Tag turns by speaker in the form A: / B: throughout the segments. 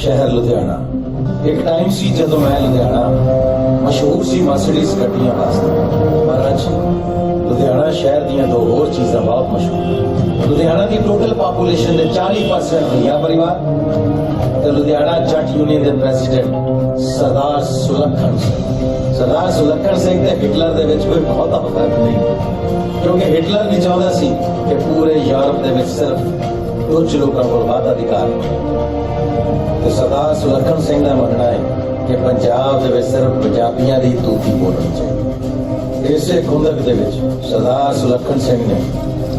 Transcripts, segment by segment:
A: शहर लुधियाना। एक टाइम सी जदों मैं लुधियाना मशहूर सी मर्सिडीज गड्डियां वास्ते, पर अज लुधियाना शहर दियां दो होर चीज़ां बहुत मशहूर। लुधियाना की टोटल पॉपुलेशन दे 40% भैया परिवार ते लुधियाना जट यूनियन के प्रेसिडेंट सरदार सुलखन सिंह। सरदार सुलखन सिंह ते हिटलर दे विच कोई बहुता फर्क नहीं, क्योंकि हिटलर नहीं चाहता सी कि पूरे यूरोप दे विच सिर्फ कुछ लोगों को मताधिकार। तो सरदार सुलखन सिंह का मनना है कि पंजाब दे विच सिर्फ पंजाबियों की तूती बोलनी चाहिए। इसे खुंदक दे विच सरदार सुलखन सिंह ने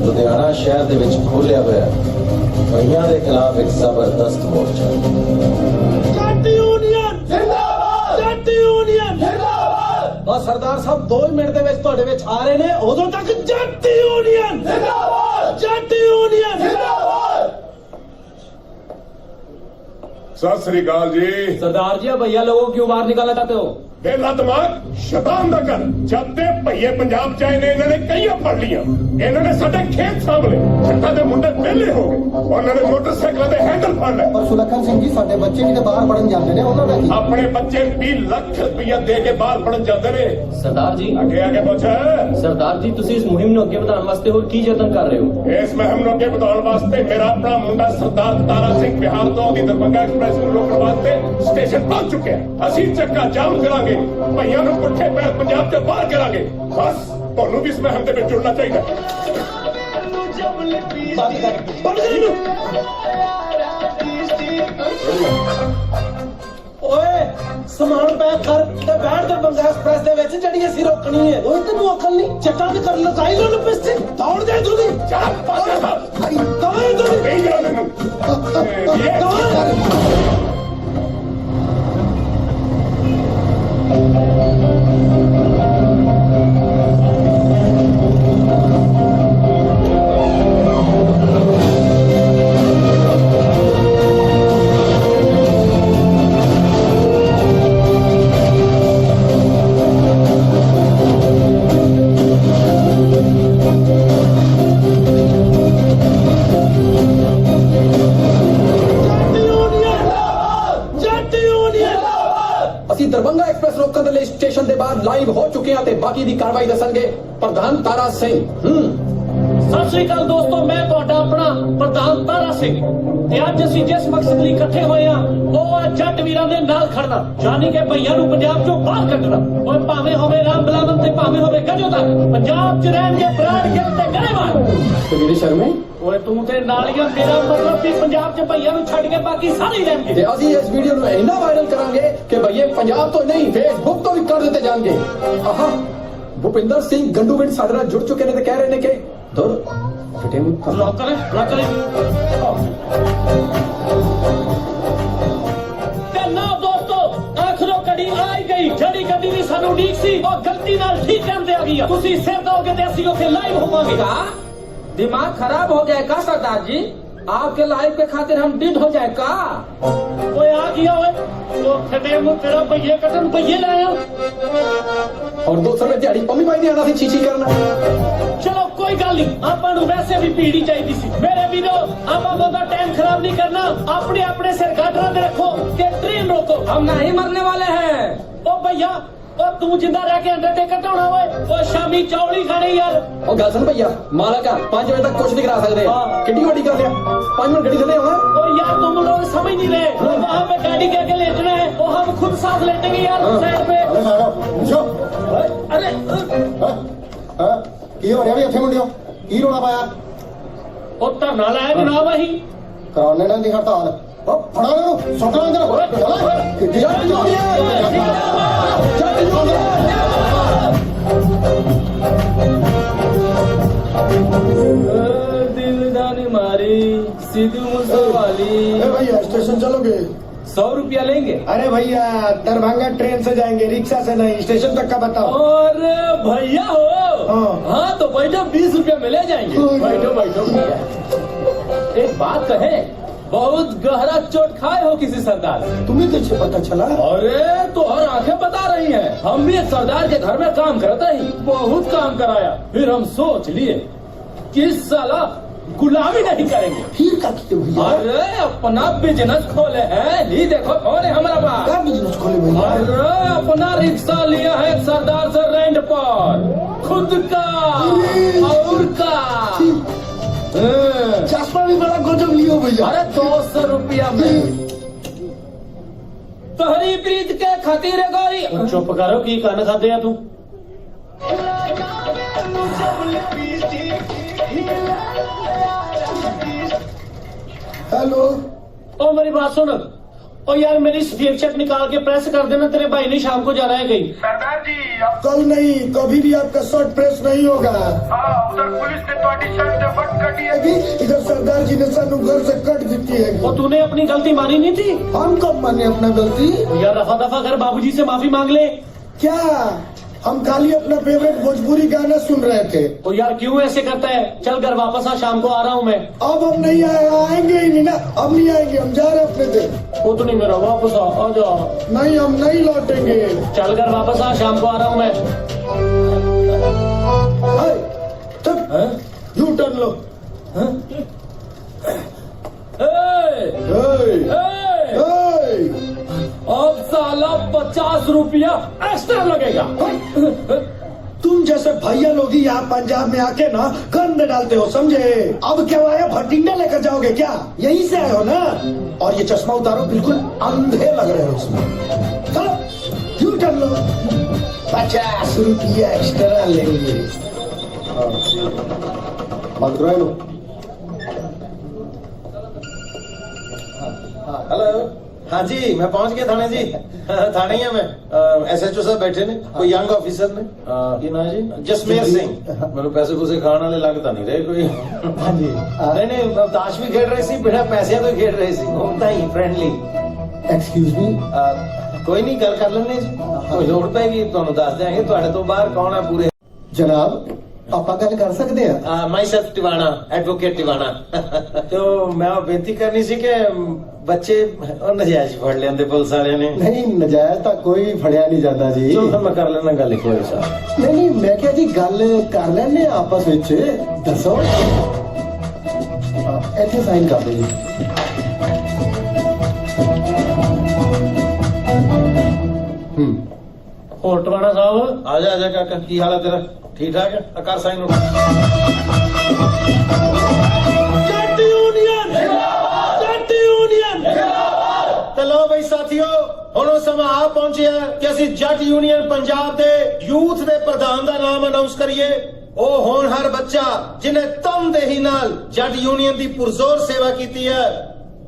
A: लुधियाना शहर दे विच खोलिया हुआ भैया के खिलाफ एक जबरदस्त मोर्चा।
B: जट यूनियन जिंदाबाद, जट यूनियन जिंदाबाद। बस सरदार साहब 2 मिनट दे विच तुहाडे विच आ रहे ने, उदों तक जट यूनियन जिंदाबाद, जट यूनियन जिंदाबाद।
C: सत श्री अकाल जी।
D: सरदार जी, भैया लोगों को क्यों बाहर निकालना चाहते हो?
C: बेला दिमाग शैतान दा कर जब ते भईए पंजाब च आए ने इन्होंने कईयां फड़ लिया। इन्होंने साडे खेत सामने छट्टा दे मुंडे वेले हो गए, उन्होंने मोटरसाइकिल दे हैंडल फड़ ले।
E: और सुलखन सिंह जी साडे बच्चे भी ते बाहर पढ़न जाते ने, उन्होंने की
C: अपने बच्चे 20 लाख रुपया दे के बाहर पढ़न जाते ने।
D: सरदार जी,
C: आगे आगे पूछ।
D: सरदार जी, तुसी इस मुहिम ਨੂੰ ਅੱਗੇ ਵਧਾਉਣ ਵਾਸਤੇ ਹੋਰ ਕੀ ਯਤਨ ਕਰ ਰਹੇ ਹੋ?
C: इस मुहिम ਨੂੰ ਅੱਗੇ ਵਧਾਉਣ ਵਾਸਤੇ ਮੇਰਾ ਆਪਣਾ ਮੁੰਡਾ ਸਰਦਾਰ ਤਾਰਾ ਸਿੰਘ ਬਿਹਾਰ ਤੋਂ ਦੀ ਦਰਭੰਗਾ ਐਕਸਪ੍ਰੈਸ ਨੂੰ ਰੋਕਣ ਵਾਸਤੇ ਸਟੇਸ਼ਨ ਪਹੁੰਚ ਚੁੱਕਿਆ ਹੈ। ਅਸੀਂ ਚੱਕਾ ਜਾਮ ਕਰਾਂਗੇ, ਭਈਆਂ ਨੂੰ ਪੁੱਠੇ ਪੈਰ ਪੰਜਾਬ ਤੋਂ ਬਾਹਰ ਕਰਾਂਗੇ। ਬਸ ਤੁਹਾਨੂੰ ਵੀ ਇਸ ਮੁਹਿਮ ਦੇ ਵਿੱਚ ਜੁੜਨਾ ਚਾਹੀਦਾ।
B: ओए समान पैक कर ते बैठ दे बंगा एक्सप्रेस दे विच जड़ी ਅਸੀਂ रोकनी है। ओए तेनू अकल नहीं, चट्टां ते कर लगाई लो लिपस्टिक, दौड़ जा तू दी
C: ਚੱਲ ਪਾਸੇ ਸਾਹਿਬ
B: दौड़ तू
C: ਨਹੀਂ ਜਾ ਮੈਨੂੰ
B: दौड़।
D: ਅਸੀਂ ਦਰਭੰਗਾ ਐਕਸਪ੍ਰੈਸ ਰੋਕਣ ਦੇ ਲਈ ਸਟੇਸ਼ਨ ਦੇ ਬਾਹਰ ਲਾਈਵ ਹੋ ਚੁੱਕੇ ਹਾਂ ਤੇ ਬਾਕੀ ਦੀ ਕਾਰਵਾਈ ਦੱਸਣਗੇ ਪ੍ਰਧਾਨ ਤਾਰਾ ਸਿੰਘ।
F: ਸਤਿ ਸ੍ਰੀ ਅਕਾਲ ਦੋਸਤੋ, ਮੈਂ ਤੁਹਾਡਾ ਆਪਣਾ ਪ੍ਰਧਾਨ ਤਾਰਾ ਸਿੰਘ ਤੇ ਅੱਜ ਅਸੀਂ ਜਿਸ ਮਕਸਦ ਲਈ ਇਕੱਠੇ ਹੋਏ ਆ ਉਹ ਆ ਜੱਟ ਵੀਰਾਂ ਦੇ ਨਾਲ ਖੜਨਾ, ਯਾਨੀ ਕਿ ਭਈਆਂ ਨੂੰ ਪੰਜਾਬ ਚੋਂ ਬਾਹਰ ਕੱਢਣਾ। ਓਏ ਭਾਵੇਂ ਹੋਵੇ ਰਾਮ ਬਲਾਵਨ ਤੇ ਭਾਵੇਂ ਹੋਵੇ ਗਜੋ ਤੱਕ ਪੰਜਾਬ 'ਚ ਰਹਿਣਗੇ ਬਰਾੜ ਗਿੱਲ ਤੇ ਗਰੇਵਾਲ।
D: ਤੇ ਵੀਰੇ ਸ਼ਰਮੇ,
F: ਓਏ ਤੂੰ ਤੇ ਨਾਲੀਆਂ, ਮੇਰਾ ਮਤਲਬ ਵੀ ਪੰਜਾਬ 'ਚ ਭਈਆਂ ਨੂੰ ਛੱਡ ਕੇ ਬਾਕੀ ਸਾਰੇ ਰਹਿਣਗੇ।
D: ਤੇ ਅਸੀਂ ਇਸ ਵੀਡੀਓ ਨੂੰ ਇੰਨਾ ਵਾਇਰਲ ਕਰਾਂਗੇ ਕਿ ਭਈਏ ਪੰਜਾਬ ਤੋਂ ਨਹੀਂ ਫੇਸਬੁੱਕ ਤੋਂ ਵੀ ਕਰ ਦਿੱਤੇ ਜਾਣਗੇ। ਆਹਾ, ਭੁਪਿੰਦਰ ਸਿੰਘ ਗੰਡੂਵਿੰਡ ਸਾਡੇ ਨਾਲ ਜੁੜ ਚੁੱਕੇ ਨੇ ਤੇ ਕਹਿ ਰਹੇ ਨੇ ਕਿ ਦੁਰ ਫਟੇ ਮੁੱਖ
F: ਰੋਕਰ ਤੇ ਨਾ ਦੋਸਤੋ, ਆਖਰੋ ਕੜੀ ਆਈ ਗਈ। ਜਿਹੜੀ ਗੱਡੀ ਦੀ ਸਾਨੂੰ ਉਡੀਕ ਸੀ ਉਹ ਗਲਤੀ ਨਾਲ ਠੀਕ ਟਾਈਮ ਤੇ ਆ ਗਈ ਆ। ਤੁਸੀਂ ਸਿਰ ਦੋਗੇ ਤੇ ਅਸੀਂ ਉੱਥੇ ਲਾਈਵ ਹੋਵਾਂਗੇ।
G: दिमाग खराब हो गया का सरदार जी? आपके लाइफ के खातिर हम डिड हो जाए का?
F: ओए आ गया। ओए वो खड़े मुंह तेरा भैये कटन भैये लाया।
D: और 200 रुपए दिहाड़ी पंमी भाई ने आना सी छीछी करना।
F: चलो कोई गल नहीं, ਆਪਾਂ ਨੂੰ ਵੈਸੇ ਵੀ ਪੀੜੀ ਚਾਹੀਦੀ ਸੀ। ਮੇਰੇ ਵੀਰੋ, ਆਪਾਂ ਬਹੁਤਾ ਟਾਈਮ ਖਰਾਬ ਨਹੀਂ ਕਰਨਾ। ਆਪਣੇ ਆਪਣੇ ਸਿਰ ਗਾਡਰਾਂ ਤੇ ਰੱਖੋ ਤੇ ਟ੍ਰੇਨ ਰੋਕੋ।
G: हम नहीं मरने वाले हैं।
F: ओ भैया, ओ तू जिंदा रह के अंडरटेकर ढोना। ओए ओ शामी चौड़ी खाने यार।
D: ਉਹ ਗੱਲ ਸੁਣ ਭਈਆ, ਮਾਲਕ ਆ 5 ਵਜੇ ਤੱਕ ਕੁਝ ਨਹੀਂ ਕਰਾ ਸਕਦੇ।
F: हाँ।
D: ਕਿੱਡੀ ਵੱਡੀ ਗੱਲ ਆ, 5 ਮਿੰਟ ਗੱਡੀ ਥੱਲੇ ਆਉਣਾ।
F: ओ यार तुम लोग समझ नहीं रहे, वहाँ पे गाड़ी के आगे लेटना है, वो हम खुद साथ लेटेंगे यार साइड पे। अरे
E: ਕੀ ਹੋ ਰਿਹਾ ਵੀ ਇੱਥੇ ਮੁੰਡਿਓ, ਕੀ ਰੋਣਾ ਪਾਇਆ?
F: ओ धरना लाया जनाब अही।
E: ਕਰਾਉਣੇ ਇਹਨਾਂ ਦੀ ਹੜਤਾਲ। ਉਹ ਫੜਾ ਇਹਨੂੰ, ਸੁੱਟ ਲੈ ਅੰਦਰ। ਕਿੱਡੀ
D: ਜੱਟ ਯੂਨੀਅਨ ਜੱਟ ਯੂਨੀਅਨ
G: दिलदानी मारी सिद्धू मूसेवाली।
E: भैया स्टेशन चलोगे?
G: 100 रुपया लेंगे।
E: अरे भैया दरभंगा ट्रेन से जाएंगे, रिक्शा से नहीं। स्टेशन तक का बताओ।
G: और भैया हो,
E: हाँ।
G: हाँ तो बैठो, 20 रुपया में ले जाएंगे। बैठो बैठो भैया। एक बात कहे, बहुत गहरा चोट खाए हो किसी सरदार से?
E: तुम्हें कैसे पता चला?
G: अरे तो और आंखें बता रही हैं। हम भी एक सरदार के घर में काम करते ही बहुत काम कराया, फिर हम सोच लिए कि इस साला गुलामी नहीं करेंगे।
E: फिर का किए भैया?
G: अरे अपना बिजनेस खोले हैं, नहीं देखो खोले हमारा पास।
E: क्या बिजनेस खोले भैया?
G: अरे अपना रिक्शा लिया है सरदार से रेंट पर, खुद का और का।
E: चश्मा भी बड़ा गजब लियो भैया।
G: अरे 200 रुपया में तोहरी प्रीत के खातिर गोरी।
F: चुप करो की कान खाते हैं तू।
E: हेलो,
F: ओ मेरी बात सुन, ओ यार मेरी स्पीड चेक निकाल के प्रेस कर देना, तेरे भाई ने शाम को जाना है कहीं।
C: सरदार जी
E: कल नहीं कभी भी आपका शर्ट प्रेस नहीं होगा।
C: उधर पुलिस ने तो शर्ट से फट कटी है।
E: इधर सरदार जी ने सानू घर से कट दी है।
F: और तूने अपनी गलती मानी नहीं थी?
E: हम कब माने अपना गलती?
F: यार रफा दफा कर बाबूजी से माफी मांग ले।
E: क्या हम खाली अपना फेवरेट भोजपुरी गाना सुन रहे थे।
F: तो यार क्यों ऐसे करता है? चल घर वापस आ, शाम को आ रहा हूँ मैं।
E: अब हम नहीं आएंगे ही नहीं ना, अब नहीं आएंगे, हम जा रहे अपने से।
F: वो तो नहीं मेरा, वापस आ जा।
E: नहीं हम नहीं लौटेंगे।
F: चल घर वापस आ, शाम को आ रहा हूँ मैं।
E: यू टर्न लो।
G: अब साला 50 रुपया एक्स्ट्रा लगेगा।
E: तुम जैसे भैया लोग ही यहाँ पंजाब में आके ना गंद डालते हो, समझे? अब क्या आया, भटिंडा लेकर जाओगे क्या? यहीं से आए हो ना? और ये चश्मा उतारो, बिल्कुल अंधे लग रहे हो उसमें। चलो यू टर्न लो, 50 रुपया एक्स्ट्रा लेंगे।
A: हेलो, हाँ जी मैं पहुंच गया थाने जी। थाने ही है मैं। SHO साहब बैठे ने, कोई यंग ऑफिसर ने। की ना जी? जसमेर सिंह। मेरे पैसे पूसे खाने वाले लगता नहीं रहे कोई।
E: हाँ जी।
A: नहीं ताश भी खेल रही सी, बिना पैसे तो खेल रही सी, होता ही फ्रेंडली।
E: Excuse me.
A: कोई नहीं, गल कर लेने जी, कोई लोड़ पैगी ਤੁਹਾਨੂੰ ਦੱਸ ਦਿਆਂਗੇ। ਤੁਹਾਡੇ ਤੋਂ ਬਾਹਰ ਕੌਣ ਹੈ ਪੂਰੇ?
E: जनाब ਆਪਾਂ ਗੱਲ ਕਰ ਸਕਦੇ ਆ?
A: ਮਾਈ ਸੈਲਫ ਟਿਵਾਣਾ, ਐਡਵੋਕੇਟ ਟਿਵਾਣਾ। तो मैं बेनती करनी सी कि ਬੱਚੇ ਉਹ ਨਜਾਇਜ਼ ਫੜ ਲੈਂਦੇ ਪੁਲਿਸ ਵਾਲਿਆਂ ਨੇ।
E: ਨਹੀਂ ਨਜਾਇਜ਼ ਤਾਂ ਕੋਈ ਫੜਿਆ ਨਹੀਂ ਜਾਂਦਾ ਜੀ।
A: ਚਲੋ ਫਿਰ ਮੈਂ ਕਰ ਲੈਣਾ ਗੱਲ ਇੱਕ ਵਾਰੀ ਸਰ।
E: ਨਹੀਂ ਨਹੀਂ ਮੈਂ ਕਿਹਾ ਜੀ ਗੱਲ ਕਰ ਲੈਣੇ ਆਪਸ ਵਿੱਚ। ਦੱਸੋ। ਇੱਥੇ ਸਾਈਨ ਕਰ ਦਿਓ ਜੀ।
F: ਹੋਰ ਟਵਾਣਾ ਸਾਹਿਬ,
A: ਆ ਜਾ ਕਾਕਾ, ਕੀ ਹਾਲ ਹੈ ਤੇਰਾ? ਠੀਕ ਠਾਕ ਹੈ? ਕਰ ਸਾਈਨ।
B: ਜੱਟ ਯੂਨੀਅਨ ਜੱਟ ਯੂਨੀਅਨ
A: ਤੇ ਲੋ ਬਈ ਸਾਥੀਓ, ਹੁਣ ਉਹ ਸਮਾਂ ਆ ਪਹੁੰਚਿਆ ਕਿ ਅਸੀਂ ਜੱਟ ਯੂਨੀਅਨ ਪੰਜਾਬ ਦੇ ਯੂਥ ਦੇ ਪ੍ਰਧਾਨ ਦਾ ਨਾਮ ਅਨਾਉਂਸ ਕਰੀਏ। ਉਹ ਹੋਣਹਾਰ ਬੱਚਾ ਜਿਨੇ ਤਨਦੇਹੀ ਨਾਲ ਜੱਟ ਯੂਨੀਅਨ ਦੀ ਪੁਰਜ਼ੋਰ ਸੇਵਾ ਕੀਤੀ ਹੈ।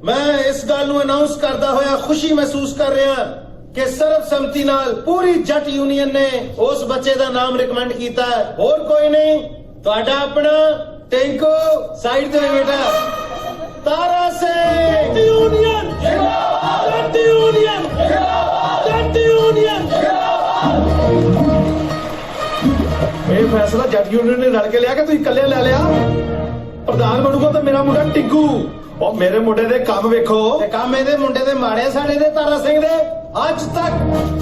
A: ਮੈਂ ਇਸ ਗੱਲ ਨੂੰ ਅਨਾਉਂਸ ਕਰਦਾ ਹੋਇਆ ਖੁਸ਼ੀ ਮਹਿਸੂਸ ਕਰ ਰਿਹਾ ਕਿ ਸਰਬਸੰਮਤੀ ਨਾਲ ਪੂਰੀ ਜੱਟ ਯੂਨੀਅਨ ਨੇ ਉਸ ਬੱਚੇ ਦਾ ਨਾਮ ਰਿਕਮੈਂਡ ਕੀਤਾ ਹੈ। ਹੋਰ ਕੋਈ ਨਹੀਂ, ਤੁਹਾਡਾ ਆਪਣਾ ਟਿੰਕੂ। ਸਾਈਡ ਤੇ ਬੇਟਾ ਤਾਰਾ ਸਿੰਘ।
B: ਯੂਨੀਅਨ ਜੱਟ ਯੂਨੀਅਨ ਜੱਟ ਯੂਨੀਅਨ।
D: ਇਹ ਫੈਸਲਾ ਜੱਟ ਯੂਨੀਅਨ ਨੇ ਰਲ ਕੇ ਲਿਆ ਕਿ ਤੁਸੀਂ ਇਕੱਲੇ ਲੈ ਲਿਆ? ਪ੍ਰਧਾਨ ਬਣੂਗਾ ਤਾਂ ਮੇਰਾ ਮੁੰਡਾ ਟਿੰਕੂ। ਉਹ ਮੇਰੇ ਮੁੰਡੇ ਦੇ ਕੰਮ ਵੇਖੋ।
A: ਤੇ ਕੰਮ ਇਹਦੇ ਮੁੰਡੇ ਦੇ ਮਾੜੇ ਸਾਡੇ ਦੇ ਤਾਰਾ ਸਿੰਘ ਦੇ। ਅੱਜ ਤੱਕ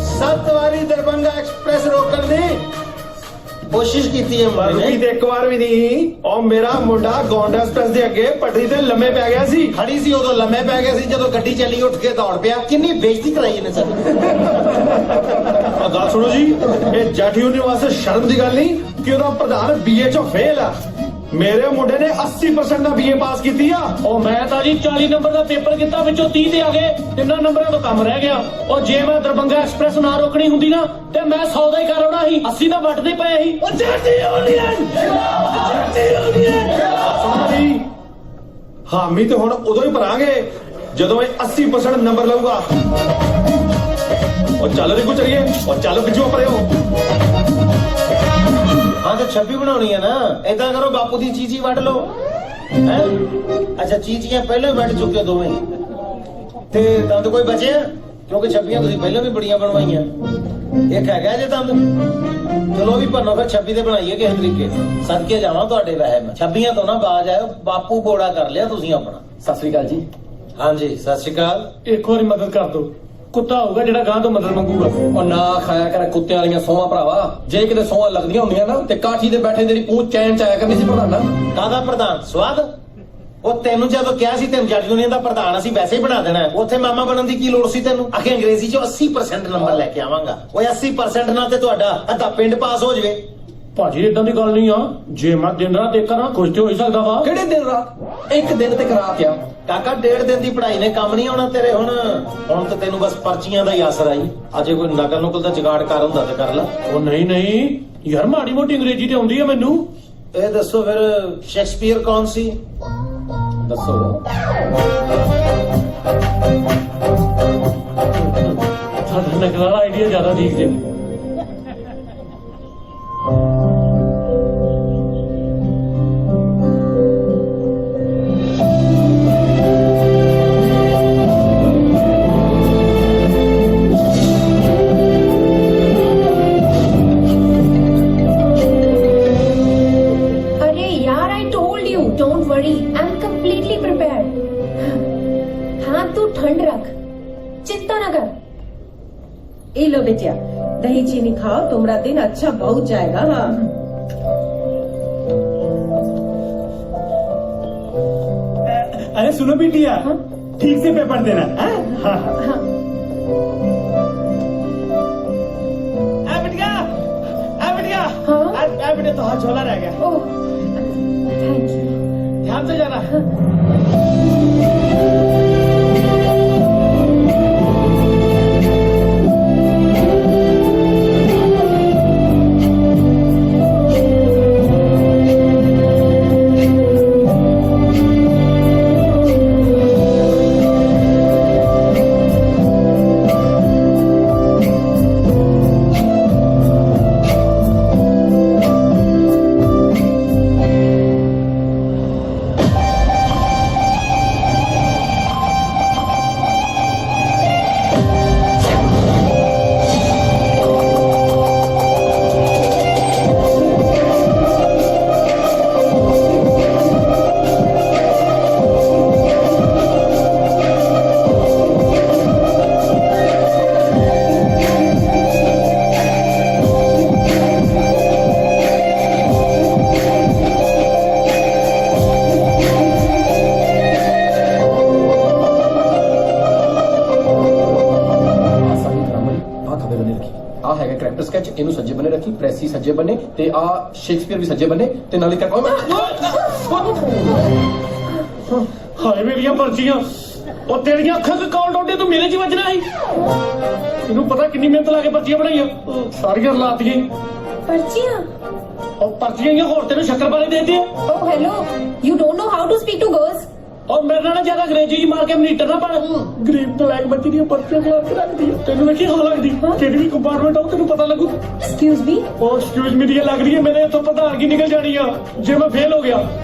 A: 7 ਵਾਰੀ ਦਰਬੰਗਾ ਐਕਸਪ੍ਰੈਸ ਰੋਕਣ ਦੀ ਕੋਸ਼ਿਸ਼ ਕੀਤੀ ਹੈ ਮੁੰਡੇ
D: ਰੁਕੀ
A: ਨੇ।
D: ਤੇ ਇੱਕ ਵਾਰ ਵੀ ਨਹੀਂ। ਉਹ ਮੇਰਾ ਮੁੰਡਾ ਗੌਂਡਾ ਐਕਸਪ੍ਰੈਸ ਦੇ ਅੱਗੇ ਪਟੜੀ ਤੇ ਲੰਮੇ ਪੈ ਗਿਆ ਸੀ।
A: ਖੜੀ ਸੀ ਉਦੋਂ ਲੰਮੇ ਪੈ ਗਏ ਸੀ, ਜਦੋਂ ਗੱਡੀ ਚੱਲੀ ਉੱਠ ਕੇ ਦੌੜ ਪਿਆ। ਕਿੰਨੀ ਬੇਇੱਜ਼ਤੀ ਕਰਾਈ ਇਹਨੇ ਸਾਡੀ।
D: ਆ ਗੱਲ ਸੁਣੋ ਜੀ, ਇਹ ਜੱਟ ਯੂਨੀਅਨ ਵਾਸਤੇ ਸ਼ਰਮ ਦੀ ਗੱਲ ਨਹੀਂ ਕਿ ਉਹਦਾ ਪ੍ਰਧਾਨ BA ਚੋਂ ਫੇਲ ਆ। ਮੇਰੇ ਮੁੰਡੇ ਨੇ 80% ਦਾ BA ਪਾਸ ਕੀਤੀ ਆ।
F: ਉਹ ਮੈਂ ਤਾਂ ਜੀ 40 ਨੰਬਰ ਦਾ ਪੇਪਰ ਕੀਤਾ, ਵਿੱਚੋਂ 30 ਤੇ ਆ ਗਏ। 3 ਨੰਬਰਾਂ ਤੋਂ ਕੰਮ ਰਹਿ ਗਿਆ। ਉਹ ਜੇ ਮੈਂ ਦਰਬੰਗਾ ਐਕਸਪ੍ਰੈਸ ਨਾ ਰੋਕਣੀ ਹੁੰਦੀ ਨਾ ਤੇ ਮੈਂ 100 ਦਾ ਹੀ ਕਰ ਆਉਣਾ ਸੀ। 80 ਦਾ ਵੱਟਦੇ ਪਏ ਸੀ।
B: ਉਹ ਜੱਟ ਯੂਨੀਅਨ ਜੱਟ ਯੂਨੀਅਨ।
D: ਸੁਣੋ ਜੀ, ਹਾਮੀ ਤੇ ਹੁਣ ਉਦੋਂ ਹੀ ਭਰਾਂਗੇ ਜਦੋਂ ਇਹ 80% ਨੰਬਰ ਲਊਗਾ। ਉਹ ਚੱਲ ਰਿਕੂ ਚਲੀਏ। ਉਹ ਚੱਲ ਪਿੱਛੋਂ ਪਰਿਓ।
A: ਹਾਂ ਤੇ 26 ਬਣਾਉਣੀ ਹੈ ਨਾ। ਏਦਾਂ ਕਰੋ, ਬਾਪੂ ਦੀ ਚੀਚੀ ਵੱਢ ਲਓ। ਹੈ ਅੱਛਾ, ਚੀਚੀਆਂ ਪਹਿਲਾਂ ਹੀ ਵੱਢ ਚੁੱਕੇ ਦੋਵੇਂ, ਤੇ ਦੰਦ ਕੋਈ ਬਚਿਆ? ਕਿਉਂਕਿ 26 ਤੁਸੀਂ ਪਹਿਲਾਂ ਵੀ ਬੜੀਆਂ ਬਣਵਾਈਆਂ। ਇੱਕ ਹੈਗਾ ਜੇ ਦੰਦ। ਚਲੋ ਵੀ ਭੰਨੋ ਫਿਰ, 26 ਦੇ ਬਣਾਈਏ ਕਿਸੇ ਤਰੀਕੇ। ਸਦਕੇ ਜਾਵਾਂ ਤੁਹਾਡੇ ਵਹਿਮ। 26 ਤੋਂ ਨਾ ਬਾਜ ਆਇਓ। ਬਾਪੂ ਬੋੜਾ ਕਰ ਲਿਆ ਤੁਸੀਂ ਆਪਣਾ।
G: ਸਤਿ ਸ੍ਰੀ ਅਕਾਲ ਜੀ।
A: ਹਾਂਜੀ ਸਤਿ ਸ਼੍ਰੀ ਅਕਾਲ।
F: ਇੱਕ ਵਾਰੀ ਮਦਦ ਕਰ ਦਿਓ। ਕੁੱਤਾ ਹੋਊਗਾ ਜਿਹੜਾ ਗਾਂ ਤੋਂ ਮਦਦ ਮੰਗੂਗਾ।
G: ਉਹ ਨਾ ਖਾਇਆ ਕਰ ਕੁੱਤਿਆਂ ਵਾਲੀਆਂ ਸੌਹਾਂ ਭਰਾਵਾ। ਜੇ ਕਿਤੇ ਸੌਹਾਂ ਲੱਗਦੀਆਂ ਹੁੰਦੀਆਂ ਨਾ ਤੇ ਕਾਠੀ ਤੇ ਬੈਠੇ ਤੇਰੀ ਪੂੰਛ ਚੈਨ ਚ ਆਇਆ ਕਰਨੀ ਸੀ ਪ੍ਰਧਾਨਾ।
A: ਕਾਹਦਾ ਪ੍ਰਧਾਨ? ਸਵਾਦ ਉਹ ਤੈਨੂੰ ਜਦੋਂ ਕਿਹਾ ਸੀ ਤੈਨੂੰ ਜੱਟ ਯੂਨੀਅਨ ਦਾ ਪ੍ਰਧਾਨ ਅਸੀਂ ਵੈਸੇ ਹੀ ਬਣਾ ਦੇਣਾ ਹੈ, ਉੱਥੇ ਮਾਮਾ ਬਣਨ ਦੀ ਕੀ ਲੋੜ ਸੀ ਤੈਨੂੰ? ਆਖੇ ਅੰਗਰੇਜ਼ੀ ਚੋਂ 80% ਨੰਬਰ ਲੈ ਕੇ ਆਵਾਂਗਾ। ਓਏ 80% ਨਾਲ ਤੇ ਤੁਹਾਡਾ ਅੱਧਾ ਪਿੰਡ ਪਾਸ ਹੋ ਜਾਵੇ।
F: ਭਾਜੀ ਇਦਾਂ ਦੀ ਗੱਲ ਨਹੀਂ ਆ, ਜੇ ਮੈਂ ਦਿਨ ਰਾਤ ਇੱਕ ਕਰਾਂ ਕੁਝ ਤੇ ਹੋ ਹੀ ਸਕਦਾ ਵਾ।
D: ਕਿਹੜੇ ਦਿਨ ਰਾਤ? ਇੱਕ ਦਿਨ ਤੇ ਕਰਾ ਕੇ ਆ।
A: ਕਾਕਾ 1.5 ਦਿਨ ਦੀ ਪੜ੍ਹਾਈ ਨੇ ਕੰਮ ਨਹੀਂ ਆਉਣਾ ਤੇਰੇ। ਹੁਣ ਤਾਂ ਤੈਨੂੰ ਬਸ ਪਰਚੀਆਂ ਦਾ ਹੀ ਆਸਰਾ ਹੀ। ਅਜੇ ਕੋਈ ਨਕਲ ਨੁਕਲ ਦਾ ਜੁਗਾੜ ਕਰ ਹੁੰਦਾ ਤੇ ਕਰ ਲੈ।
F: ਉਹ ਨਹੀਂ ਯਾਰ, ਮਾੜੀ ਮੋਟੀ ਅੰਗਰੇਜ਼ੀ ਤੇ ਆਉਂਦੀ ਆ ਮੈਨੂੰ।
A: ਇਹ ਦੱਸੋ ਫਿਰ ਸ਼ੇਕਸਪੀਅਰ ਕੌਣ ਸੀ?
D: ਦੱਸੋ।
F: ਸਾਡਾ ਨਕਲ ਵਾਲਾ ਆਈਡੀਆ ਜ਼ਿਆਦਾ ਠੀਕ ਜੇ।
H: अरे यार, I told you, don't worry, I'm completely prepared. हाँ, तू ठंड रख, चिंता न कर।
I: ए लो बेटिया, दही चीनी खाओ, तुम्हारा दिन अच्छा बहुत जाएगा। हाँ
B: अरे सुनो बिटिया, ठीक से पेपर देना। हाँ
H: हाँ।
B: बिटिया
H: हाँ?
B: बेटे तो हाथ झोला रह गया,
H: ओह, थैंक यू।
B: ध्यान से जाना।
D: ਆ ਹੈਗਾ ਕਰੈਕਟਰ ਸਕੈਚ, ਇਹਨੂੰ ਸੱਜੇ ਬੰਨੇ ਰੱਖੀ, ਪ੍ਰੈਸੀ ਸੱਜੇ ਬੰਨੇ ਤੇ ਆ ਸ਼ੇਕਸਪੀਅਰ ਵੀ ਸੱਜੇ ਬੰਨੇ ਤੇ ਨਾਲੇ ਕਰ
F: ਹਾਏ ਮੇਰੀਆਂ ਪਰਚੀਆਂ, ਉਹ ਤੇਰੀਆਂ ਅੱਖਾਂ ਕਿ ਕੌਣ ਡੋਡੇ, ਤੂੰ ਮੇਰੇ 'ਚ ਵੱਜਣਾ ਸੀ। ਤੈਨੂੰ ਪਤਾ ਕਿੰਨੀ ਮਿਹਨਤ ਲਾ ਕੇ ਪਰਚੀਆਂ ਬਣਾਈਆਂ, ਸਾਰੀਆਂ ਲਾਤੀਆਂ।
H: पर्चियाँ?
F: ਉਹ ਪਰਚੀਆਂ ਹੀ ਹੋਰ ਤੈਨੂੰ ਸ਼ੱਕਰ ਬਾਰੇ ਦੇ ਦਿੱਤੇ।
H: Oh, hello. You don't know how to speak to girls?
F: ਉਹ ਮੇਰੇ ਨਾਲ ਜਿਆਦਾ ਅੰਗਰੇਜ਼ੀ ਜੀ ਮਾਰ ਕੇ ਮਨੀਟਰ ਨਾ ਪੜ। ਗਰੀਬ ਤੋਂ ਲੈਕ ਬੱਚੀ ਦੀਆਂ ਪਰਚੀਆਂ ਖਿਲਾ ਕੇ ਰੱਖਦੀ ਆ। ਤੈਨੂੰ ਵੇਖੀ ਹੋ ਲੱਗਦੀ ਕਿਹੜੀ ਵੀ ਕੰਪਾਰਟਮੈਂਟ ਆਉ ਤੈਨੂੰ ਪਤਾ ਲੱਗੂ।
H: Excuse me?
F: ਉਹ ਐਕਸਕਿਊਜ਼ ਮੀ ਦੀ ਲੱਗ ਰਹੀ ਹੈ, ਮੇਰੇ ਇੱਥੋਂ ਪ੍ਰਧਾਨਗੀ ਨਿਕਲ ਜਾਣੀ ਆ ਜੇ ਮੈਂ ਫੇਲ ਹੋ ਗਿਆ।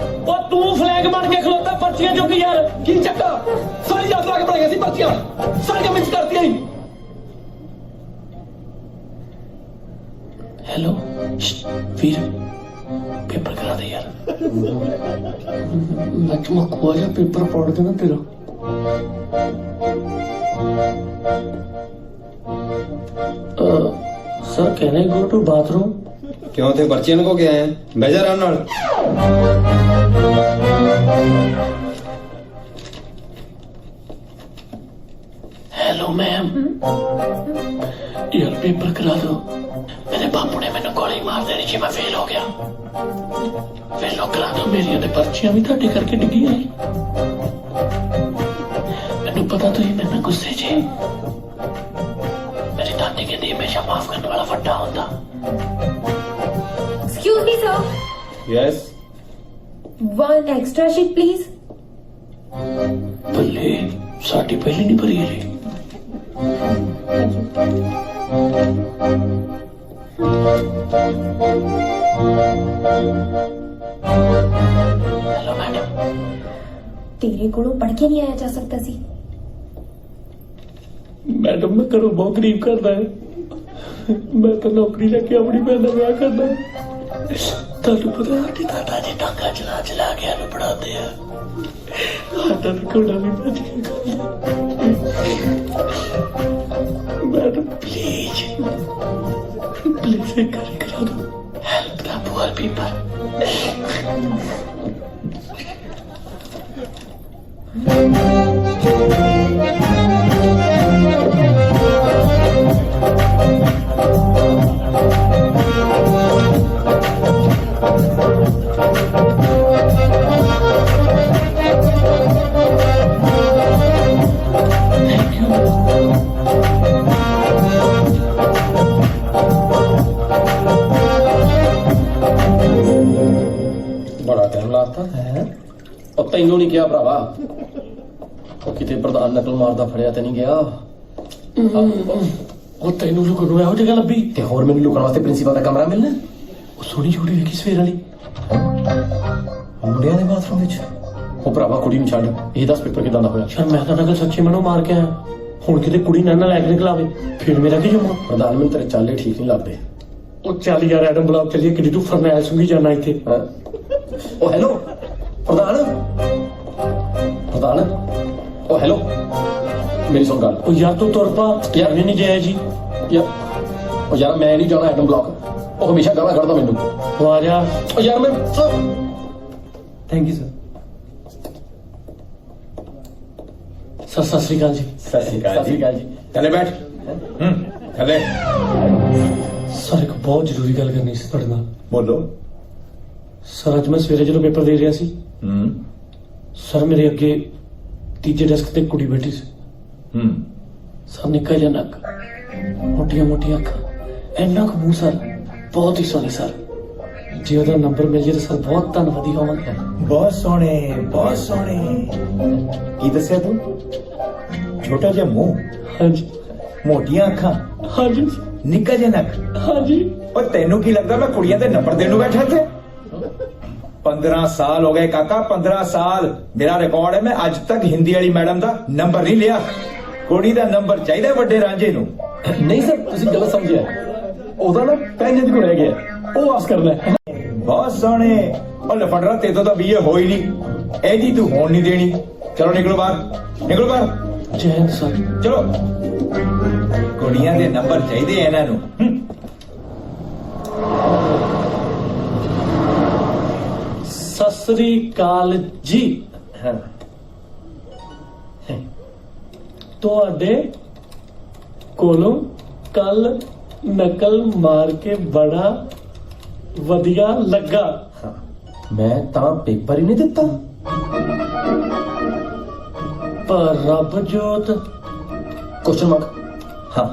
F: ਉਹ ਤੂੰ ਫਲੈਗ ਬਣ ਕੇ ਖਲੋਤਾ ਪਰਚੀਆਂ ਚੁੱਕ ਯਾਰ।
D: ਕੀ ਚੱਕਾ? ਸਾਰੀ ਯਾਦ ਲਾ ਕੇ ਬਣਾਈਆਂ ਸੀ ਪਰਚੀਆਂ, ਸਾਰੀਆਂ ਮਿਕਸ ਕਰਤੀਆਂ ਹੀ।
F: ਹੈਲੋ ਵੀਰ, पेपर करा दे यार। मैं चमकुआ जा पेपर पढ़ देना तेरा। Sir can I go to bathroom?
J: क्यों थे पर्चियन को क्या है? बेजा आराम नाल।
F: हेलो मैम, यार पेपर करा दो। मेरे बापू ने मैंने गोली मार देनी जी मैं फेल हो गया। फेलो करा दो, मेरी ते पर्चियां भी ਤੁਹਾਡੇ ਕਰਕੇ ਡਿੱਗੀਆਂ ਸੀ। ਮੈਨੂੰ ਪਤਾ ਤੁਸੀਂ ਮੇਰੇ ਨਾਲ ਗੁੱਸੇ 'ਚ। ਮੇਰੀ ਦਾਦੀ ਕਹਿੰਦੀ ਹਮੇਸ਼ਾ ਮਾਫ ਕਰਨ ਵਾਲਾ ਵੱਡਾ ਹੁੰਦਾ।
H: Excuse me, sir.
J: Yes.
H: One extra sheet, please.
F: ਬੱਲੇ ਸਾਡੀ ਪਹਿਲੀ ਨਹੀਂ ਭਰੀ ਹਲੇ। Hello madam.
H: तेरे कोलों पढ़ के नहीं आया जा सकता सी।
F: मैडम मैं घरों बहुत गरीब करदा है, मैं तो नौकरी लेके अपनी भैन दा विआह करदा। ਤੁਹਾਨੂੰ ਪਤਾ ਸਾਡੀ ਦਾਦਾ ਜੀ ਟਾਂਗਾ ਚਲਾ ਚਲਾ ਕੇ ਸਾਨੂੰ ਪੜਾਉਂਦੇ ਆ। ਸਾਡਾ ਤਾਂ ਘੋੜਾ ਵੀ ਭੱਜ ਕੇ मैडम प्लीज प्लीज एक कार्य करा दो, हेल्प द पुअर पीपल।
D: ਪੈਰ ਲਾਤਾ ਹੈ ਉਹ ਤੈਨੂੰ ਨਹੀਂ ਕਿਹਾ ਭਰਾਵਾ ਉਹ ਕਿਤੇ ਪ੍ਰਧਾਨ ਨਕਲ ਮਾਰਦਾ ਫੜਿਆ ਤੇ ਨਹੀਂ ਗਿਆ
F: ਉਹ ਤੈਨੂੰ ਲੁਕਣ ਨੂੰ ਇਹੋ ਜਗ੍ਹਾ ਲੱਭੀ
D: ਤੇ ਹੋਰ ਮੈਨੂੰ ਲੁਕਣ ਵਾਸਤੇ ਪ੍ਰਿੰਸੀਪਲ ਦਾ ਕਮਰਾ ਮਿਲਣਾ
F: ਉਹ ਸੋਹਣੀ ਛੋਟੀ ਵੇਖੀ ਸਵੇਰ ਵਾਲੀ
D: ਮੁੰਡਿਆਂ ਦੇ ਬਾਥਰੂਮ ਵਿੱਚ ਉਹ ਭਰਾਵਾ ਕੁੜੀ ਨੂੰ ਛੱਡ ਇਹ ਦੱਸ ਪੇਪਰ ਕਿਦਾਂ ਦਾ ਹੋਇਆ
F: ਯਾਰ ਮੈਂ ਤਾਂ ਨਕਲ ਸੱਚੀ ਮੈਨੂੰ ਮਾਰ ਕੇ ਆਇਆ ਹੁਣ ਕਿਤੇ ਕੁੜੀ ਨਾਲ ਲੈ ਕੇ ਨਿਕਲਾਵੇ ਫਿਰ ਮੇਰਾ ਕੀ ਜਮਾ
D: ਪ੍ਰਧਾਨ ਮੈਨੂੰ ਤੇਰੇ ਚਾਲੇ ਠੀਕ ਨਹੀਂ ਲੱਗਦੇ
F: ਉਹ ਚੱਲ ਯਾਰ ਐਡਮ ਬਲੌਕ ਚੱਲੀਏ ਕਿੱਡੀ ਤੂੰ ਫਰਨੈਲ ਸੁਣੀ ਜਾਣਾ ਇੱਥੇ
D: ਹੈਂ? ਉਹ ਹੈਲੋ ਪ੍ਰਧਾਨ ਉਹ ਹੈਲੋ ਮੇਰੀ ਸੁਣ ਗੱਲ
F: ਉਹ ਯਾਰ ਤੂੰ ਤੁਰ ਪਾ
D: ਯਾਰ
F: ਨਹੀਂ ਜਾਇਆ ਜੀ
D: ਯਾਰ ਮੈਂ ਨਹੀਂ ਜਾਣਾ ਐਟਮ ਬਲੌਕ ਉਹ ਹਮੇਸ਼ਾ ਗਾਲਾਂ ਕੱਢਦਾ ਮੈਨੂੰ
F: ਉਹ ਆ ਜਾ
D: ਉਹ ਯਾਰ ਮੈਂ
F: ਥੈਂਕ ਯੂ ਸਰ ਸਤਿ ਸ਼੍ਰੀ ਅਕਾਲ ਜੀ
A: ਸਤਿ ਸ਼੍ਰੀ ਅਕਾਲ ਜੀ ਥੱਲੇ ਬੈਠ ਥੱਲੇ
F: ਸਰ ਇੱਕ ਬਹੁਤ ਜ਼ਰੂਰੀ ਗੱਲ ਕਰਨੀ ਸੀ ਤੁਹਾਡੇ ਨਾਲ
A: ਬੋਲੋ
F: ਸਰ ਅੱਜ ਮੈਂ ਸਵੇਰੇ ਜਦੋਂ ਪੇਪਰ ਦੇ ਰਿਹਾ ਸੀ ਸਰ ਮੇਰੇ ਅੱਗੇ ਤੀਜੇ ਡੈਸਕ ਤੇ ਕੁੜੀ ਬੈਠੀ ਸੀ ਸਰ ਨਿੱਕਾ ਜਿਹਾ ਨੱਕ ਮੋਟੀਆਂ ਮੋਟੀਆਂ ਅੱਖਾਂ ਇੰਨਾ ਕੁ ਮੂੰਹ ਸਰ ਬਹੁਤ ਹੀ ਸੋਹਣੀ ਸਰ ਜੇ ਉਹਦਾ ਨੰਬਰ ਮਿਲ ਜੇ ਤਾਂ ਸਰ ਬਹੁਤ ਧੰਨਵਾਦੀ ਹੋਵਾਂਗਾ
A: ਬਹੁਤ ਸੋਹਣੇ ਕੀ ਦੱਸਿਆ ਤੂੰ ਛੋਟਾ ਜਿਹਾ ਮੂੰਹ
F: ਹਾਂਜੀ
A: ਮੋਟੀਆਂ ਅੱਖਾਂ
F: ਹਾਂਜੀ
A: ਨਿੱਕਾ ਜਿਹਾ ਨੱਕ
F: ਹਾਂਜੀ
A: ਉਹ ਤੈਨੂੰ ਕੀ ਲੱਗਦਾ ਮੈਂ ਕੁੜੀਆਂ ਦੇ ਨੰਬਰ ਦੇਣ ਨੂੰ ਬੈਠਾ ਇੱਥੇ 15 ਸਾਲ ਹੋ ਗਏ ਕਾਕਾ 15 ਸਾਲ ਮੇਰਾ ਰਿਕਾਰਡ ਹੈ ਮੈਂ ਅੱਜ ਤੱਕ ਹਿੰਦੀ ਵਾਲੀ ਮੈਡਮ ਦਾ ਨੰਬਰ ਨਹੀਂ ਲਿਆ ਕੁੜੀ ਦਾ ਨੰਬਰ ਚਾਹੀਦਾ ਵੱਡੇ ਰਾਂਝੇ ਨੂੰ
D: ਨਹੀਂ ਸਰ ਤੁਸੀਂ ਗਲਤ ਸਮਝਿਆ ਉਹਦਾ ਨਾ ਪੈਨ ਕੋ ਰਹਿ ਗਿਆ ਉਹ ਵਾਪਸ ਕਰਨਾ
A: ਬਹੁਤ ਸੋਹਣੇ ਉਹ ਲਫੜਰਾ ਤੇ ਤਾਂ ਬੀਏ ਹੋਈ ਨਹੀਂ ਇਹਦੀ ਤੂੰ ਹੋਣ ਨਹੀਂ ਦੇਣੀ ਚਲੋ ਨਿਕਲੋ ਬਾਹਰ
F: ਜੈ ਹਿੰਦ ਸਰ
A: ਚਲੋ ਕੁੜੀਆਂ ਦੇ ਨੰਬਰ ਚਾਹੀਦੇ ਆ ਇਹਨਾਂ ਨੂੰ
F: ਸਤਿ ਸ੍ਰੀ ਅਕਾਲ ਜੀ ਤੁਹਾਡੇ ਕੋਲੋਂ ਕੱਲ ਨਕਲ ਮਾਰ ਕੇ ਬੜਾ ਵਧੀਆ ਲੱਗਾ
D: ਮੈਂ ਤਾਂ ਪੇਪਰ ਹੀ ਨਹੀਂ ਦਿੱਤਾ
F: ਪਰ ਰੱਬਜੋਤ
D: ਕੁਐਸਚਨ ਮਾਰਕ ਹਾਂ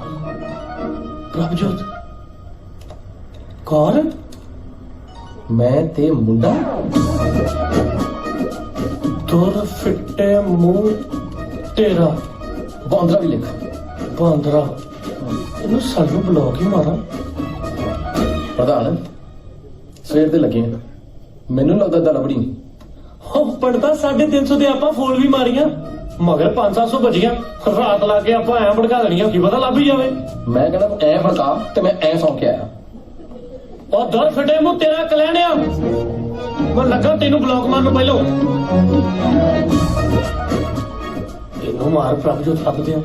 F: ਰੱਬਜੋਤ ਕੌਣ
D: ਮੈਂ ਤੇ ਮੁੰਡਾ
F: ਤੁਰ ਫਿੱਟੇ ਮੂੰਹ ਤੇਰਾ
D: ਬਾਂਦਰਾ ਵੀ ਲਿਖ
F: ਬਾਂਦਰਾ ਇਹਨੂੰ ਸਾਨੂੰ ਬਲੌਕ ਹੀ ਮਾਰਾਂ
D: ਪ੍ਰਧਾਨ ਸਵੇਰ ਦੇ ਲੱਗੇ ਆ। ਮੈਨੂੰ ਲੱਗਦਾ ਦਾ ਲਬੜੀ ਨਹੀਂ
F: ਹੋ ਪੜਦਾ 350 ਦੇ ਆਪਾਂ ਫੋਨ ਵੀ ਮਾਰੀਆਂ ਮਗਰ 500 ਬਜੀਆਂ ਰਾਤ ਲਾ ਕੇ ਆਪਾਂ ਐ ਭੜਕਾ ਦੇਣੀਆਂ ਕੀ ਪਤਾ ਲੱਭ ਹੀ ਜਾਵੇ
D: ਮੈਂ ਕਹਿੰਦਾ ਐ ਫੜਕਾ ਤੇ ਮੈਂ ਐ ਸੌਂ ਕੇ ਆਇਆ
F: ਉਹ ਦਰ ਫਿੱਟੇ ਮੂੰਹ ਤੇਰਾ ਕਲੈਣਿਆ ਮੈਂ ਲੱਗਾ ਤੈਨੂੰ ਬਲੌਕ ਮਾਰਨ ਨੂੰ ਪਹਿਲੋਂ ਇਹਨੂੰ ਮਾਰ ਪ੍ਰਭਜੋਤ ਲੱਭਦੇ ਆ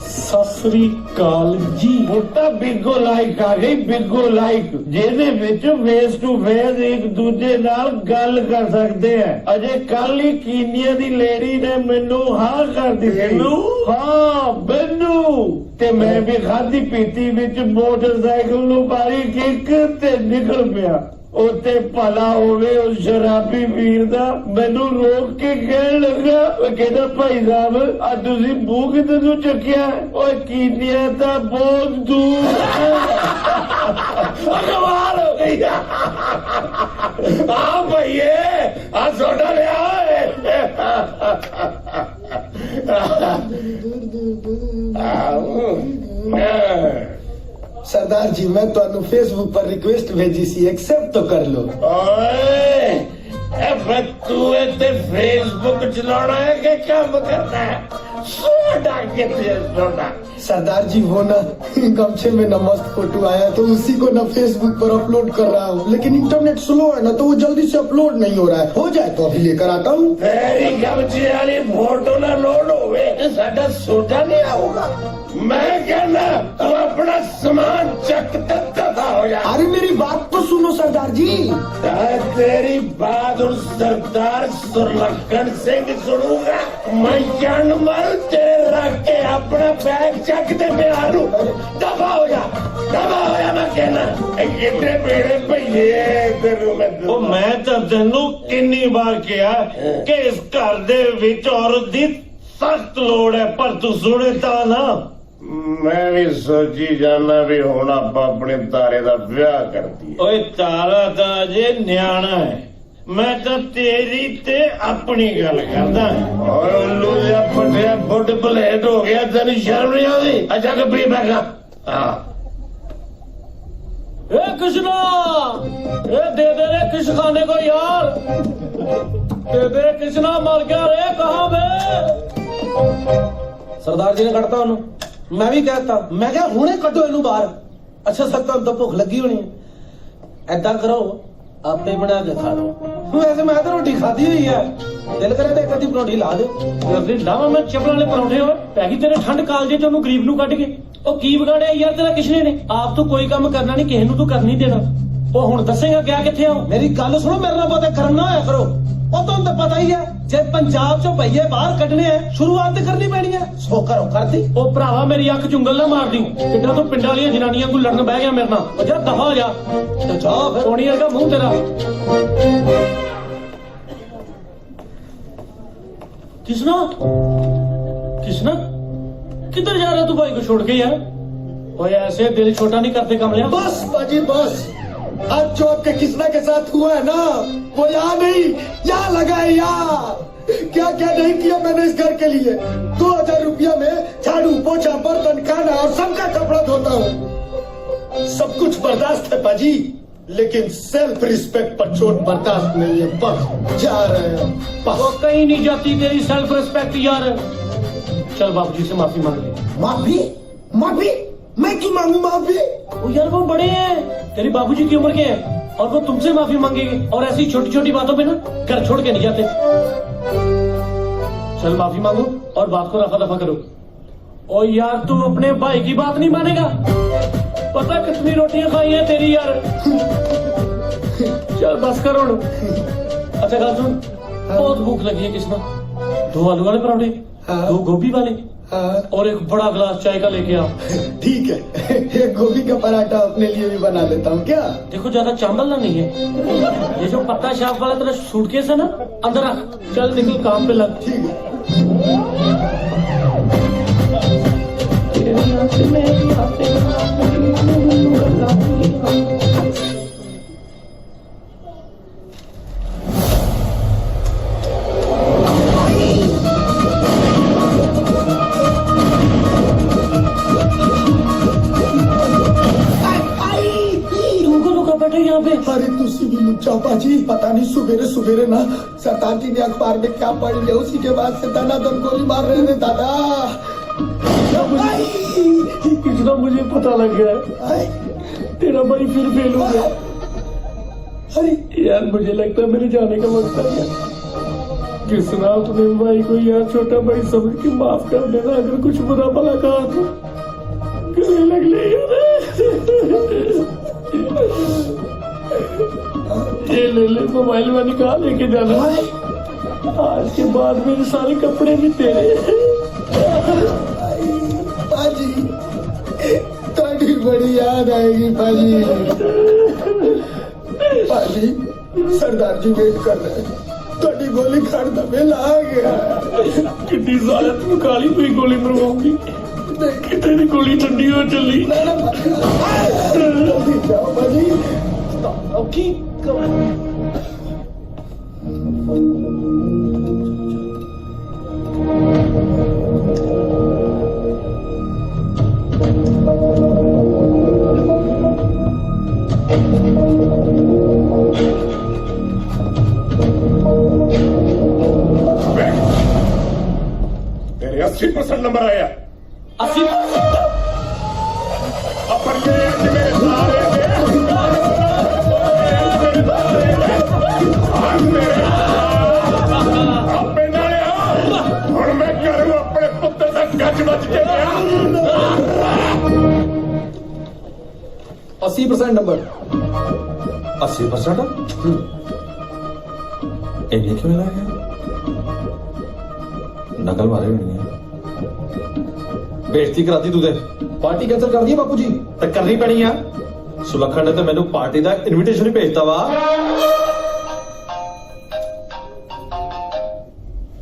F: ਸਤਿ ਸ੍ਰੀ ਅਕਾਲ ਜੀ
B: ਮੋਟਾ ਬਿਗੋ ਲਾਈਕ ਆ ਗਈ ਬਿਗੋ ਲਾਈਕ ਜਿਹਦੇ ਵਿੱਚ ਫੇਸ ਟੂ ਫੇਸ ਇੱਕ ਦੂਜੇ ਨਾਲ ਗੱਲ ਕਰ ਸਕਦੇ ਆ ਅਜੇ ਕੱਲ ਹੀ ਕੀਨੀਆ ਦੀ ਲੇਡੀ ਨੇ ਮੈਨੂੰ ਹਾਂ ਕਰ ਦਿੱਤੀ ਹਾਂ ਮੈਨੂੰ ਤੇ ਮੈਂ ਵੀ ਖਾਦੀ ਪੀਤੀ ਵਿੱਚ ਮੋਟਰਸਾਈਕਲ ਨੂੰ ਮਾਰੀ ਕਿੱਕ ਤੇ ਨਿਕਲ ਪਿਆ ਉੱਤੇ ਭਲਾ ਹੋਵੇ ਉਸ ਸ਼ਰਾਬੀ ਵੀਰ ਦਾ ਮੈਨੂੰ ਰੋਕ ਕੇ ਕਹਿਣ ਲੱਗਾ ਉਹ ਕਹਿੰਦਾ ਭਾਈ ਸਾਹਿਬ ਆ ਤੁਸੀਂ ਮੂੰਹ ਕਿਤੇ ਨੂੰ ਚੱਕਿਆ ਓਏ ਕੀਨੀਆ ਤਾਂ ਬਹੁਤ ਦੂਰ ਕਮਾਲ ਹੋ ਗਈ ਆ ਭਈਏ ਆ ਸੋਡਾ ਲਿਆ
E: सरदार जी मैं तो फेसबुक पर रिक्वेस्ट भेजी सी एक्सेप्ट तो कर लो
B: ਓਏ ਇਹ ਤੂੰ ਇੱਥੇ ਫੇਸਬੁੱਕ ਚਲਾਉਣਾ ਹੈ ਕਿ ਕੰਮ ਕਰਨਾ है सोडा कितने सोडा
E: सरदार जी वो ना गमछे में ना मस्त फोटो आया तो उसी को ना फेसबुक पर अपलोड कर रहा हूँ लेकिन इंटरनेट स्लो है ना तो वो जल्दी से अपलोड नहीं हो रहा है हो जाए तो अभी लेकर आता हूँ
B: तेरी गमछे वाली फोटो ना लोड होवे तो साडा सोडा नहीं आऊगा मैं कहना तू अपना सामान चक दफा हो जा
E: अरे मेरी बात तो सुनो सरदार जी
B: तेरी बात उन सरदार सुरलखन सिंह सुनूंगा मैं जान मर तेरे रख के अपना बैग चक दे बिहार दफा हो जा मैं कहना कितने पेड़े भैये तेरू मैं तो तेनू किन्नी बार किया कि इस घर दे विच औरत दी सख्त लोड़ है पर तू सुने ता ना मैं भी सोची जाना भी होना अपने तारे का ब्याह कर दिया ओए तारा तो अजे न्याणा है मैं तो तेरी ते अपनी गल करदा और उल्लू जिहा फटिया फुट प्लेट हो गया तेन शर्म नहीं आती अच्छा कि पी बैठा हाँ
F: ए कृष्णा ए दे रे किस खाने को यार दे कृष्णा मर गया रे कहाँ बे
B: सरदार जी ने कटता ਉਹਨੂੰ मैं भी कहता मैं क्या हुणे कटो इनू बाहर अच्छा सब तो भुख लगी होनी है ऐदा करो आपे बना के खा लो वैसे मैं तो रोटी खाधी हुई है दिल करे तो एक अद्धी परोठी ला दे
F: ਜਲਦੀ ਲਾਵਾ ਮੈਂ ਚਪਲਾਂ ਵਾਲੇ ਪਰੌਂਠੇ ਹੋ ਪੈਗੀ ਤੇਰੇ ਠੰਡ ਕਾਲਜੇ ਚ ਉਹਨੂੰ ਗਰੀਬ ਨੂੰ ਕੱਢ ਕੇ ਉਹ ਕੀ ਵਿਗਾੜਿਆ ਯਾਰ ਤੇਰਾ ਕਿਸ਼ਨੇ ਨੇ ਆਪ ਤੂੰ ਕੋਈ ਕੰਮ ਕਰਨਾ ਨਹੀਂ ਕਿਸੇ ਨੂੰ ਤੂੰ ਕਰ ਨਹੀਂ ਦੇਣਾ ਉਹ ਹੁਣ ਦੱਸੇਗਾ ਗਿਆ ਕਿੱਥੇ ਆ
B: मेरी गल सुनो मेरे नाल बहुते कर्म ना होया करो ਉਹ ਤੁਹਾਨੂੰ ਤਾਂ ਪਤਾ ਹੀ ਹੈ ਜੇ ਪੰਜਾਬ ਚੋਂ ਭਈਏ ਬਾਹਰ ਕੱਢਣੇ ਆ ਸ਼ੁਰੂਆਤ ਤੇ ਕਰਨੀ ਪੈਣੀ ਹੈ ਸੋ ਕਰੋ ਕਰਦੀ
F: ਉਹ ਭਰਾਵਾ ਮੇਰੀ ਅੱਖ ਚੁੰਗਲ ਨਾ ਮਾਰਦੀ ਕਿੱਦਾਂ ਤੂੰ ਪਿੰਡਾਂ ਵਾਲੀਆਂ ਜਨਾਨੀਆਂ ਕੋਲ ਲੜਨ ਬਹਿ ਗਿਆ ਮੇਰੇ ਨਾਲ ਉਹ ਜਾ ਦਫਾ ਹੋ ਜਾ
B: ਤੇ ਜਾ ਫਿਰ
F: ਸੋਣੀ ਵਰਗਾ ਮੂੰਹ ਤੇਰਾ किसना किसना किधर जा रहा तू भाई को छोड़ के यार ओए ऐसे दिल छोटा नहीं करते कमलिया
E: बस बाजी बस आज जो आपके किसना के साथ हुआ है ना वो यहाँ नहीं यहाँ लगा है यहाँ क्या क्या नहीं किया मैंने इस घर के लिए 2000 रुपया में झाड़ू पोछा बर्तन खाना और सबका कपड़ा धोता हूँ सब कुछ बर्दाश्त है पाजी लेकिन सेल्फ रिस्पेक्ट पर चोट बर्दाश्त नहीं है बस जा रहे हैं बस
F: वो कहीं नहीं जाती तेरी सेल्फ रिस्पेक्ट यार चल बाबूजी से माफी मांग ले
E: माफी माफी मैं क्यों मांगू माफी
F: वो यार वो बड़े हैं तेरी बाबूजी की उम्र के हैं और वो तुमसे माफी मांगेंगे और ऐसी छोटी छोटी बातों पे ना घर छोड़ के नहीं जाते चल माफी मांगो और बात को रफा दफा करो ओ यार तू अपने भाई की बात नहीं मानेगा पता कितनी रोटियां खाई हैं तेरी यार चल बस करो अच्छा गल सुन बहुत भूख लगी है किसना 2 आलू वाले पराठे 2 गोभी वाले और एक बड़ा गिलास चाय का लेके आ
E: ठीक है एक गोभी का पराठा अपने लिए भी बना लेता हूँ क्या
F: देखो ज्यादा चावल ना नहीं है ये जो पत्ता शाप वाला तेरा सूटकेस है ना अंदर रख चल निकल काम पे लग
E: ठीक है
F: बैठे यहाँ पे
E: अरे तुसी भी लुच्चा पाजी पता नहीं सुबेरे सुबेरे ना सरदार जी ने अखबार में क्या पढ़ लिया उसी के बाद से दनादन गोली मार रहे थे दादा
F: कितना मुझे पता लग गया है तेरा भाई फिर फेल हो गया अरे यार मुझे लगता है मेरे जाने का वक्त आ गया किसना अपने भाई को यार छोटा भाई समझ के माफ कर देना अगर कुछ बुरा भला कहा तो गले लग ले ये ले मोबाइल में निकाल लेके जाना आज के बाद मेरे सारे कपड़े भी तेरे
E: पाजी थोड़ी बड़ी याद आएगी पाजी पाजी सरदार जी वेट कर रहे हैं थोड़ी गोली खाड़ दबेला आ गया
F: कितनी साल तू काली हुई गोली मरवाऊंगी तेरी गोली ठंडी हो चली
E: जल्दी जाओ पाजी
F: ओके
C: तेरे 80% नंबर आया
F: 80%
C: अपन मेरे सारे अपने नाले और मैं करूं अपने पुत्र का गज बच के
D: 80% नंबर
A: 80% ਇੰਨੇ ਕਿਉਂ ਲੱਗ ਗਿਆ ਨਕਲ ਮਾਰੇ ਹੋਣੀ ਹੈ ਬੇਇੱਜ਼ਤੀ ਕਰਾਤੀ ਤੂੰ ਤੇ
D: पार्टी कैंसिल कर दी बापू जी
A: ਤੇ ਕਰਨੀ ਪੈਣੀ ਆ ਸੁਲੱਖਣ ਨੇ ਤੇ ਮੈਨੂੰ ਪਾਰਟੀ ਦਾ ਇਨਵੀਟੇਸ਼ਨ ਹੀ ਭੇਜਤਾ ਵਾ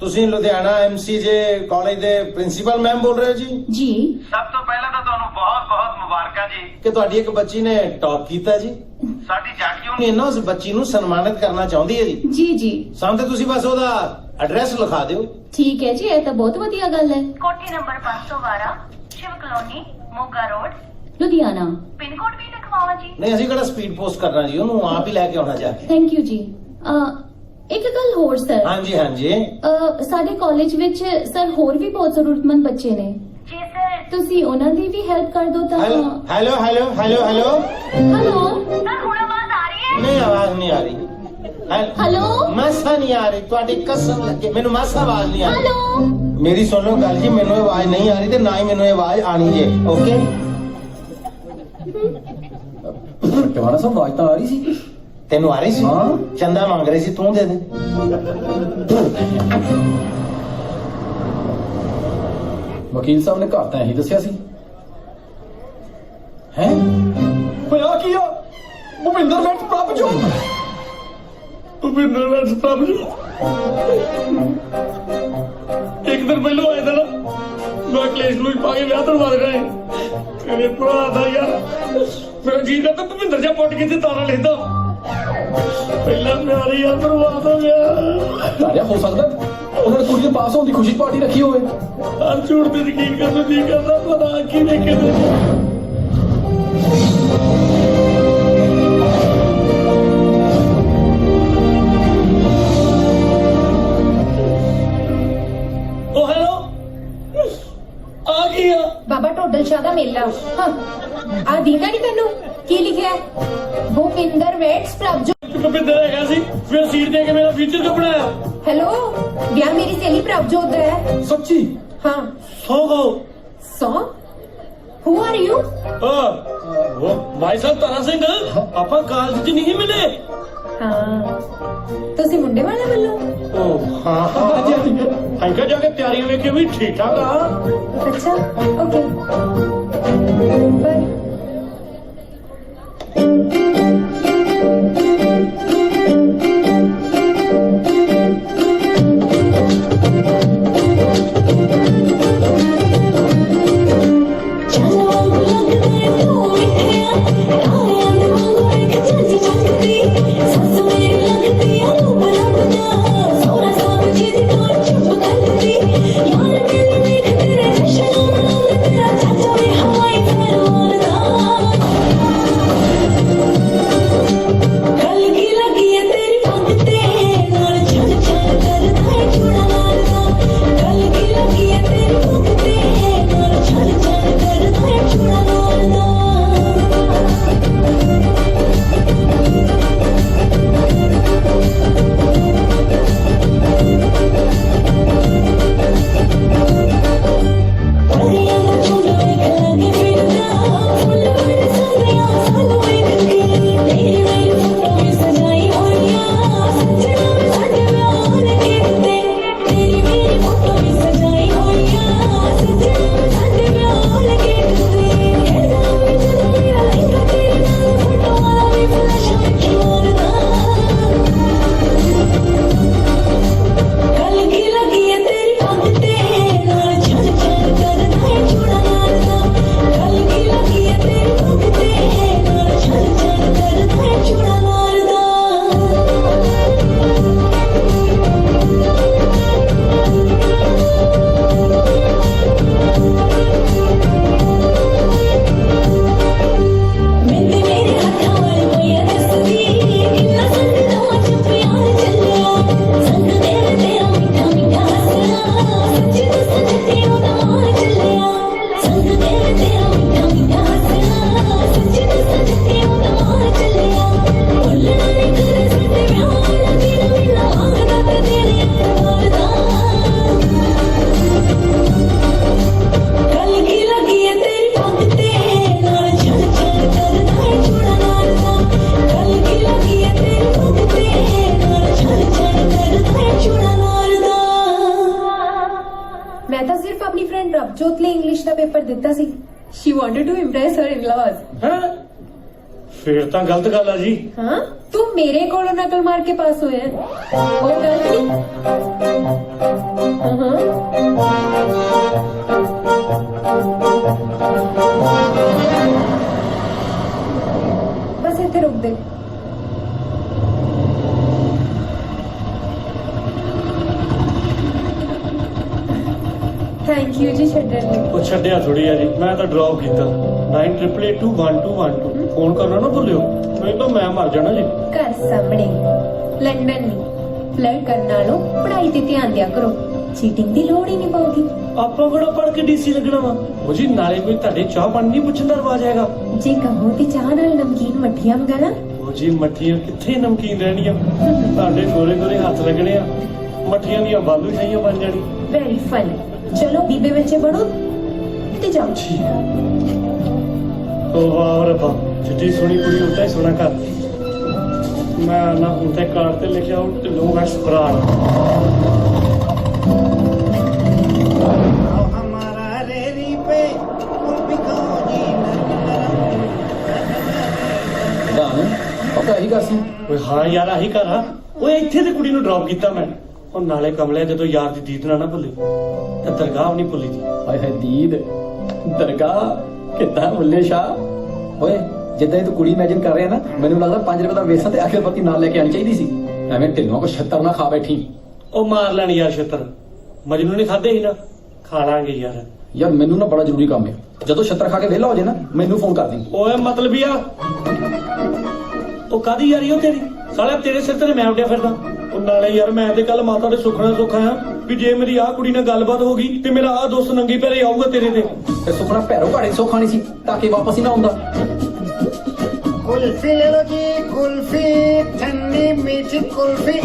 A: ਤੁਸੀਂ ਲੁਧਿਆਣਾ ਐਮਸੀਜੇ ਕਾਲਜ ਦੇ ਪ੍ਰਿੰਸੀਪਲ ਮੈਮ ਬੋਲ ਰਹੇ ਹੋ ਜੀ
H: जी
K: ਸਭ ਤੋਂ ਪਹਿਲਾਂ ਤਾਂ ਤੁਹਾਨੂੰ ਬਹੁਤ ਬਹੁਤ ਮੁਬਾਰਕਾਂ ਜੀ
A: ਕਿ ਤੁਹਾਡੀ ਇੱਕ ਬੱਚੀ ਨੇ ਟੌਪ ਕੀਤਾ ਜੀ
K: ਸਾਡੀ ਜਾਟੀ
A: ਇਹਨਾਂ ਉਸ ਬੱਚੀ ਨੂੰ ਸਨਮਾਨਿਤ ਕਰਨਾ ਚਾਹੁੰਦੀ ਹੈ ਜੀ
K: ਜੀ ਜੀ
A: ਸਾਨੂੰ ਤੇ ਤੁਸੀਂ ਬਸ ਉਹਦਾ ਐਡਰੈਸ ਲਿਖਾ ਦਿਓ।
K: ਠੀਕ ਹੈ ਜੀ, ਇਹ ਤਾਂ ਬਹੁਤ ਵਧੀਆ ਗੱਲ ਹੈ।
L: ਕੋਠੀ number 512 Shiv colony Moga road
K: Ludhiana.
L: Pin code ਵੀ ਲਿਖਵਾਵਾਂ ਜੀ?
A: ਨਹੀਂ ਅਸੀਂ ਕਿਹੜਾ ਸਪੀਡ ਪੋਸਟ ਕਰਨਾ ਜੀ, ਉਹਨੂੰ ਆਪ ਹੀ ਲੈ ਕੇ ਆਉਣਾ ਜਾ ਕੇ।
K: ਥੈਂਕ ਯੂ ਜੀ। ਇੱਕ ਗੱਲ ਹੋਰ ਸਰ,
A: ਹਾਂਜੀ ਹਾਂਜੀ
K: ਸਾਡੇ ਕਾਲਜ ਵਿੱਚ ਸਰ ਹੋਰ ਵੀ ਬਹੁਤ ਜ਼ਰੂਰਤਮੰਦ ਬੱਚੇ ਨੇ।
L: ਜੀ ਸਰ।
K: ਤੁਸੀਂ ਉਹਨਾਂ ਦੀ ਵੀ ਹੈਲਪ ਕਰ ਦੋ ਤਾਂ।
A: Hello hello hello hello hello
K: hello
L: sir ਹੁਣ ਆਵਾਜ਼ ਆ ਰਹੀ ਹੈ?
A: ਨਹੀਂ ਆਵਾਜ਼ ਨਹੀਂ ਆ ਰਹੀ।
K: ਹੈਲੋ
A: ਮਾਸਾ ਨਹੀਂ ਆ ਰਹੀ, ਤੁਹਾਡੀ ਕਸਮ ਲੱਗੇ ਮੈਨੂੰ ਮਾਸਾ ਆਵਾਜ਼ ਨਹੀਂ ਆ ਰਹੀ।
K: ਹੈਲੋ
A: ਮੇਰੀ ਸੁਣੋ ਗੱਲ ਜੀ, ਮੈਨੂੰ ਆਵਾਜ਼ ਨਹੀਂ ਆ ਰਹੀ ਤੇ ਨਾ ਹੀ ਮੈਨੂੰ ਆਵਾਜ਼ ਆਣੀ ਜੇ। ਓਕੇ
D: ਟਵਾਣਾ ਸਾਹਿਬ ਆਵਾਜ਼ ਤਾਂ ਆ ਰਹੀ ਸੀ।
A: ਤੈਨੂੰ ਆ ਰਹੀ ਸੀ?
D: ਹਾਂ।
A: ਚੰਦਾ ਮੰਗ ਰਹੀ ਸੀ, ਤੂੰ ਦੇ ਦੇ।
D: ਵਕੀਲ ਸਾਹਿਬ ਨੇ ਘਰ ਤਾਂ ਇਹੀ ਦੱਸਿਆ ਸੀ। ਹੈ ਹੋਇਆ ਕੀ ਆ? ਭੁਪਿੰਦਰ ਵੈਟ ਪ੍ਰਭਜੋਤ।
C: ਭੁਪਿੰਦਰ ਵੈਟ ਪ੍ਰਭਜੋਤ ਇੱਕ ਦਿਨ ਪਹਿਲਾਂ ਆਇਆ था ना, मैं कलेश ਨੂੰ ਪਾ ਕੇ ਵਿਆਹ ਕਰਵਾ ਦੇਣਾ ਹੈ ਤੇਰੇ ਭਰਾ ਦਾ ਯਾਰ। ਮੇਰਾ ਜੀ ਕਰਦਾ ਭੁਪਿੰਦਰ ਜਾ ਪੁੱਟ ਕੇ ਤੇ ਤਾਰਾ ਲਿਖਦਾ। ਪਹਿਲਾਂ ਪਿਆਰੀ ਆ ਬਰਬਾਦ ਹੋ ਗਿਆ।
D: ਤਾਰਿਆ ਹੋ ਸਕਦਾ ਉਹਨਾਂ ਨੇ ਕੁੜੀ ਦੇ ਪਾਸ ਹੋਣ ਦੀ ਖੁਸ਼ੀ ਪਾਰਟੀ ਰੱਖੀ ਹੋਵੇ।
C: ਹਰ ਝੂਠ ਤੇ ਯਕੀਨ ਕਰਨ ਨੂੰ ਜੀ ਕਰਦਾ, ਪਤਾ ਕੀ ਵੇਖੇ ਤੇ
H: ਬਾਬਾ ਟੋਡਲ ਸ਼ਾਹ ਦਾ ਮੇਲਾ। ਹਾਂ ਆ ਦੀਦਾ ਨਹੀਂ ਤੈਨੂੰ ਕੀ ਲਿਖਿਆ? ਭੂਪਿੰਦਰ ਵੇਟਸ ਪ੍ਰਭਜੋਤ।
C: ਭੁਪਿੰਦਰ ਹੈਗਾ ਸੀ, ਫਿਰ ਸੀਟ ਦੇ ਕੇ ਮੇਰਾ ਫਿਊਚਰ ਕਿਉਂ ਬਣਾਇਆ?
H: ਹੈਲੋ ਵਿਆਹ ਮੇਰੀ ਸਹੇਲੀ ਪ੍ਰਭਜੋਤ ਦਾ ਹੈ।
D: ਸੱਚੀ?
H: ਹਾਂ। ਸੌ ਹੂ ਆਰ ਯੂ?
C: ਉਹ ਭਾਈ ਸਾਹਿਬ ਤਾਰਾ ਸਿੰਘ, ਆਪਾਂ ਕਾਲਜ 'ਚ ਨਹੀਂ ਮਿਲੇ।
H: ਹਾਂ ਤੁਸੀਂ ਮੁੰਡੇ ਵਾਲੇ ਵੱਲੋਂ?
C: ਹਾਂ ਅੰਕਾ ਜਾ ਕੇ ਤਿਆਰੀਆਂ ਵੇਖੇ ਵੀ ਠੀਕ ਠਾਕ ਆ।
H: ਅੱਛਾ ਓਕੇ ਬਾਏ। ਮੈਂ ਤਾਂ ਸਿਰਫ ਆਪਣੀ ਫਰੈਂਡ ਪ੍ਰਭਜੋਤ ਲਈ ਇੰਗਲਿਸ਼ ਦਾ ਪੇਪਰ ਦਿੱਤਾ ਸੀ। She wanted to impress her in-laws.
C: ਹੈ ਫਿਰ ਤਾਂ ਗਲਤ ਗੱਲ ਆ ਜੀ।
H: ਹਾਂ ਤੂੰ ਮੇਰੇ ਕੋਲੋਂ ਨਕਲ ਮਾਰ ਕੇ ਪਾਸ ਹੋਇਆ, ਉਹ ਗਲਤ ਨਹੀਂ। ਬਸ ਇੱਥੇ ਰੁਕ ਦੇ। थैंक यू जी छड्डण लई।
F: ਉਹ ਛੱਡਿਆ ਥੋੜੀ ਆ ਜੀ, ਮੈਂ ਤਾਂ ਡ੍ਰੌਪ ਕੀਤਾ 98821212 ਫੋਨ ਕਰਨਾ ਨਾ ਭੁੱਲਿਓ, ਨਹੀਂ ਤਾਂ ਮੈਂ ਮਰ ਜਾਣਾ ਜੀ।
H: घर सामने लंदन नहीं फ्लर्ट करने नालों पढ़ाई ते ध्यान दिया करो, चीटिंग ਦੀ ਲੋੜ ਹੀ ਨਹੀਂ ਪਊਗੀ।
F: ਆਪਾਂ ਕਿਹੜਾ ਪੜ ਕੇ ਡੀਸੀ ਲੱਗਣਾ ਵਾ। ਉਹ ਜੀ ਨਾਲੇ ਕੋਈ ਤੁਹਾਡੇ ਚਾਹ ਪਾਣੀ ਨਹੀਂ ਪੁੱਛਣ ਦਾ ਰਿਵਾਜ ਹੈਗਾ।
H: ਜੇ ਕਹੋ ਤੇ ਚਾਹ ਨਾਲ ਨਮਕੀਨ ਮੱਠੀਆਂ ਮੰਗਾਣਾ।
F: ਉਹ ਜੀ ਮੱਠੀਆਂ ਕਿੱਥੇ ਨਮਕੀਨ ਰਹਿਣੀਆਂ, ਤੁਹਾਡੇ ਗੋਰੇ ਗੋਰੇ ਹੱਥ ਲੱਗਣੇ ਆ, ਮੱਠੀਆਂ ਦੀਆਂ ਬਾਲੂ ਸ਼ਾਹੀਆਂ ਬਣ ਜਾਣੀ।
H: Very fun. चलो बीबे बच्चे बढ़ो ते जाओ।
F: ਉਹ ਵਾਹ ਰੱਬਾ, ਜਿੱਡੀ ਸੋਹਣੀ ਕੁੜੀ ਹੁੰਦਾ ਹੀ ਸੋਹਣਾ ਘਰ। ਮੈਂ ਨਾ ਹੁਣ ਤੇ ਕਾਰਡ ਤੇ ਲਿਖਿਆ ਉਹ ਢਿੱਲੋਂ ਵੈਸ ਫਰਾਰ।
E: हमारा रेरी पे
D: ਦਾਨ ਪਤਾ ਹੀ ਕਰ ਸੀ।
F: ਓਏ ਹਾਂ ਯਾਰ ਆਹੀ ਘਰ ਆ। ਓਏ ਇੱਥੇ ਤੇ ਕੁੜੀ ਨੂੰ ਡ੍ਰੌਪ ਕੀਤਾ ਮੈਂ। ਉਹ ਨਾਲੇ ਕਮਲੇ ਜਦੋਂ ਯਾਰ ਦੀ ਦੀਦ ਨਾ ਭੁੱਲੀ ਤੇ ਦਰਗਾਹ ਨਹੀਂ ਭੁੱਲੀ ਦੀ।
D: ਹਾਏ ਹਾਏ ਦੀਦ ਦਰਗਾਹ ਕਿੱਦਾਂ ਮੁੱਲੇ ਸ਼ਾਹ। ਓਏ ਜਿੱਦਾਂ ਤੂੰ ਕੁੜੀ ਇਮੇਜਿਨ ਕਰ ਰਿਹਾ ਨਾ, ਮੈਨੂੰ ਲੱਗਦਾ 5 ਰੁਪਏ ਦਾ ਵੇਸਣ ਤੇ ਅਗਰਬੱਤੀ ਨਾਲ ਲੈ ਕੇ ਆਣੀ ਚਾਹੀਦੀ ਸੀ। ਐਵੇਂ ਢਿੱਲੋਂ ਕੋ ਛੱਤਰ ਨਾ ਖਾ ਬੈਠੀ।
F: ਉਹ ਮਾਰ ਲੈਣੀ ਯਾਰ ਛੱਤਰ, ਮਜਨੂ ਨੇ ਖਾਦੇ ਸੀ ਨਾ, ਖਾ ਲਾਂਗੇ ਯਾਰ।
D: ਯਾਰ ਮੈਨੂੰ ਨਾ ਬੜਾ ਜ਼ਰੂਰੀ ਕੰਮ ਹੈ, ਜਦੋਂ ਛੱਤਰ ਖਾ ਕੇ ਵਿਹਲਾ ਹੋ ਜਾਏ ਨਾ ਮੈਨੂੰ ਫੋਨ ਕਰ ਦੀ।
F: ਓਏ ਮਤਲਬ ਹੀ ਆ ਉਹ ਕਾਦੀ ਯਾਰੀ ਉਹ ਤੇਰੀ ਸਾਲਿਆ, ਤੇਰੇ ਸਿਰ ਤੇ ਮੈਂ ਉੱਡਿਆ ਫਿਰਦਾ। ਉਹ ਨਾਲੇ ਯਾਰ ਮੈਂ ਤੇ ਕੱਲ ਮਾਤਾ ਦੇ ਸੁਖਣਾ ਸੁੱਖਾ ਆ ਵੀ ਜੇ ਮੇਰੀ ਆਹ ਕੁੜੀ ਨਾਲ ਗੱਲਬਾਤ ਹੋ ਗਈ ਤੇ ਮੇਰਾ ਆਹ ਦੋਸਤ ਨੰਗੀ ਪੈਰੇ ਆਊਗਾ ਤੇਰੇ ਤੇ
D: ਸੁਖਣਾ ਭੈਰੋ ਘਾੜੇ ਸੋ ਖਾਣੀ ਸੀ ਤਾਂ ਕਿ ਵਾਪਸ ਹੀ ਨਾ ਆਉਂਦਾ।
E: कुल्फी ले लो जी, कुल्फी ठंडी मीठी कुल्फी।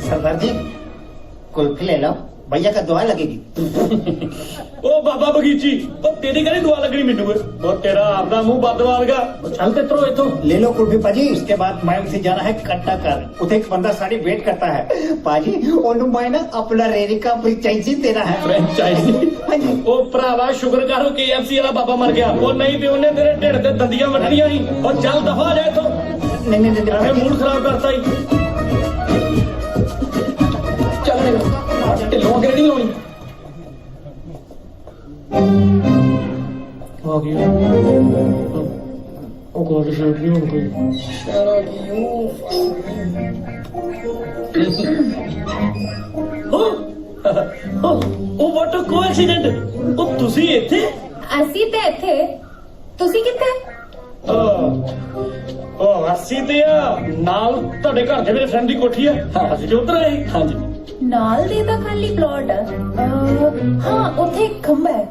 E: सरदार जी कुल्फी ले लो, भैया का दुआ लगेगी।
F: ਉਹ ਬਾਬਾ ਬਗੀਚੀ, ਉਹ ਤੇਰੀ ਕਿਹੜੀ ਦੁਆ ਲੱਗਣੀ ਮੈਨੂੰ ਓਏ? ਉਹ ਤੇਰਾ ਆਪਦਾ ਮੂੰਹ ਬੰਦ ਵਾਲਗਾ। ਚੱਲ ਤੇ ਤਰੋ ਇਥੋਂ।
E: ले लो कुल्फी पाजी, उसके बाद मैं उसे जाना है कट्टा कर। उसे एक बंदा सारी वेट करता है पाजी, ओनू मैं ना अपना रेरी का फ्रेंचाइजी देना है।
F: ਫਰੈਂਚਾਈਜ਼ੀ ਉਹ ਭਰਾਵਾ ਸ਼ੁਕਰ ਕਰ KFC ਵਾਲਾ ਬਾਬਾ ਮਰ ਗਿਆ। ਉਹ ਨਹੀਂ ਤੇ ਉਹਨੇ ਤੇਰੇ ਢਿੱਡ ਤੇ ਦੰਦੀਆਂ ਵੱਢਣੀਆਂ ਸੀ। ਉਹ ਚੱਲ ਦਫਾ ਜਾ ਇਥੋਂ।
E: नहीं नहीं नहीं
F: ਐਵੇਂ ਮੂਡ ਖਰਾਬ ਕਰਤਾ ਹੀ।
D: ਚੱਲ ਢਿੱਲੋਂ ਅੱਗੇ ਨਹੀਂ ਲਾਉਣੀ।
F: ਆ ਗਿਆ ਉਹ ਕੋਲ ਸ਼ੇਟ ਨਹੀਂ ਹੁਣ ਕੋਈ। ਉਹ ਵਾਟ ਅ ਕੋਇਨਸੀਡੈਂਟ। ਉਹ ਤੁਸੀਂ ਇੱਥੇ?
H: ਅਸੀਂ ਤੇ ਇੱਥੇ, ਤੁਸੀਂ ਕਿੱਥੇ?
F: ਉਹ ਅਸੀਂ ਤੇ ਆ ਨਾਲ ਤੁਹਾਡੇ ਘਰ ਦੇ ਮੇਰੇ ਫਰੈਂਡ ਦੀ ਕੋਠੀ ਆ, ਅਸੀਂ ਤੇ ਉਧਰ ਆਏ।
D: ਹਾਂਜੀ
H: ਨਾਲ ਦੇ ਤਾਂ ਖਾਲੀ ਪਲਾਟ ਆ। ਹਾਂ ਉੱਥੇ ਇੱਕ ਖੰਭਾ ਹੈ,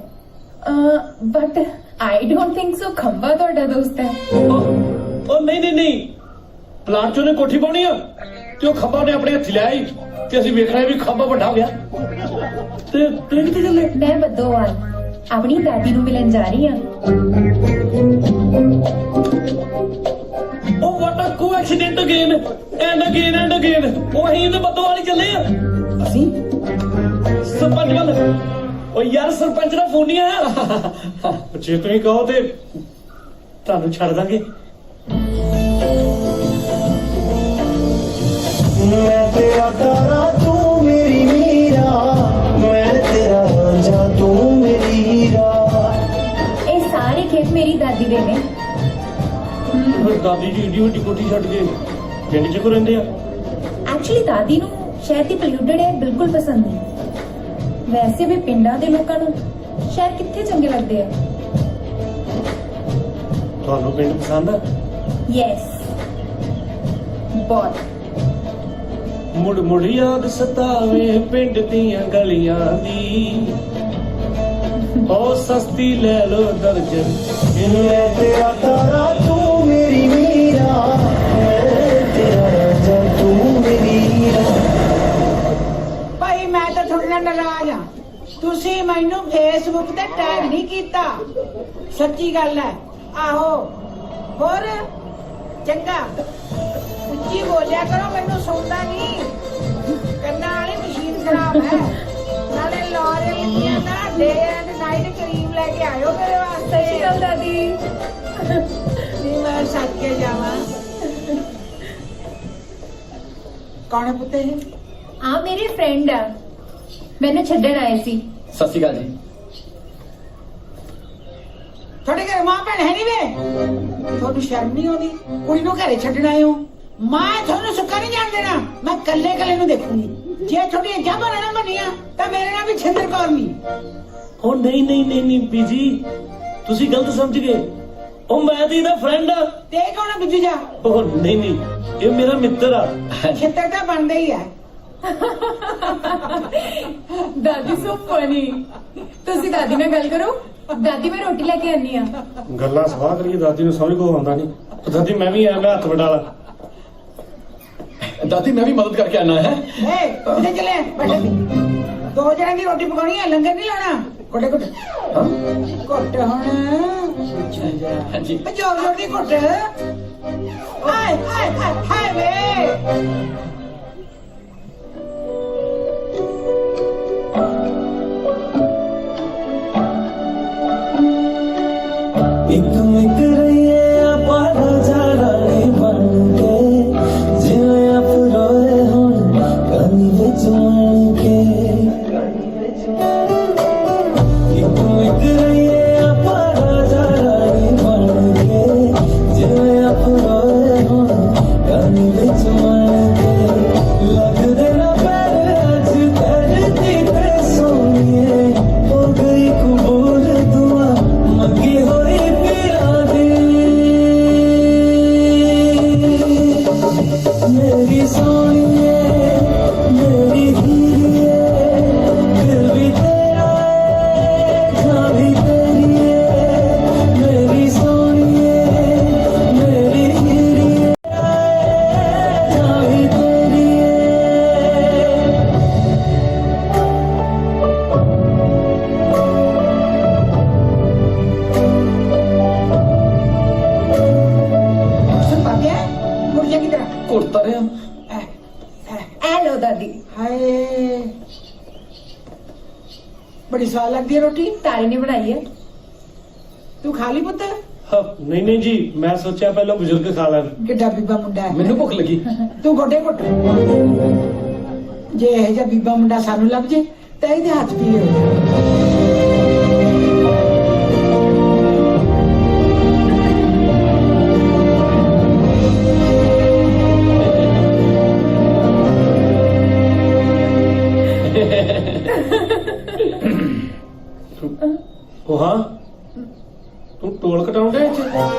H: but I don't think so ਖੰਭਾ ਤੁਹਾਡਾ ਦੋਸਤ ਹੈ।
F: ਉਹ ਨਹੀਂ ਨਹੀਂ ਨਹੀਂ, ਪਲਾਟ ਚੋਂ ਨੇ ਕੋਠੀ ਪਾਉਣੀ ਆ ਤੇ ਉਹ ਖੰਭਾ ਨੇ ਆਪਣੇ ਹੱਥੀ ਲਿਆ ਹੀ ਤੇ ਅਸੀਂ ਵੇਖ ਰਹੇ ਵੀ ਖੰਭਾ ਵੱਡਾ ਹੋ ਗਿਆ। ਤੇ ਤੂੰ ਕਿੱਥੇ ਚੱਲੇ?
H: ਮੈਂ ਬੱਦੋਵਾਲ ਆਪਣੀ ਦਾਦੀ ਨੂੰ ਮਿਲਣ ਜਾ ਰਹੀ ਹਾਂ।
F: ਉਹ what a coincident again and again and again. ਉਹ ਅਸੀਂ ਤੇ ਬੱਦੋਵਾਲ ਹੀ ਚੱਲੇ ਆ।
D: ਅਸੀਂ
F: ਸਰਪੰਚ ਵੱਲ। ਉਹ ਯਾਰ ਸਰਪੰਚ ਦਾ ਫੋਨ ਨਹੀਂ ਆਇਆ। ਜੇ ਤੁਸੀਂ ਕਹੋ ਤੇ ਤੁਹਾਨੂੰ ਛੱਡ ਦਾਂਗੇ।
E: मैं तेरा तारा तू मेरी मीरा, मैं तेरा रांझा तू मेरी हीरा।
H: ਇਹ ਸਾਰੇ ਖੇਤ ਮੇਰੀ ਦਾਦੀ ਦੇ ਨੇ।
F: ਫਿਰ ਦਾਦੀ ਜੀ ਏਡੀ ਵੱਡੀ ਕੋਠੀ ਛੱਡ ਕੇ ਪਿੰਡ 'ਚ ਕੋ ਰਹਿੰਦੇ ਆ?
H: ਐਕਚੁਅਲੀ ਦਾਦੀ ਨੂੰ ਸ਼ਹਿਰ ਦੀ ਪੋਲਿਊਟਡ ਏਅਰ ਬਿਲਕੁਲ ਪਸੰਦ ਨਹੀਂ। ਵੈਸੇ ਵੀ ਪਿੰਡਾਂ ਦੇ ਲੋਕਾਂ ਨੂੰ ਸ਼ਹਿਰ ਕਿੱਥੇ ਚੰਗੇ ਲੱਗਦੇ ਆ।
F: ਤੁਹਾਨੂੰ ਪਿੰਡ ਪਸੰਦ ਆ?
H: ਯੈਸ ਬਹੁਤ।
F: ਮੁੜ ਮੁੜ ਯਾਦ ਸਤਾਵੇ ਪਿੰਡ ਦੀਆਂ ਗਲੀਆਂ ਦੀ, ਉਹ ਸਸਤੀ ਲੈ ਲੋ ਦਰਜਨ।
E: मैं तेरा तारा तू मेरी मीरा, मैं तेरा रांझा तू मेरी हीरा।
M: ਭਾਈ ਮੈਂ ਤਾਂ ਤੁਹਾਡੇ ਨਾਲ ਨਾਰਾਜ਼ ਆ। ਤੁਸੀਂ ਮੈਨੂੰ ਫੇਸਬੁੱਕ ਤੇ ਟੈਗ ਨਹੀਂ ਕੀਤਾ। ਸੱਚੀ ਗੱਲ ਹੈ। ਆਹੋ ਹੋਰ ਚੰਗਾ ਉੱਚੀ ਬੋਲਿਆ ਕਰੋ, ਮੈਨੂੰ ਸੁਣਦਾ ਨਹੀਂ। ਕੰਨਾਂ ਵਾਲੀ ਮਸ਼ੀਨ ਖਰਾਬ ਹੈ। ਨਾਲੇ ਲੋਰੀਅਲ ਦੀਆਂ ਨਾ ਡੇ ਐਂਡ ਨਾਈਟ ਕਰੀਮ ਲੈ ਕੇ ਆਇਓ ਮੇਰੇ ਵਾਸਤੇ।
H: ਚਲ ਦਾਦੀ।
M: ਨਹੀਂ ਮੈਂ ਸੱਚ ਕੇ ਜਾਵਾਂ। ਕੌਣ ਹੈ ਪੁੱਤੇ?
H: ਆ ਮੇਰੇ ਫਰੈਂਡ ਆ, ਮੈਨੂੰ ਛੱਡਣ ਆਏ ਸੀ।
D: ਸਤਿ ਸ਼੍ਰੀ ਅਕਾਲ ਜੀ।
M: ਤੁਹਾਡੇ ਘਰੇ ਮਾਂ ਭੈਣ ਹੈ ਨਹੀਂ ਵੇ? ਤੁਹਾਨੂੰ ਸ਼ਰਮ ਨਹੀਂ ਆਉਂਦੀ? ਕੁੜੀ ਨੂੰ ਘਰੇ ਛੱਡਣ ਆਏ ਹੋ। ਮੈਂ ਤੁਹਾਨੂੰ ਸੁੱਕਾ ਨਹੀਂ ਜਾਣ ਦੇਣਾ। ਮੈਂ ਕੱਲੇ ਕੱਲੇ ਨੂੰ ਦੇਖੂੰਗੀ। ਜੇ ਤੁਹਾਡੀਆਂ ਜਾਬਾਂ ਨਾ ਮੰਨੀਆਂ ਤਾਂ ਮੇਰੇ ਨਾਲ ਵੀ ਛਿੰਦਰ ਕੌਰ ਨਹੀਂ।
F: ਉਹ ਨਹੀਂ ਨਹੀਂ ਨਹੀਂ ਨਹੀਂ ਬੀਜੀ, ਤੁਸੀਂ ਗਲਤ ਸਮਝ ਗਏ। ਉਹ ਮੈਂ ਤੇ ਇਹਦਾ ਫਰੈਂਡ ਆ।
M: ਤੇ ਇਹ ਕੌਣ ਆ ਬਿੱਜੂ ਜਾ?
F: ਉਹ ਨਹੀਂ ਨਹੀਂ, ਇਹ ਮੇਰਾ ਮਿੱਤਰ ਆ।
M: ਛਿੱਤਰ ਤਾਂ ਬਣਦਾ ਹੀ ਹੈ।
H: ਦਾਦੀ ਸੋ ਫਨੀ। ਤੁਸੀਂ ਦਾਦੀ ਨਾਲ ਗੱਲ ਕਰੋ। ਦਾਦੀ ਮੈਂ ਰੋਟੀ ਲੈ ਕੇ ਆਨੀ ਆ।
F: ਗੱਲਾਂ ਸਵਾਹ ਕਰੀਏ, ਦਾਦੀ ਨੂੰ ਸਮਝ ਕੋ ਆਉਂਦਾ ਨਹੀਂ। ਦਾਦੀ ਮੈਂ ਵੀ ਆਇਆ, ਮੈਂ ਹੱਥ ਵਡਾ ਲਾ।
D: दादी मैं भी मदद करके आना है।
M: ਕਿੱਥੇ ਚਲੇ ਬੈਠੇ? 2 ਜਣਾਂ ਦੀ ਰੋਟੀ ਪਕਾਉਣੀ ਹੈ, ਲੰਗਰ ਨਹੀਂ ਲਾਉਣਾ। ਘੁੱਟ ਘੁੱਟ ਘੁੱਟ ਹੁਣ।
D: हाँ जी।
M: ਜੋਰ ਜੋਰ ਦੀ ਘੁੱਟ। ਹਾਏ ਹਾਏ ਹਾਏ ਹਾਏ ਵੇ।
B: ਇੱਕ ਮਿਕ ਰਹੀਏ ਆਪਾਂ ਰਾਜਾ ਰਾਣੀ ਬਣ ਕੇ, ਜਿਵੇਂ ਅਪਰੋਏ ਹੁਣ ਕਨੀ ਵਿੱਚ ਮਣ ਕੇ। ਇੱਕ ਮਿਕ ਰਹੀਏ ਆਪਾਂ ਰਾਜਾ ਰਾਣੀ ਬਣ ਕੇ, ਜਿਵੇਂ ਅਪਰੋਏ ਹੁਣ ਕਨੀ ਵਿੱਚ ਮਣ ਕੇ। ਲੱਗਦੇ ਨਾ ਪੈਰ ਅੱਜ ਧਰਤੀ ਤੇ ਸੋਹਣੀਏ, ਹੋ ਗਈ ਕਬੂਲ ਦੁਆ ਮੰਗੀ ਹੋਈ ਪੀਰਾਂ ਦੀ। ਮੇਰੀ ਸੋਹਣੀਏ ਮੇਰੀ ਹੀਰੀਏ, ਦਿਲ ਵੀ ਤੇਰਾ ਏ ਜਾਨ ਵੀ ਤੇਰੀ ਏ। ਮੇਰੀ ਸੋਹਣੀਏ ਮੇਰੀ ਹੀਰੀਏ, ਜਾਨ ਵੀ ਤੇਰੀ ਏ।
M: ਸੁਣ ਪਾਪਿਆ, ਮੁੜ ਜਾ ਕਿਧਰ?
D: घुटता रहे हम।
H: ਐ ਲੋ ਦਾਦੀ।
M: ਹਾਏ ਬੜੀ ਸਵਾਦ ਲੱਗਦੀ ਹੈ ਰੋਟੀ।
H: ਤਾਰੀ ਨੇ ਬਣਾਈ ਹੈ।
M: ਤੂੰ ਖਾ ਲਈ ਪੁੱਤ?
F: ਨਹੀਂ ਨਹੀਂ ਜੀ, ਮੈਂ ਸੋਚਿਆ ਪਹਿਲਾਂ ਬਜ਼ੁਰਗ ਖਾ ਲੈਣ।
M: ਕਿੱਡਾ ਬੀਬਾ ਮੁੰਡਾ ਹੈ।
D: मैनू भुख लगी।
M: ਤੂੰ ਗੋਡੇ ਘੁੱਟ। ਜੇ ਇਹ ਜਿਹਾ ਬੀਬਾ ਮੁੰਡਾ ਸਾਨੂੰ ਲੱਭ ਜੇ ਤਾਂ ਇਹਦੇ ਹੱਥ ਪੀਲੇ ਹੋ ਜਾਣ।
F: ਉਹ ਹਾਂ, ਤੂੰ ਟੋਲ ਕਟਾਉਂਦੇ ਇੱਥੇ?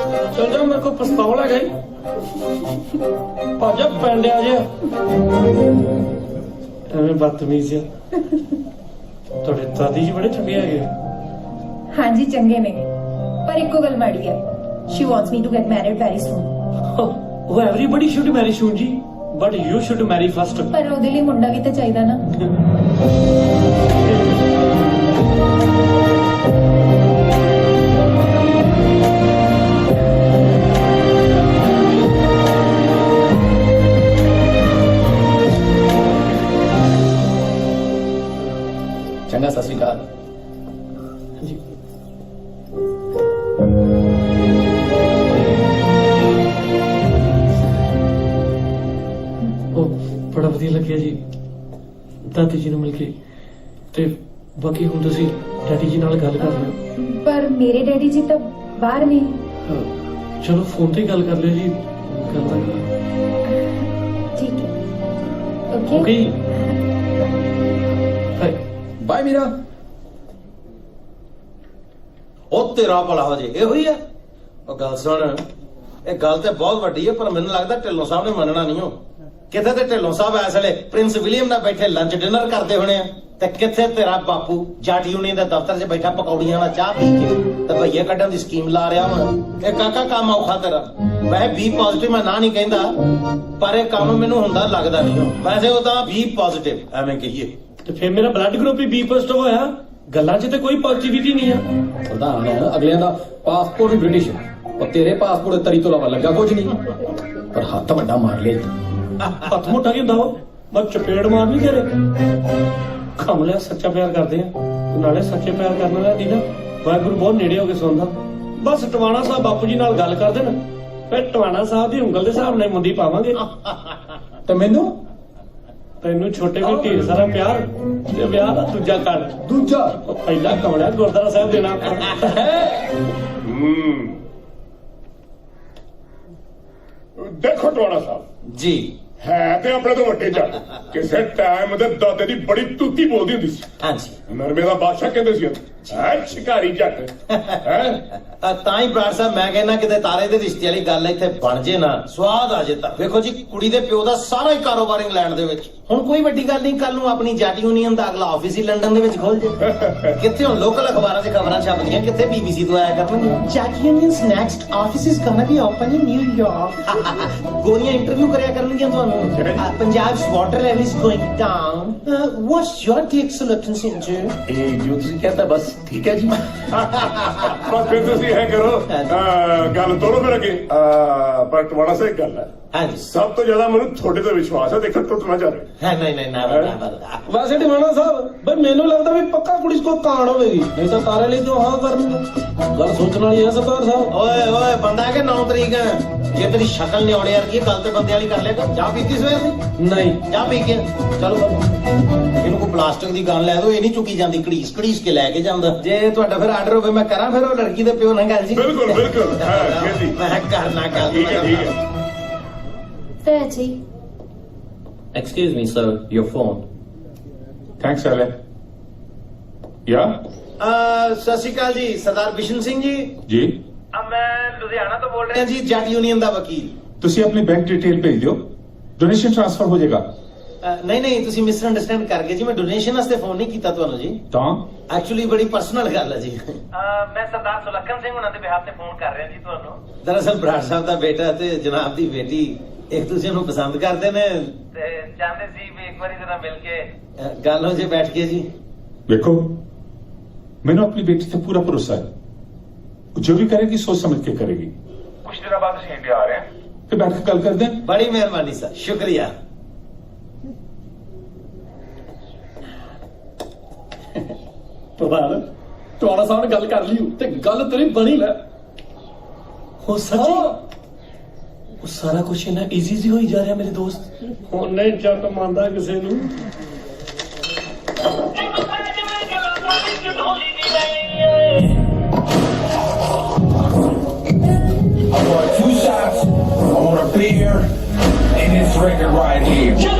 F: ਚੱਲ ਜਾ, ਮੇਰੇ ਕੋਲ ਪਿਸਤੌਲ ਹੈਗਾ ਈ। ਭਾਜਾ ਪੈਂਡਿਆ ਜਿਹਾ, ਐਵੇਂ ਬਦਤਮੀਜ਼ ਜਿਹਾ। ਤੁਹਾਡੇ ਦਾਦੀ ਜੀ ਬੜੇ ਚੰਗੇ ਹੈਗੇ।
H: ਹਾਂਜੀ ਚੰਗੇ ਨੇ, ਪਰ ਇੱਕੋ ਗੱਲ ਮਾੜੀ ਹੈ। She wants me to get married very soon.
F: ਉਹ ਐਵਰੀਬਡੀ ਸ਼ੁੱਡ ਮੈਰੀ ਸੂਨ ਜੀ, but you should marry first.
H: ਪਰ ਉਹਦੇ ਲਈ ਮੁੰਡਾ ਵੀ ਤਾਂ ਚਾਹੀਦਾ ਨਾ।
D: चंगा सत श्री अकाल।
F: ਜੀ ਉਹ ਬੜਾ ਵਧੀਆ ਲੱਗਿਆ ਜੀ ਦਾਦੀ ਜੀ ਨੂੰ ਮਿਲ ਕੇ। ਤੇ ਬਾਕੀ ਹੁਣ ਤੁਸੀਂ ਡੈਡੀ ਜੀ ਨਾਲ ਗੱਲ ਕਰ ਲਿਓ।
H: ਪਰ ਮੇਰੇ ਡੈਡੀ ਜੀ ਤਾਂ ਬਾਹਰ ਨੇ।
F: ਚਲੋ ਫੋਨ ਤੇ ਗੱਲ ਕਰ ਲਿਓ ਜੀ। ਗੱਲ ਤਾਂ
H: ਠੀਕ ਹੈ।
F: ਓਕੇ। Bye
D: bye Meera.
A: ਉਹ ਤੇਰਾ ਭਲਾ ਹੋ ਜੇ ਇਹੋ ਹੀ ਆ। ਉਹ ਗੱਲ ਸੁਣ, ਇਹ ਗੱਲ ਤੇ ਬਹੁਤ ਵੱਡੀ ਹੈ, ਪਰ ਮੈਨੂੰ ਲੱਗਦਾ ਢਿੱਲੋਂ ਸਾਹਿਬ ਨੇ ਮੰਨਣਾ ਨਹੀਂ। ਉਹ ਕਿੱਥੇ ਤੇ ਢਿੱਲੋਂ ਸਾਹਿਬ ਇਸ ਵੇਲੇ ਪ੍ਰਿੰਸ ਵਿਲੀਅਮ ਨਾਲ ਬੈਠੇ ਲੰਚ ਡਿਨਰ ਕਰਦੇ ਹੋਣੇ ਆ, ਤੇ ਕਿੱਥੇ ਤੇਰਾ ਬਾਪੂ ਜੱਟ ਯੂਨੀਅਨ ਦੇ ਦਫ਼ਤਰ 'ਚ ਬੈਠਾ ਪਕੌੜੀਆਂ ਨਾਲ ਚਾਹ ਪੀ ਕੇ ਤੇ ਭਈਏ ਕੱਢਣ ਦੀ ਸਕੀਮ ਲਾ ਰਿਹਾ ਹੁਣ। ਇਹ ਕਾਕਾ ਕੰਮ ਔਖਾ ਤੇਰਾ। ਵੈਸੇ ਬੀ ਪੋਜ਼ਿਟਿਵ ਮੈਂ ਨਾ ਨਹੀਂ ਕਹਿੰਦਾ, ਪਰ ਇਹ ਕੰਮ ਮੈਨੂੰ ਹੁੰਦਾ ਲੱਗਦਾ ਨਹੀਂ। ਹੋ ਵੈਸੇ ਉਹ ਤਾਂ ਬੀ ਪੋਜ਼ਿਟਿਵ ਐਵੇਂ ਕਹੀਏ।
F: ਤੇ ਫਿਰ ਮੇਰਾ ਬਲੱਡ ਗਰੁੱਪ ਹੀ ਬੀ ਪੋਜ਼ਿਟਿਵ ਹੋਇਆ। ਗੱਲਾਂ 'ਚ ਤੇ ਕੋਈ ਪੋਜ਼ਿਟਿਵਿਟੀ ਨਹੀਂ ਆ।
D: प्रधान है अगलियां दा पासपोर्ट भी ब्रिटिश और तेरे पासपोर्ट तरी तो इलावा लगा कुछ नहीं, पर हथ वड्डा मार लिया।
F: ਹੱਥ ਮੋਟਾ ਕੀ ਹੁੰਦਾ ਉਹ? ਮੈਂ ਚਪੇੜ ਮਾਰਨੀ ਤੇਰੇ। ਖਮ ਲਿਆ, ਸੱਚਾ ਪਿਆਰ ਕਰਦੇ ਆ। ਨਾਲੇ ਸੱਚੇ ਪਿਆਰ ਕਰਨ ਵਾਲਾ ਦੀ ਨਾ ਵਾਹਿਗੁਰੂ ਬਹੁਤ ਨੇੜੇ ਹੋ ਕੇ ਸੁਣਦਾ। ਬਸ ਟਵਾਣਾ ਸਾਹਿਬ ਬਾਪੂ ਜੀ ਨਾਲ ਗੱਲ ਕਰ ਦੇਣ, ਫਿਰ ਟਵਾਣਾ ਸਾਹਿਬ ਦੀ ਉਂਗਲ ਦੇ ਹਿਸਾਬ ਨਾਲ ਮੁੰਦੀ ਪਾਵਾਂਗੇ।
D: ਤੇ ਮੈਨੂੰ
F: ਤੈਨੂੰ ਛੋਟੇ ਵੀ ਢੇਰ ਸਾਰਾ ਪਿਆਰ, ਤੇ ਵਿਆਹ ਦਾ ਦੂਜਾ ਕਰ।
D: दूजा
F: ਉਹ ਪਹਿਲਾ ਕਮਲਿਆ ਗੁਰਦੁਆਰਾ ਸਾਹਿਬ ਦੇਣਾ ਆਪਾਂ।
C: ਦੇਖੋ ਟਵਾਣਾ ਸਾਹਿਬ,
A: ਜੀ
C: ਹੈ ਤੇ ਆਪਣੇ ਤੋਂ ਵੱਡੇ ਜੱਟ ਕਿਸੇ ਟਾਈਮ ਦੇ ਦਾਦੇ ਦੀ ਬੜੀ ਤੂਤੀ ਬੋਲਦੀ ਹੁੰਦੀ ਸੀ
A: ਹਾਂਜੀ
C: ਨਰਮੇ ਦਾ ਬਾਦਸ਼ਾਹ ਕਹਿੰਦੇ ਸੀ ਹੈ ਸ਼ਿਕਾਰੀ ਜੱਟ ਹੈ
A: ਤਾਂ ਹੀ ਬਰਾੜ ਸਾਹਿਬ ਮੈਂ ਕਹਿੰਦਾ ਕਿਤੇ ਤਾਰੇ ਦੇ ਰਿਸ਼ਤੇ ਵਾਲੀ ਗੱਲ ਇੱਥੇ ਬਣ ਜੇ ਨਾ ਸਵਾਦ ਆ ਜੇ ਤਾਂ ਵੇਖੋ ਜੀ ਕੁੜੀ ਦੇ ਪਿਓ ਦਾ ਸਾਰਾ ਹੀ ਕਾਰੋਬਾਰ ਇੰਗਲੈਂਡ ਦੇ ਵਿੱਚ ਹੁਣ ਕੋਈ ਵੱਡੀ ਗੱਲ ਨਹੀਂ ਕੱਲ ਨੂੰ ਆਪਣੀ ਜੱਟ ਯੂਨੀਅਨ ਦਾ ਅਗਲਾ ਆਫਿਸ ਹੀ ਲੰਡਨ ਦੇ ਵਿੱਚ ਖੋਲ ਜੇ ਕਿੱਥੇ ਹੁਣ ਲੋਕਲ ਅਖਬਾਰਾਂ 'ਚ ਖਬਰਾਂ ਛਪਦੀਆਂ ਕਿੱਥੇ BBC ਤੋਂ ਆਇਆ ਕਰਨਗੀਆਂ ਜੱਟ unions next office is gonna be open in New York ਗੋਰੀਆਂ ਇੰਟਰਵਿਊ ਕਰਿਆ ਕਰਨਗੀਆਂ ਤੁਹਾਨੂੰ Punjab water level is going down what's your take solutions into
F: ਇਹ ਜੋ ਤੁਸੀਂ ਕਹਿੰਦਾ ਬਸ ਠੀਕ ਹੈ ਜੀ
C: ਬਸ ਫਿਰ ਤੁਸੀਂ ਇਹ ਕਰੋ ਗੱਲ ਤੋੜੋ ਫਿਰ ਅੱਗੇ ਪਰ ਤੁਹਾਡਾ ਸੇ ਗੱਲ ਹੈ
A: ਹਾਂਜੀ
C: ਸਭ ਤੋਂ ਜ਼ਿਆਦਾ ਮੈਨੂੰ ਤੁਹਾਡੇ ਤੇ ਵਿਸ਼ਵਾਸ ਹੈ ਦੇਖੋ ਟੁੱਟ ਨਾ ਜਾਵੇ
A: ਨਹੀਂ ਨਾ
B: ਵੈਸੇ ਟਿਵਾਣਾ ਸਾਹਿਬ ਬਈ ਮੈਨੂੰ ਲੱਗਦਾ ਵੀ ਪੱਕਾ ਕੁੜੀ ਕੋ ਕਾਣ ਹੋਵੇਗੀ ਨਹੀਂ ਤਾਂ ਤਾਰੇ ਲਈ ਜੋ ਹਾਂ ਕਰਨਗੇ ਗੱਲ ਸੋਚਣ ਵਾਲੀ ਹੈ ਸਰਦਾਰ ਸਾਹਿਬ
A: ਓਏ ਬੰਦਾ ਹੈ ਕਿ 9 ਤਰੀਕ ਜੇ ਤੇਰੀ ਸ਼ਕਲ ਨਹੀਂ ਆਉਣੀ ਯਾਰ ਕੀ ਗੱਲ ਤੇ ਬੰਦੇ ਵਾਲੀ ਕਰ ਲਿਆ ਜਾ ਪੀਤੀ ਸਵੇਰ ਦੀ
B: ਨਹੀਂ
A: ਜਾ ਪੀ ਕੇ ਚਲੋ ਇਹਨੂੰ ਕੋਈ ਪਲਾਸਟਿਕ ਦੀ ਗਨ ਲੈ ਦੋ ਇਹ ਨਹੀਂ ਚੁੱਕੀ ਜਾਂਦੀ ਘੜੀਸ ਕੇ ਲੈ ਕੇ ਜਾਂਦਾ ਜੇ ਤੁਹਾਡਾ ਫਿਰ ਆਰਡਰ ਹੋਵੇ ਮੈਂ ਕਰਾਂ ਫਿਰ ਉਹ ਲੜਕੀ ਦੇ ਪਿਓ ਨਾਲ ਗੱਲ ਜੀ
C: ਬਿਲਕੁਲ
A: ਮੈਂ ਕਰਨਾ ਗੱਲ
C: ਠੀਕ ਹੈ
K: Thirty.
F: Excuse me, sir. Your phone.
C: Thanks ਅਲੇ ਯਾ
A: ਸਤਿ ਸ਼੍ਰੀ ਅਕਾਲ ਜੀ ਸਰਦਾਰ ਬਿਸ਼ਨ ਸਿੰਘ ਜੀ
C: ਜੀ
A: ਮੈਂ ਲੁਧਿਆਣਾ ਤੋਂ ਬੋਲ ਰਿਹਾ ਜੀ ਜੱਟ ਯੂਨੀਅਨ ਦਾ ਵਕੀਲ
C: ਤੁਸੀਂ ਆਪਣੀ ਬੈਂਕ ਡਿਟੇਲ ਭੇਜ ਦਿਓ ਡੋਨੇਸ਼ਨ ਟ੍ਰਾਂਸਫਰ ਹੋ ਜਾਏਗਾ
A: ਨਹੀਂ ਤੁਸੀਂ ਮਿਸ ਅੰਡਰਸਟੈਂਡ ਕਰ ਗਏ ਜੀ ਮੈਂ ਡੋਨੇਸ਼ਨ ਵਾਸਤੇ ਫੋਨ ਨਹੀਂ ਕੀਤਾ ਤੁਹਾਨੂੰ ਜੀ
C: ਤਾਂ
A: ਐਕਚੁਅਲੀ ਬੜੀ ਪਰਸਨਲ ਗੱਲ ਹੈ ਜੀ ਮੈਂ ਸਰਦਾਰ ਸੁਲੱਖਣ ਸਿੰਘ ਉਹਨਾਂ ਦੇ ਬਿਹਾਫ ਤੇ ਫੋਨ ਕਰ ਰਿਹਾ ਜੀ ਤੁਹਾਨੂੰ ਦਰਅਸਲ ਬਰਾੜ ਸਾਹਿਬ ਦਾ ਬੇਟਾ ਤੇ ਜਨਾਬ ਦੀ ਬੇਟੀ ਇੱਕ ਦੂਜੇ ਨੂੰ ਪਸੰਦ ਕਰਦੇ ਨੇ ਤੇ ਚਾਹੁੰਦੇ ਸੀ ਵੀ ਇੱਕ ਵਾਰੀ ਜਰਾ ਮਿਲ ਕੇ ਗੱਲ ਹੋ ਜੇ ਬੈਠ ਕੇ ਜੀ
C: ਦੇਖੋ ਮੈਨੂੰ ਆਪਣੀ ਬੇਟੀ ਤੇ ਪੂਰਾ ਭਰੋਸਾ ਹੈ ਉਹ ਜੋ ਵੀ ਕਰੇਗੀ ਸੋਚ ਸਮਝ ਕੇ ਕਰੇਗੀ ਕੁਝ ਦਿਨਾਂ ਬਾਅਦ ਅਸੀਂ ਇੰਡੀਆ ਆ ਰਹੇ ਹਾਂ ਤੇ ਬੈਠ ਕੇ ਗੱਲ ਕਰਦੇ ਹਾਂ
A: ਬੜੀ ਮਿਹਰਬਾਨੀ ਸਰ ਸ਼ੁਕਰੀਆ
F: ਪ੍ਰਧਾਨ ਤੁਹਾਡਾ ਸਾਹਮਣੇ ਗੱਲ ਕਰ ਲਈ ਤੇ ਗੱਲ ਤੇਰੀ ਬਣੀ ਲੈ
B: ਹੋ ਸੱਚੀ ਉਹ ਸਾਰਾ ਕੁਝ ਇਹਨਾਂ ਈਜ਼ੀ ਹੋਈ ਜਾ ਰਿਹਾ ਮੇਰੇ ਦੋਸਤ
F: ਹੁਣ ਨਹੀਂ ਜੱਟ ਮੰਨਦਾ ਕਿਸੇ ਨੂੰ
B: I want 2 shots, I want a beer, and this record right here.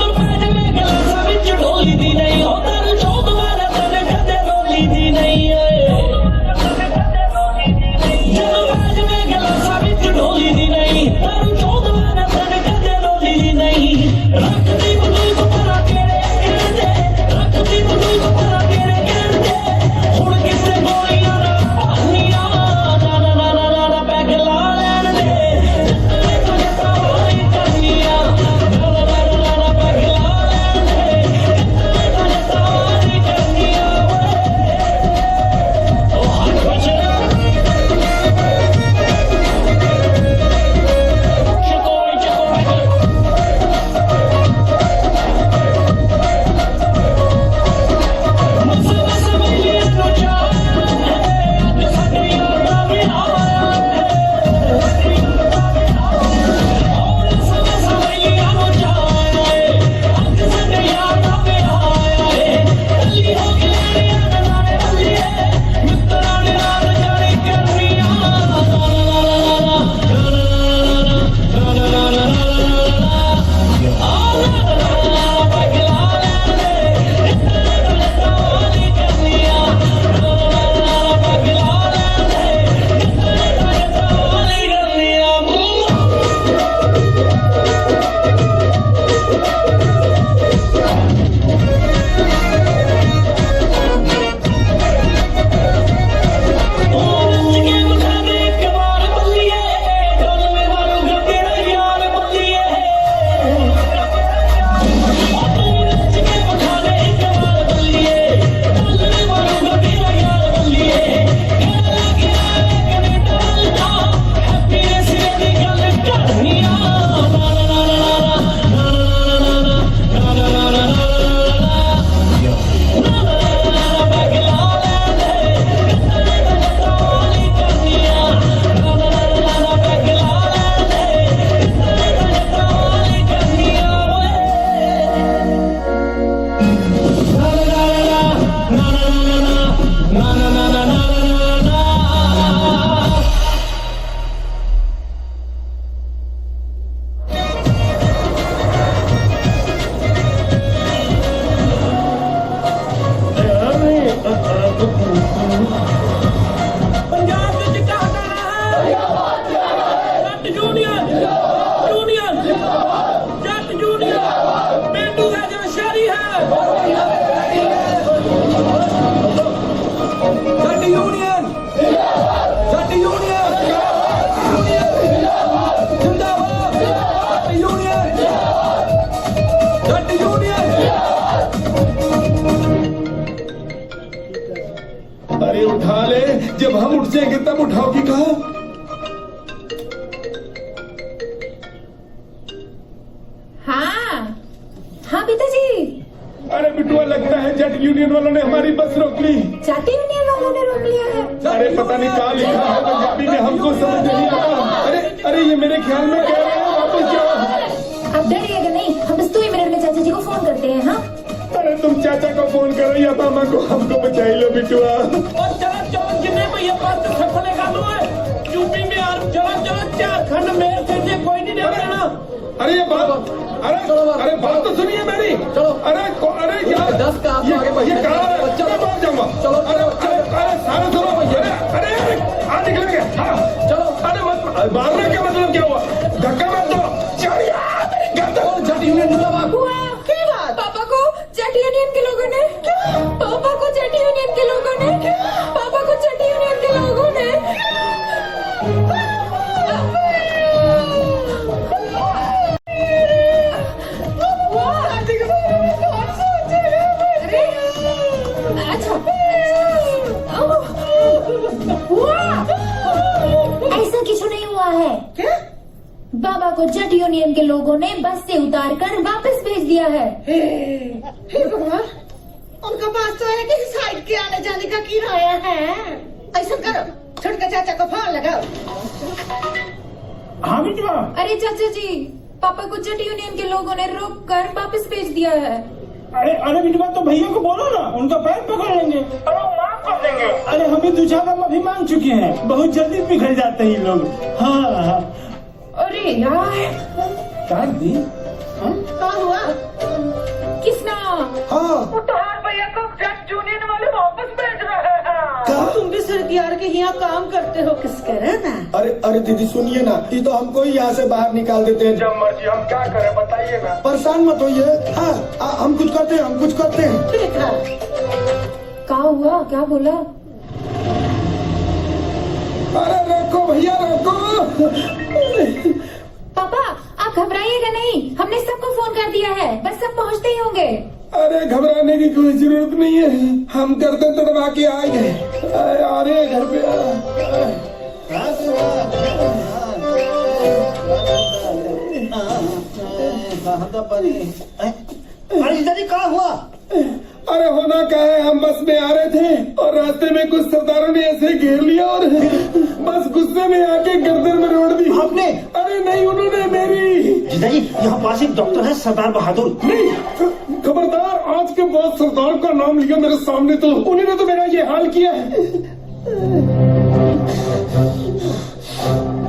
C: Union वालों ने हमारी बस रोक ली।
H: जाति यूनियन वालों ने रोक लिया है?
C: अरे पता नहीं कहाँ लिखा है पंजाबी में, हमको समझ नहीं आता। अरे ये मेरे ख्याल में कह रहे हैं वापस जाओ।
H: अब डरिएगा नहीं, हम बस 2 मिनट में चाचा जी को फोन करते हैं। हाँ
C: अरे तुम चाचा को फोन करो या मामा को, हमको बचाई लो बिटुआ।
F: और चलो चलो जिन्हें भैया पास से सफल गालू है यूपी में यार, चलो चलो झारखंड में से कोई नहीं डर देना।
C: अरे ये बात, अरे बात तो सुनिए मेरी।
D: चलो।
C: अरे यार
D: 10 का आप आगे बढ़िए।
C: ये कहाँ है?
D: चलो।
C: मैं मार जाऊंगा।
D: चलो।
C: अरे सारे सुनो भैया। अरे हाँ निकलेंगे। हाँ
D: चलो।
C: अरे मत मारने का मतलब क्या हुआ? धक्का मत दो।
D: जाति यूनियन मुर्दाबाद।
H: क्या बात? पापा को जाट यूनियन के लोगों ने पापा को जाट यूनियन के लोगों ने पापा को जाट यूनियन के लोगों ने अच्छा ऐसा कुछ नहीं हुआ है।
M: क्या?
H: बाबा को जट यूनियन के लोगों ने बस से उतारकर वापस भेज दिया है।
M: हे भगवान, उनका पास तो है कि साइड के आने जाने का किराया है। ऐसा करो, छोटका चाचा को फोन लगाओ।
B: हाँ बिटवा।
H: अरे चाचा जी, पापा को जट यूनियन के लोगों ने रोक कर वापस भेज दिया है।
B: अरे बिटवा तो भैया को बोलो ना, उनका पैर पकड़ लेंगे। अरे माफ कर देंगे। अरे हम भी 2-4 बार माफी मांग चुके हैं, बहुत जल्दी पिघल जाते हैं ये लोग। हाँ।
H: अरे यार
B: कार दी।
M: क्या हुआ?
H: किसना?
E: हाँ
M: तुम्हारे भैया को जट यूनियन वाले वापस भेज रहे हैं। तुम भी सरकार के यहाँ काम करते हो, किस करे ना?
E: अरे दीदी सुनिए ना, ये तो हमको ही यहाँ से बाहर निकाल देते हैं।
C: जब मर्जी, हम क्या करें बताइए ना।
E: परेशान मत होइए। हाँ हम कुछ करते हैं, हम कुछ करते हैं।
M: देखा,
H: क्या हुआ? क्या बोला?
C: अरे रोको भैया रोको।
H: पापा आप घबराइएगा नहीं, हमने सबको फोन कर दिया है, बस सब पहुँचते ही होंगे।
C: अरे घबराने की कोई जरूरत नहीं है, हम करते तड़वा के आ गए। अरे घर पे
E: अरे दादी क्या हुआ?
C: अरे होना क्या है, हम बस में आ रहे थे और रास्ते में कुछ सरदारों ने ऐसे घेर लिया और बस गुस्से में आके गर्दन में रोड़ दी।
E: आपने?
C: अरे नहीं, उन्होंने मेरी।
E: जीजाजी यहाँ पास एक डॉक्टर है सरदार बहादुर।
C: नहीं खबरदार, आज के बाद सरदार का नाम लिया मेरे सामने तो उन्होंने तो मेरा ये हाल किया है।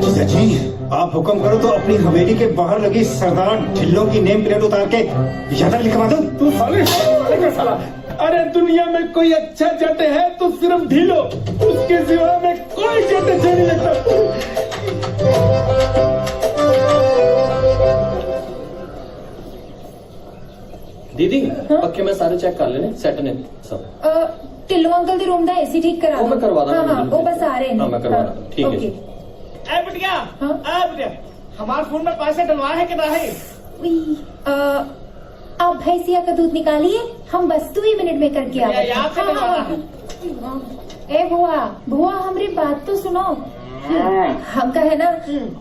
E: जीजाजी आप हुक्म करो तो अपनी हवेली के बाहर लगी सरदार ढिल्लों की नेम प्लेट उतार के यहाँ तक लिखवा दो।
C: तू साले का साला। अरे दुनिया में कोई अच्छा जट है तो सिर्फ ढीलो, उसके सिवा में कोई जट अच्छा नहीं लगता।
G: दीदी पक्के में सारे चेक कर लेने, सेट ने सब।
H: टिल्लू अंकल दी रूम दा एसी ठीक करा
G: वो मैं करवा दूं।
H: हाँ वो बस आ रहे हैं।
G: हाँ मैं करवा दूं, ठीक है।
H: ओके।
F: ए बिटिया,
H: हाँ?
F: ए बिटिया, हमारे फोन में पैसे डलवाए हैं कि नहीं?
H: उई, आप भैंसिया का दूध निकालिए, हम बस 2 मिनट में करके आ रहे हैं।
F: याद से
H: हाँ,
F: करवाना
H: हाँ, हाँ। ए बुआ हमारी बात तो सुनो। हम का है ना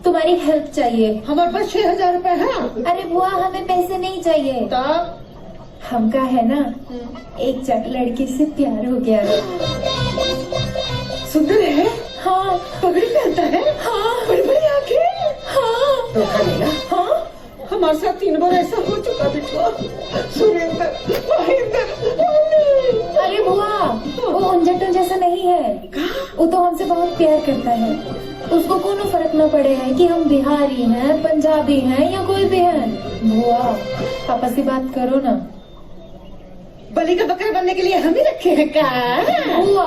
H: तुम्हारी हेल्प चाहिए।
M: हमारे पास 6,000 रुपए है।
H: अरे बुआ हमें पैसे नहीं चाहिए।
M: तब
H: हमका है ना एक जट लड़की से प्यार हो गया है।
M: सुंदर है?
H: हाँ।
M: पगड़ी पहनता है?
H: हाँ।
M: बड़ी बड़ी आंखें?
H: हाँ।
M: धोखा मिला?
H: हाँ।
M: हमारे साथ 3 बार ऐसा हो चुका बिटवा। सुरेंद्र, महेंद्र,
H: अरे बुआ वो उन जटों जैसा नहीं है, वो तो हमसे बहुत प्यार करता है। उसको कोनो फर्क न पड़े है कि हम बिहारी हैं, पंजाबी हैं या कोई भी है। बुआ पापा से बात करो ना।
M: बलि का बकरा बनने के लिए हम ही रखे हैं क्या?
H: बुआ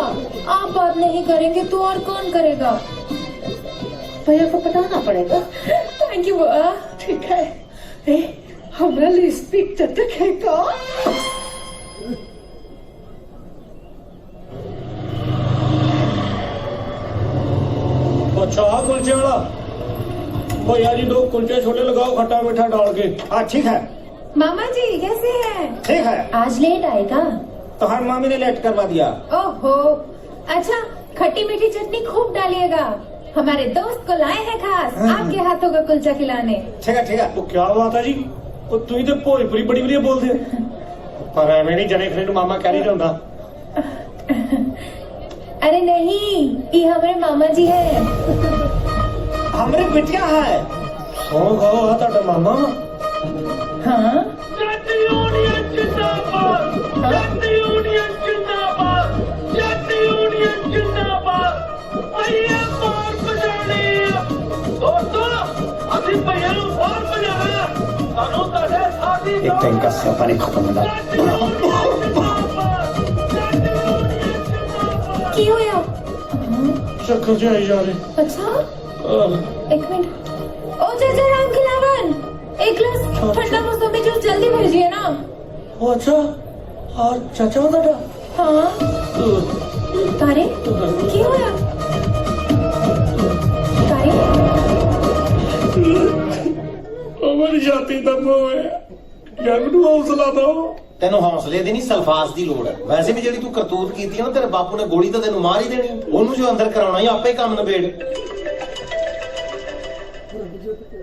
H: आप बात नहीं करेंगे तो और कौन करेगा?
M: भैया को बताना पड़ेगा।
H: थैंक यू बुआ।
M: ठीक है। हमारा लिए स्पीक तक है का?
F: अच्छा कुलचे वाला भैया जी 2 कुलचे छोटे लगाओ खट्टा मीठा डाल के।
E: हाँ ठीक है।
H: मामा जी कैसे हैं?
E: ठीक है।
H: आज लेट आएगा?
E: तो हर मामी ने लेट करवा दिया।
H: ओहो अच्छा, खट्टी मीठी चटनी खूब डालिएगा, हमारे दोस्त को लाए हैं खास आपके हाथों का कुलचा खिलाने।
E: ठीक है ठीक है।
F: तो क्या हुआ था जी? तो तू तो भोजपुरी बड़ी बढ़िया बोल दे।
C: पर एवं नहीं जने खरे मामा कह नहीं रहा।
H: अरे नहीं, ये हमारे मामा जी है।
E: हमारे बिटिया है।
B: हो गो ਤੁਹਾਡਾ ਮਾਮਾ ਵਾ।
H: हाँ
F: जट यूनियन जिंदाबाद, जट यूनियन जिंदाबाद, जट यूनियन जिंदाबाद। भैया बाहर बजाने दोस्तों, ਅਸੀਂ ਭਈਆ ਨੂੰ ਬਾਹਰ ਬਜਾਣਾ। ਸਾਨੂੰ ਤੁਹਾਡੇ ਸਾਥੀ
E: एक टाइम का स्यापा नहीं खत्म होना।
H: की होया?
B: ਚੱਕਰ ਚ ਆਈ ਜਾ ਰਹੇ।
H: अच्छा एक मिनट। ओ चाचा राम खिलावन, एक गिलास ठंडा मौसमी जूस जल्दी भेजिए ना।
B: ओ अच्छा, और चाचा वा ਤੁਹਾਡਾ?
H: हाँ तारे की होया? तारे
C: मेरी छाती दम होवे यार मैनू हौसला दो।
A: ਤੈਨੂੰ ਹੌਸਲੇ ਦੀ ਨਹੀਂ ਸਲਫਾਸ ਦੀ ਲੋੜ ਹੈ। ਵੈਸੇ ਵੀ ਜਿਹੜੀ ਤੂੰ ਕਰਤੂਤ ਕੀਤੀ ਹੈ ਨਾ, ਤੇਰੇ ਬਾਪੂ ਨੇ ਗੋਲੀ ਤਾਂ ਤੈਨੂੰ ਮਾਰ ਹੀ ਦੇਣੀ। ਉਹਨੂੰ ਜੋ ਅੰਦਰ ਕਰਾਉਣਾ ਹੀ ਆਪੇ ਕੰਮ ਨਿਬੇੜ।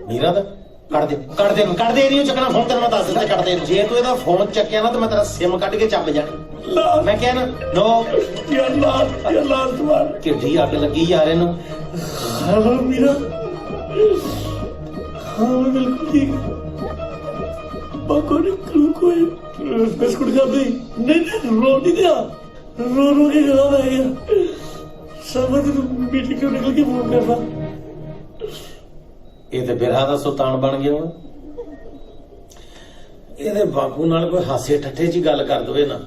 A: ਨੀਰਾ ਦਾ ਕੱਢ ਦੇ ਇਹਨੂੰ ਚੱਕਣਾ ਫੋਨ ਤੈਨੂੰ ਮੈਂ ਦੱਸ ਦਿੱਤਾ ਕੱਢ ਦੇ। ਜੇ ਤੂੰ ਇਹਦਾ ਫੋਨ ਚੱਕਿਆ ਨਾ ਤਾਂ ਮੈਂ ਤੇਰਾ ਸਿਮ ਕੱਢ ਕੇ ਚੱਬ ਜਾਣੀ। ਮੈਂ ਕਿਹਾ ਨਾ ਨੋ
C: यार लाल तुम्हारा
A: ਕਿੱਡੀ ਅੱਗ ਲੱਗੀ ਯਾਰ ਇਹਨੂੰ।
C: हेलो मीरा। हाँ मैं बिल्कुल ठीक। बाको ने कोई बिस्कुट खा दी नहीं रोटी दिया रो के खराब है गया समझ मीटिंग क्यों निकल के फोन करना।
A: ਇਹ ਤੇ ਬਿਰਹਾ ਦਾ ਸੁਲਤਾਨ ਬਣ ਗਿਆ ਵਾ। ਇਹਦੇ ਬਾਪੂ ਨਾਲ ਕੋਈ ਹਾਸੇ ਠੱਠੇ ਜੀ ਗੱਲ ਕਰ ਦਵੇ ਨਾ,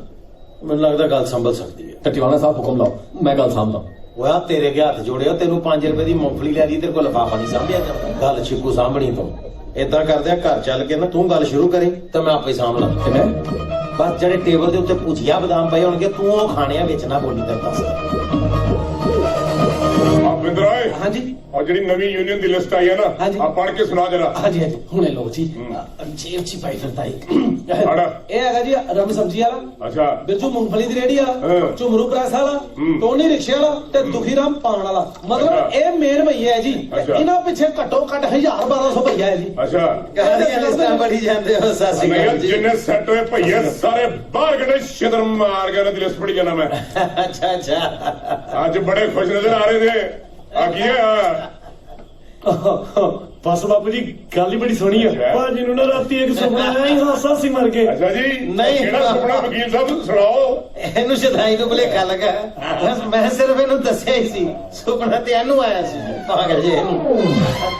A: ਮੈਨੂੰ ਲੱਗਦਾ ਗੱਲ ਸੰਭਲ ਸਕਦੀ ਹੈ।
D: ਟਟਿਵਾਣਾ ਸਾਹਿਬ ਹੁਕਮ ਲਾਓ, ਮੈਂ ਗੱਲ ਸਾਂਭਦਾ।
A: ਉਹ ਆ ਤੇਰੇ ਕੇ ਹੱਥ ਜੋੜਿਆ, ਤੈਨੂੰ 5 ਰੁਪਏ ਦੀ ਮੂੰਗਫਲੀ ਲੈ ਦੀ, ਤੇਰੇ ਕੋਲ ਲਿਫਾਫਾ ਨਹੀਂ ਸਾਂਭਿਆ ਜਾਂਦਾ। ਗੱਲ ਛਿੱਕੂ ਸਾਂਭਣੀ ਤੋਂ ਏਦਾਂ ਕਰਦੇ ਆ, ਘਰ ਚੱਲ ਕੇ ਨਾ ਤੂੰ ਗੱਲ ਸ਼ੁਰੂ ਕਰੀ ਤਾਂ ਮੈਂ ਆਪੇ ਸਾਂਭ ਲਾਂ।
D: ਕਿਵੇਂ?
A: ਬਸ ਜਿਹੜੇ ਟੇਬਲ ਦੇ ਉੱਤੇ ਭੁਜੀਆ ਬਦਾਮ ਪਏ ਹੋਣਗੇ ਤੂੰ ਉਹ ਖਾਣੇ ਆ, ਵਿੱਚ ਨਾ ਬੋਲੀ ਤੇਰੇ ਪਾਸ।
C: बिंद्र राय
B: हाँ जी।
C: और जी नवी यूनियन की लिस्ट आई है ना,
B: हाँ जी।
C: आप पढ़ के सुना जरा।
B: हाँ जी हुणे लो जी। जेब ची पाई फिरता
C: आड़ा।
B: ਇਹ ਹੈਗਾ ਜੀ ਰਮ ਸਬਜ਼ੀ ਵਾਲਾ,
C: अच्छा
B: ਬਿਰਜੂ ਮੂੰਗਫਲੀ ਦੀ ਰੇੜੀ ਵਾਲਾ,
C: ਹਾਂ।
B: ਝੁਮਰੂ ਪ੍ਰੈਸ ਵਾਲਾ, ਟੋਨੀ ਰਿਕਸ਼ੇ ਵਾਲਾ ਤੇ ਦੁਖੀ ਰਾਮ ਪਾਣ ਵਾਲਾ। ਮਤਲਬ ਇਹ ਮੇਨ ਭਈਆ ਹੈ ਜੀ।
C: ਅੱਛਾ।
B: ਇਹਨਾਂ ਪਿੱਛੇ ਘੱਟੋ ਘੱਟ 1000-1200 ਭਈਆ ਹੈ ਜੀ।
C: अच्छा
A: ਕਹਾਣੀਆਂ ਲਿਸਟਾਂ ਬੜੀ ਜਾਂਦੇ ਹੋ। ਸਤਿ ਸ਼੍ਰੀ
C: नहीं
A: ਅਕਾਲ
C: यार
A: ਜੀ।
C: जिन्ने सेट हुए भैया सारे बाहर कटे शिदर मार गए ना, लिस्ट पढ़ी जाना मैं।
A: ਅੱਛਾ ਅੱਛਾ
C: आज बड़े खुश नजर आ रहे थे। आखिए
B: ਬਸ ਬਾਪੂ ਜੀ ਗੱਲ ਹੀ ਬੜੀ ਸੋਹਣੀ ਹੈ। ਭਾਜੀ ਨੂੰ ਨਾ ਰਾਤੀ ਇੱਕ ਸੁਪਨਾ ਆਇਆ ਹੀ ਹਾਸਾ ਸੀ ਮਰ ਕੇ।
C: अच्छा जी
A: नहीं।
C: केड़ा सुपना वकील साहब सुनाओ।
A: ਇਹਨੂੰ ਸ਼ਦਾਈ ਨੂੰ ਭੁਲੇਖਾ ਲੱਗਾ। ਬਸ ਮੈਂ ਸਿਰਫ ਇਹਨੂੰ ਦੱਸਿਆ ਹੀ ਸੀ, ਸੁਪਨਾ ਤੇ ਇਹਨੂੰ ਆਇਆ ਸੀ। ਪਾਗਲ ਜੇ ਇਹਨੂੰ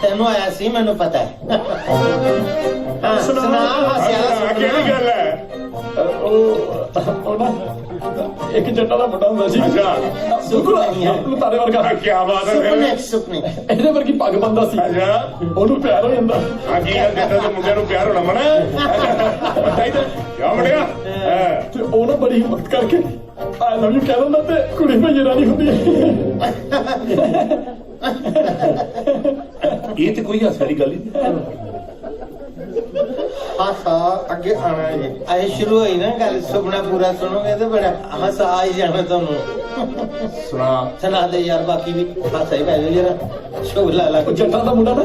A: ਤੈਨੂੰ ਆਇਆ ਸੀ, ਮੈਨੂੰ ਪਤਾ ਹੈ। ਹਾਂ, ਸੁਣਾ ਹਾਸਿਆ ਦਾ
C: अच्छा केड़ी
A: ਸੁਪਨਾ।
C: गल है?
D: ਉਹ ਨਾ ਇੱਕ ਜੱਟਾ ਦਾ ਮੁੰਡਾ ਹੁੰਦਾ ਸੀ,
C: अच्छा
A: ਸੁਪਨਾ ਨਹੀਂ ਹੈ,
D: ਤਾਰੇ ਵਰਗਾ।
C: क्या बात है फिर?
A: ਸੁਪਨੇ
D: ਇਹਦੇ ਵਰਗੀ ਪੱਗ ਬੰਦਾ ਸੀ,
C: अच्छा
D: ਉਹਨੂੰ ਪਿਆਰ ਹੋ ਜਾਂਦਾ।
C: हाँ की गल देता तो मुंडे प्यार होना मना बताई तो क्या मुंडिया।
D: ਤੇ ਉਹ ਨਾ ਬੜੀ ਹਿੰਮਤ ਕਰਕੇ ਆਈ ਲਵ ਯੂ ਕਹਿ ਦਿੰਦਾ ਤੇ ਕੁੜੀ ਭਈ ਰਾਣੀ ਹੁੰਦੀ ਹੈ।
C: ये तो कोई हास वाली गल ही नहीं।
A: ਹਾਸਾ ਅੱਗੇ ਆਣਾ ਜੀ। ਆਏ ਸ਼ੁਰੂ ਹੋਈ ਨਾ ਗੱਲ, ਸੁਪਨਾ ਪੂਰਾ ਸੁਣੋਗੇ ਤੇ ਬੜਾ ਹਾਸਾ ਆ ਹੀ ਜਾਣਾ ਤੁਹਾਨੂੰ।
C: सुना
A: ਸੁਣਾ ਦੇ ਯਾਰ, ਬਾਕੀ ਵੀ ਹਾਸਾ ਹੀ ਪੈ ਜਾਓ ਜਰਾ। ਸ਼ੋਲਾ ਲਾ
D: ਉਹ ਜੱਟਾਂ ਦਾ ਮੁੰਡਾ ਨਾ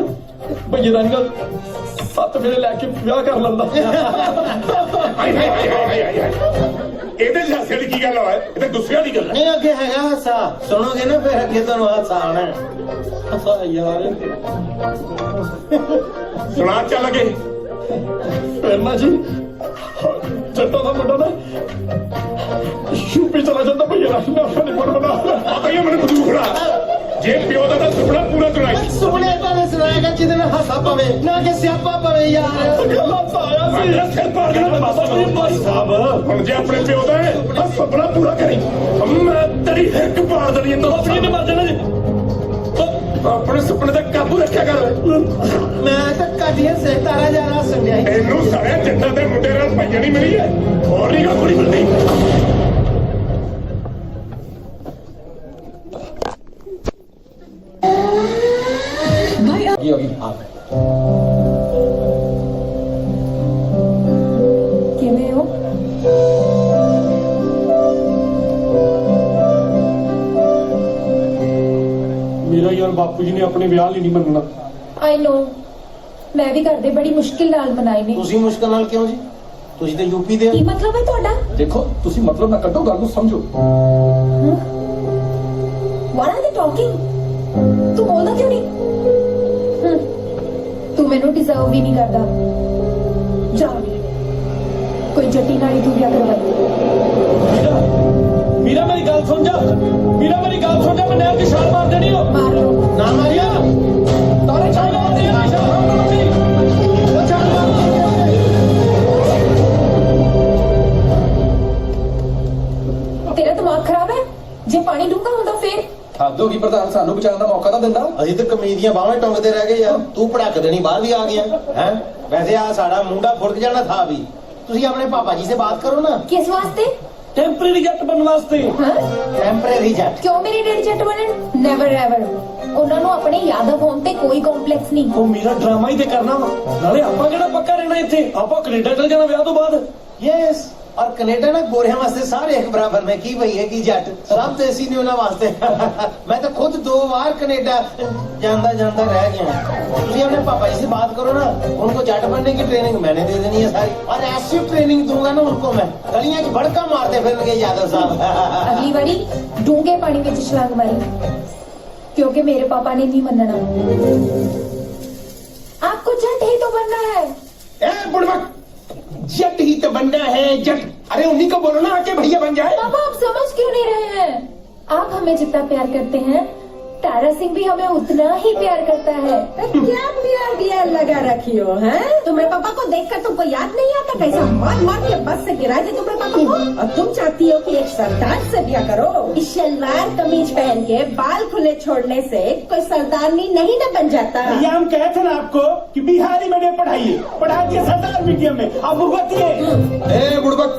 D: ਭਈ ਰਾਣੀ ਨਾਲ 7 ਫੇਰੇ ਲੈ ਕੇ ਵਿਆਹ ਕਰ ਲੈਂਦਾ।
C: ਇਹਦੇ ਹਾਸੇ ਵਾਲੀ ਕੀ ਗੱਲ ਹੈ? ਇਹ ਤਾਂ ਗੁੱਸੇ ਵਾਲੀ ਗੱਲ ਹੈ।
A: ਨਹੀਂ, ਅੱਗੇ ਹੈਗਾ ਹਾਸਾ, ਸੁਣੋਗੇ ਨਾ ਫਿਰ ਅੱਗੇ ਤੁਹਾਨੂੰ ਹਾਸਾ ਆਣਾ। ਹਾਸਾ ਯਾਰ
C: ਸੁਣਾ ਚੱਲ ਅਗੇ।
D: ਫਿਰ ਨਾ ਜੀ ਜੱਟਾਂ ਦਾ ਮੁੰਡਾ ਨਾ ਯੂਪੀ ਚਲਾ ਜਾਂਦਾ ਭਈ ਰਾਣੀ ਨਾਲ ਹਨੀਮੂਨ ਬਣਾ।
C: ਆਇਆ ਮੈਨੂੰ ਬੰਦੂਕ ਫੜਾ। ਜੇ ਪਿਓ ਦਾ ਤਾਂ ਸੁਪਨਾ ਪੂਰਾ ਕਰਾਈ।
A: ਸੁਪਨੇ ਤਾਂ ਨਹੀਂ ਸੁਣਾਏਗਾ ਜਿਹਦੇ ਨਾਲ ਹਾਸਾ ਪਵੇ, ਨਾ ਕਿ ਸਿਆਪਾ ਪਵੇ ਯਾਰ।
D: ਹਾਸਾ ਆਇਆ ਸੀ।
C: ਮੇਰਾ ਸਿਰ ਪਾੜ ਦੇਣਾ ਬਾਬਾ ਭਾਈ ਸਾਹਿਬ। ਹੁਣ ਜੇ ਆਪਣੇ ਪਿਓ ਦਾ ਹੈ ਤਾਂ ਸੁਪਨਾ ਪੂਰਾ ਕਰੀ। ਮੈਂ ਤੇਰੀ ਹਿੱਕ ਪਾੜ ਦੇਣੀ ਹੈ। ਆਪਣੀ ਨੇ ਮਾਰ ਦੇਣਾ ਜੀ। ਆਪਣੇ ਸੁਪਨੇ ਤੇ ਕਾਬੂ ਰੱਖਿਆ ਕਰ।
A: ਮੈਂ ਤਾਂ ਕਾਡੀਆਂ ਸੇ ਤਾਰਾ ਜਾਣਾ ਸੁਣਿਆ।
C: ਇਹਨੂੰ ਸਾਰੇ ਜੱਟਾਂ ਦੇ ਮੁੰਡੇ ਨਾਲ ਭਾਈਆਂ ਨਹੀਂ ਮਿਲੀ ਹੈ, ਹੋਰ ਨਹੀਂ ਗਾ ਕੁੜੀ ਮਿਲਦੀ।
D: ਕੀ ਹੋ ਗਈ?
H: ਕਿਵੇਂ ਹੋ?
B: ਮੇਰਾ ਯਾਰ ਬਾਪੂ ਜੀ ਨੇ ਆਪਣੇ ਵਿਆਹ ਲਈ ਨਹੀਂ ਮੰਨਣਾ।
H: ਆਈ ਨੋ, ਮੈਂ ਵੀ ਘਰ ਦੇ ਬੜੀ ਮੁਸ਼ਕਿਲ ਨਾਲ ਮਨਾਏ ਨੇ।
A: ਤੁਸੀਂ ਮੁਸ਼ਕਲ ਨਾਲ ਕਿਉਂ ਜੀ? ਤੁਸੀਂ ਤੇ यूपी ਦੇ
H: ਕੀ ਮਤਲਬ ਹੈ ਤੁਹਾਡਾ?
D: ਦੇਖੋ ਤੁਸੀਂ ਮਤਲਬ ਨਾ ਕੱਢੋ, ਗੱਲ ਨੂੰ ਸਮਝੋ।
H: What are they talking? ਤੂੰ ਬੋਲਦਾ ਕਿਉਂ ਨਹੀਂ? ਤੂੰ ਮੈਨੂੰ ਡਿਜ਼ਰਵ ਵੀ ਨਹੀਂ ਕਰਦਾ। ਜਾ ਕੋਈ ਜੱਟੀ ਨਾਲੀ ਤੂੰ ਵਿਆਹ ਕਰਵਾ।
F: मीरा मेरी गल सुन जा, मीरा मेरी गल सुन जा, मैं नहर की छाल मार देनी हो।
H: मार लो
F: ना मारिया तारे छाल मार दिया ना छाल मार दी वो छाल मार।
H: तेरा दिमाग खराब है? जे पानी डूंगा ਹੁੰਦਾ ਫਿਰ
D: ਹੱਦ ਹੋ ਗਈ ਪ੍ਰਧਾਨ, ਸਾਨੂੰ ਬਚਾਉਣ ਦਾ ਮੌਕਾ ਤਾਂ ਦਿੰਦਾ।
A: ਅਸੀਂ ਤਾਂ ਕਮੀਜ਼ ਦੀਆਂ ਬਾਹਾਂ ਟੰਗਦੇ ਰਹਿ ਗਏ ਯਾਰ, ਤੂੰ ਭੜਕ ਦੇਣੀ ਬਾਹਰ ਵੀ ਆ ਗਿਆ ਹੈ। वैसे आ साड़ा मुंडा फुट जाना था अभी। ਤੁਸੀਂ ਆਪਣੇ ਪਾਪਾ ਜੀ से बात करो ना।
H: किस वास्ते?
F: टेम्परेरी जट बनने वास्ते।
H: हाँ?
A: टेम्परेरी जट
H: ਕਿਉਂ ਮੇਰੇ ਡੈਡੀ ਜੱਟ ਬਣਨ? Never ever. ਉਹਨਾਂ ਨੂੰ ਆਪਣੇ ਯਾਦਵ ਹੋਣ ਤੇ ਕੋਈ ਕੰਪਲੈਕਸ ਨਹੀਂ।
F: ਉਹ ਮੇਰਾ ਡਰਾਮਾ ਹੀ ਤੇ ਕਰਨਾ ਵਾ, ਨਾਲੇ ਆਪਾਂ ਕਿਹੜਾ ਪੱਕਾ ਰਹਿਣਾ ਇੱਥੇ, ਆਪਾਂ ਕੈਨੇਡਾ ਚਲ ਜਾਣਾ ਵਿਆਹ ਤੋਂ ਬਾਅਦ।
A: यस और कनेडा ना गोरिया वास्ते सारे एक बराबर में की भई है की जट सब तो ऐसी नहीं होना वास्ते। मैं तो खुद 2 बार कनेडा जांदा जांदा रह गया। तुझे अपने पापा जी से बात करो ना, उनको जट बनने की ट्रेनिंग मैंने दे देनी है सारी, और ऐसी ट्रेनिंग दूंगा ना उनको मैं, गलियां च भड़का मारते फिरेंगे यादव साहब।
H: ਅਗਲੀ ਵਾਰੀ ਡੂੰਘੇ ਪਾਣੀ ਵਿੱਚ ਛਲਾਂਗ ਮਾਰੀ, क्योंकि मेरे पापा ने नहीं मनना। आपको जट ही तो बनना है।
C: ए बुड़बक, जट ही तो बनना है जट। अरे उन्हीं को बोलो ना आके भैया बन जाए।
H: पापा आप समझ क्यों नहीं रहे हैं? आप हमें जितना प्यार करते हैं, तारा सिंह भी हमें उतना ही प्यार करता है।
I: क्या प्यार दिया लगा रखी हो है? तुम्हारे पापा को देखकर तुमको याद नहीं आता कैसा मार मार के बस से गिरा दे तुम्हारे पापा को? और तुम चाहती हो कि एक सरदार से ब्याह करो? इस शलवार कमीज पहन के बाल खुले छोड़ने से कोई सरदारनी नहीं न बन जाता।
C: भैया हम कहे थे ना आपको कि बिहारी मीडियम पढ़ाइए, पढ़ाइए सरदार मीडियम में। आप भुगतिए।
D: ए बुड़बक,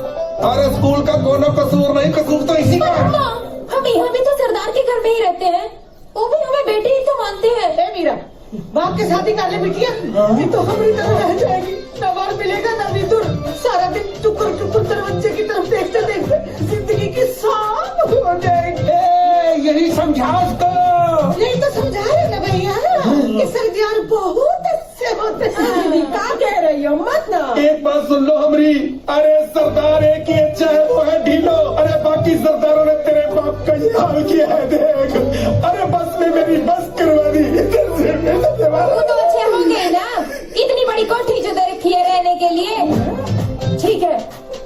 D: अरे स्कूल का कोनो कसूर नहीं, कसूर तो इसी का है।
H: हम यहाँ भी तो सरदार के घर में ही रहते हैं, वो भी हमें बेटे ही तो मानते हैं।
M: ए मीरा, बाप की शादी कर ले बिटिया, नहीं तो हमारी तरह रह जाएगी। न बार मिलेगा न विदुर, सारा दिन टुकुर टुकुर दरवाजे की तरफ देखते देखते जिंदगी की सांप हो जाएगी।
C: यही समझा उसको।
M: यही तो समझा रहे ना भैया कि सरदार बहुत अच्छे होते हैं।
I: क्या कह रही हो? मत ना।
C: एक बात सुन लो हमरी, अरे सरदार एक ही अच्छा है, वो है ढीलो। अरे बाकी सरदारों ने तेरे बाप का ये हाल किया है देख। अरे बस में मेरी बस करवा दी।
H: वो तो अच्छे होंगे ना, इतनी बड़ी कोठी जो दे रखी है रहने के लिए। ठीक है,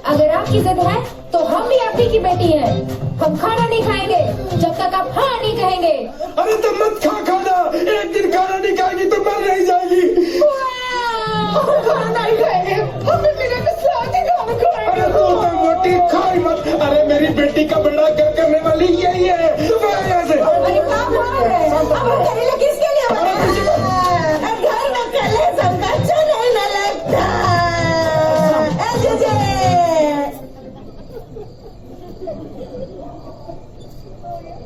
H: अगर आपकी जिद है तो हम भी आप ही की बेटी हैं। हम खाना नहीं खाएंगे जब तक आप हाँ नहीं कहेंगे।
C: अरे तो मत खा खाना, एक दिन खाना नहीं खाएगी तो मर नहीं जाएगी।
M: खाना नहीं खाएंगे, हम भी मेरे के साथ ही खाना खाएंगे।
C: अरे तू तो मोटी खाई मत। अरे मेरी बेटी का बेड़ा क्या करने वाली यही है। तुम यहाँ से।
I: अरे काम हो रहा है, अब हम करेंगे किसके लिए? घर में कले सबका अच्छा नहीं न लगता।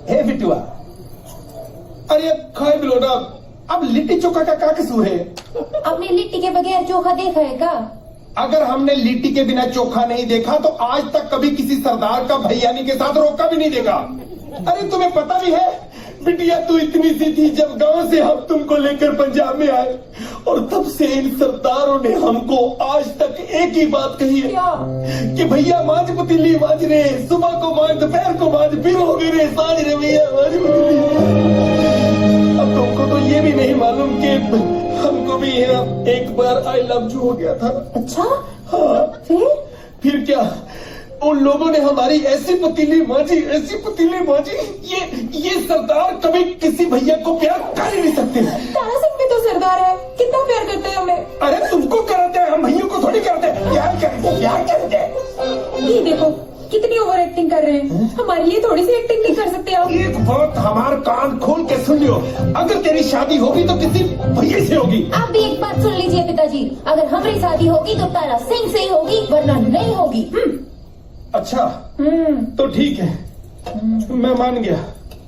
C: हे बिटुआ, अरे अब खाए भी लो ना। अब लिट्टी चोखा का क्या कसूर है?
H: आपने लिट्टी के बगैर चोखा देखा है क्या?
C: अगर हमने लिट्टी के बिना चोखा नहीं देखा तो आज तक कभी किसी सरदार का भैयानी के साथ रोका भी नहीं देगा। अरे तुम्हें पता भी है बिटिया, तू इतनी सी थी जब गांव से हम तुमको लेकर पंजाब में आए, और तब से इन सरदारों ने हमको आज तक एक ही बात कही है कि भैया मांझ पतीली मांझ रे, सुबह को मांझ, दोपहर को मांझ, फिर हो गई रे सांझ रे भैया मांझ पतीली। अब तुमको तो ये भी नहीं मालूम कि हमको भी यहाँ एक बार आई लव यू हो गया था।
H: अच्छा,
C: हाँ, फिर क्या, उन लोगों ने हमारी ऐसी पतीली मांझी, ऐसी पतीली मांझी। ये सरदार कभी किसी भैया को प्यार कर ही नहीं सकते।
H: तारा सिंह भी तो सरदार है, कितना प्यार करते हैं हमें।
C: अरे तुमको कराते हैं, हम भैया को थोड़ी करते हैं। प्यार करते हैं।
H: ये देखो कितनी ओवर एक्टिंग कर रहे हैं, हमारे लिए थोड़ी सी एक्टिंग नहीं कर सकते आप?
C: एक बात हमार कान खोल के सुन लियो, अगर तेरी शादी होगी तो किसी भैया से होगी।
H: आप भी एक बात सुन लीजिए पिताजी, अगर हमारी शादी होगी तो तारा सिंह से ही होगी, वरना नहीं होगी।
C: अच्छा तो ठीक है, मैं मान गया,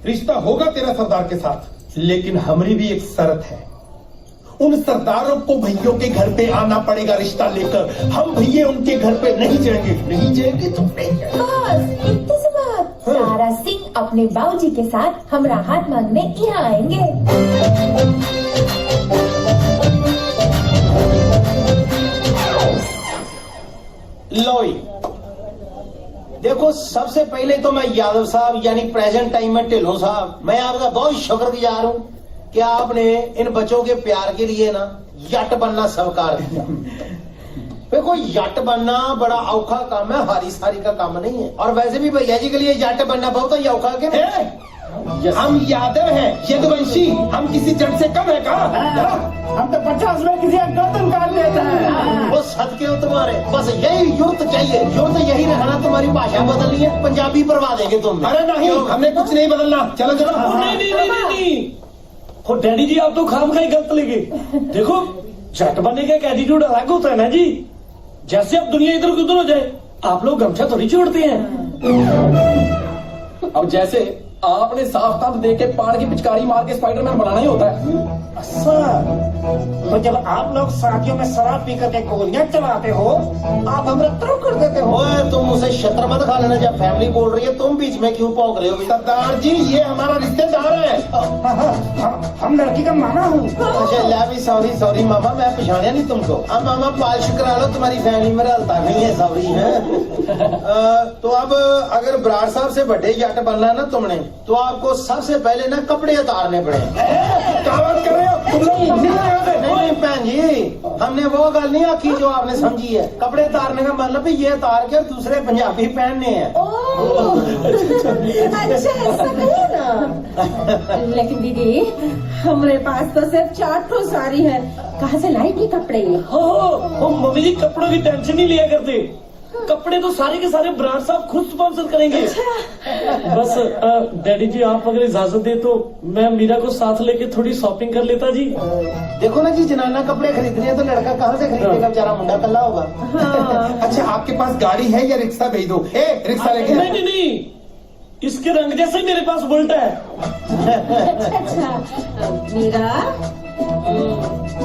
C: रिश्ता होगा तेरा सरदार के साथ, लेकिन हमारी भी एक शर्त है। उन सरदारों को भैयों के घर पे आना पड़ेगा रिश्ता लेकर। हम भैया उनके घर पे नहीं जाएंगे। नहीं जाएंगे तो नहीं जाएंगे।
H: बस इतनी सी बात। तारा सिंह अपने बाबूजी के साथ हमरा हाथ मांगने यहाँ आएंगे।
A: लो ही। देखो सबसे पहले तो मैं यादव साहब यानी प्रेजेंट टाइम में ढिल्लों साहब, मैं आपका बहुत शुक्रगुजार हूं कि आपने इन बच्चों के प्यार के लिए ना यट बनना स्वीकार किया। देखो यट बनना बड़ा औखा काम है, हारी सारी का काम नहीं है। और वैसे भी भैया जी के लिए यट बनना बहुत ही औखा के
E: हम यादव हैं, यदुवंशी, हम किसी जट से कम है का? हम तो 50 में किसी का गर्दन काट लेते हैं।
A: वो सदके हो तुम्हारे, बस यही युक्त चाहिए, युक्त यही रहना। तुम्हारी भाषा बदलनी है, पंजाबी परवा देंगे तुम।
E: अरे नहीं, हमें कुछ नहीं बदलना। चलो चलो।
F: नहीं। हो डैडी जी, आप तो खामखाई गलत लगे। देखो जट बनने का एक एटीट्यूड अलग होता है ना जी। जैसे अब दुनिया इधर उधर हो जाए, आप लोग गमछा थोड़ी छोड़ते हैं।
D: अब जैसे आपने साफ तब दे के पहाड़ की पिचकारी मार के स्पाइडरमैन बनाना ही होता है।
E: तो जब आप लोग शादियों में शराब पी करके गोलियां चलाते हो, आप हमें तरफ कर देते हो।
A: ओए तुम उसे शत्र मत खा लेना, जब फैमिली बोल रही है तुम बीच में क्यों भौंक रहे हो?
E: सरदार जी ये हमारा रिश्तेदार है। हम लड़की का मामा हूँ।
A: अच्छा लावी, सॉरी मामा, मैं पहचानिया नहीं तुमको। अब मामा पालिश करा लो, तुम्हारी फैमिली में रहता नहीं है, सॉरी है। तो अब अगर बराड़ साहब से बड़े जट बनना है ना तुमने, तो आपको सबसे पहले ना कपड़े उतारने पड़े।
E: क्या बात कर रहे हो तुम लोग?
A: नहीं बहन जी, हमने वो गल नहीं आखी जो आपने समझी है। कपड़े उतारने का मतलब ये उतार के दूसरे पंजाबी पहनने हैं।
I: अच्छा ऐसा कहो ना। लेकिन दीदी हमारे पास तो सिर्फ 4 ठो साड़ी है, कहाँ से लाएंगे कपड़े?
F: हो मम्मी जी, कपड़ों की टेंशन नहीं लिया करते। कपड़े तो सारे के सारे ब्रांड साहब खुद स्पॉन्सर करेंगे। बस डैडी जी, आप अगर इजाजत दे तो मैं मीरा को साथ लेके थोड़ी शॉपिंग कर लेता जी।
A: देखो ना जी, जनाना कपड़े खरीदने हैं तो लड़का कहाँ से खरीदेगा? बेचारा मुंडा कल्ला होगा।
E: अच्छा आपके पास गाड़ी है या रिक्शा भेज दो? रिक्शा लेके।
F: नहीं, इसके रंग जैसे मेरे पास बुलेट है।
I: अच्छा मीरा,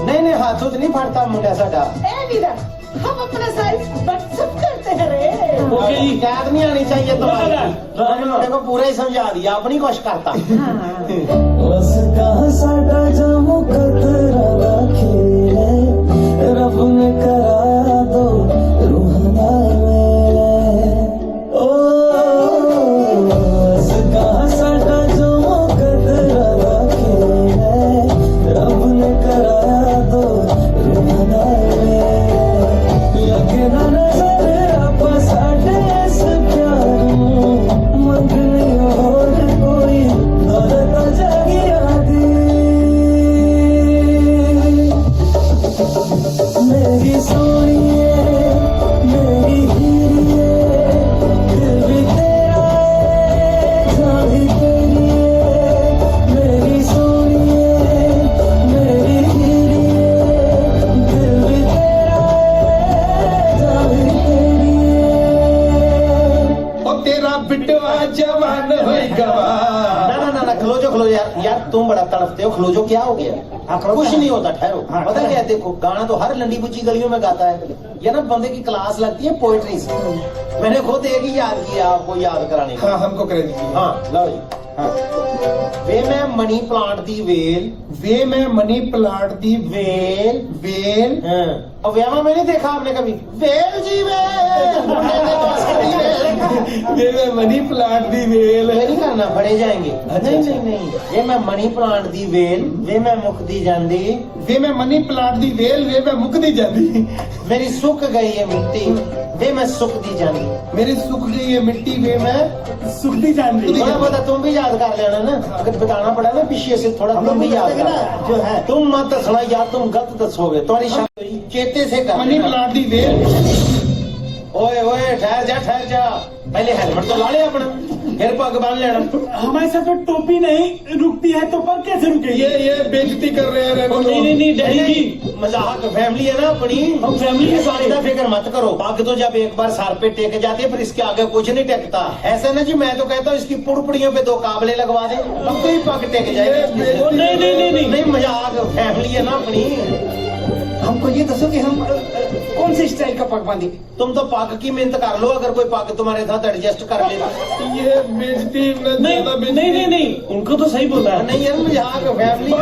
A: नहीं हाथों से नहीं फाड़ता मुंडा साडा।
I: मीरा हम अपना साइज व्हाट्सएप करते हैं रे।
F: ओके जी,
A: याद नहीं आनी चाहिए तुम्हारी। मुंडे को पूरा ही समझा दिया, अपनी कोश करता।
B: बस कहाँ साडा जामो कतरा खेले, रब ने करा दो रूहाना मेले। ओ बस कहाँ साडा जामो कतरा खेले, रब ने करा दो रूहाना मेले। लगना नजर आप साडे इस प्यार नूं, मंगनी और कोई दौलत जागिया दी। मेरी सोनिए मेरी हीरिए, दिल भी तेरा है जान भी तेरी है। मेरी सोनिए मेरी हीरिए, दिल भी तेरा है जान भी तेरी है।
E: और तेरा बिटवा जवान होएगा।
A: ना खलो यार तुम बड़ा तड़पते हो। खलो क्या हो गया? कुछ नहीं होता, ठहरो। पता क्या है, देखो गाना तो हर लंडी बुच्ची गलियों में गाता है, ये ना बंदे की क्लास लगती है पोएट्री से। मैंने खुद एक ही याद किया आपको याद कराने का।
E: हाँ हमको कर दीजिए।
A: हाँ लो जी। वे मैं मनी प्लांट दी वेल,
E: वे मैं मनी प्लांट दी
A: वेल
E: वेल।
A: और व्यामा में नहीं देखा आपने कभी? वेल जी वेल।
E: वे मैं मनी प्लांट दी वेल।
A: ये नहीं करना, फड़े जाएंगे। नहीं ये मैं मनी प्लांट दी वेल, वे मैं मुख दी जांदी।
E: वे मैं मनी प्लांट दी वेल, वे मैं मुक दी जाती।
A: मेरी सुख गई है मिट्टी, वे मैं सुख दी जांदी।
E: मेरी सुख गई है मिट्टी, वे मैं सुख दी जाती।
A: थोड़ा बहुत तुम भी याद कर लेना ना, अगर बताना पड़ा ना पीछे से थोड़ा तुम भी याद करना जो है। तुम मत दसना यार, तुम गलत दसोगे। तुम्हारी चेते से कर
E: मनी प्लांट दी वेल।
A: ओए ठहर जा, पहले हेलमेट तो ला ले अपना, फिर पग बांध लेना।
E: हमारे साथ तो टोपी नहीं रुकती है, तो पर कैसे रुकेगी? ये बेइज्जती कर रहे हैं।
F: नहीं डैडी जी,
A: मजाक फैमिली है ना अपनी,
F: हम फैमिली के सारे।
A: फिक्र मत करो। पग तो जब एक बार सर पे टेक जाती है फिर इसके आगे कुछ नहीं टेकता। ऐसा ना जी, मैं तो कहता हूँ इसकी पुड़पुड़ियों पे 2 काबले लगवा दे, अब तो ही पग टेक जाएगी। नहीं मजाक, फैमिली है ना अपनी।
E: हमको ये दसो कि हम कौन से स्टाइल का पग बांधे?
A: तुम तो पग की मेहनत कर लो, अगर कोई पग तुम्हारे साथ एडजस्ट कर ले।
E: ये बेइज्जती
F: नहीं, उनको तो सही बोला है।
A: नहीं यार मजाक, फैमिली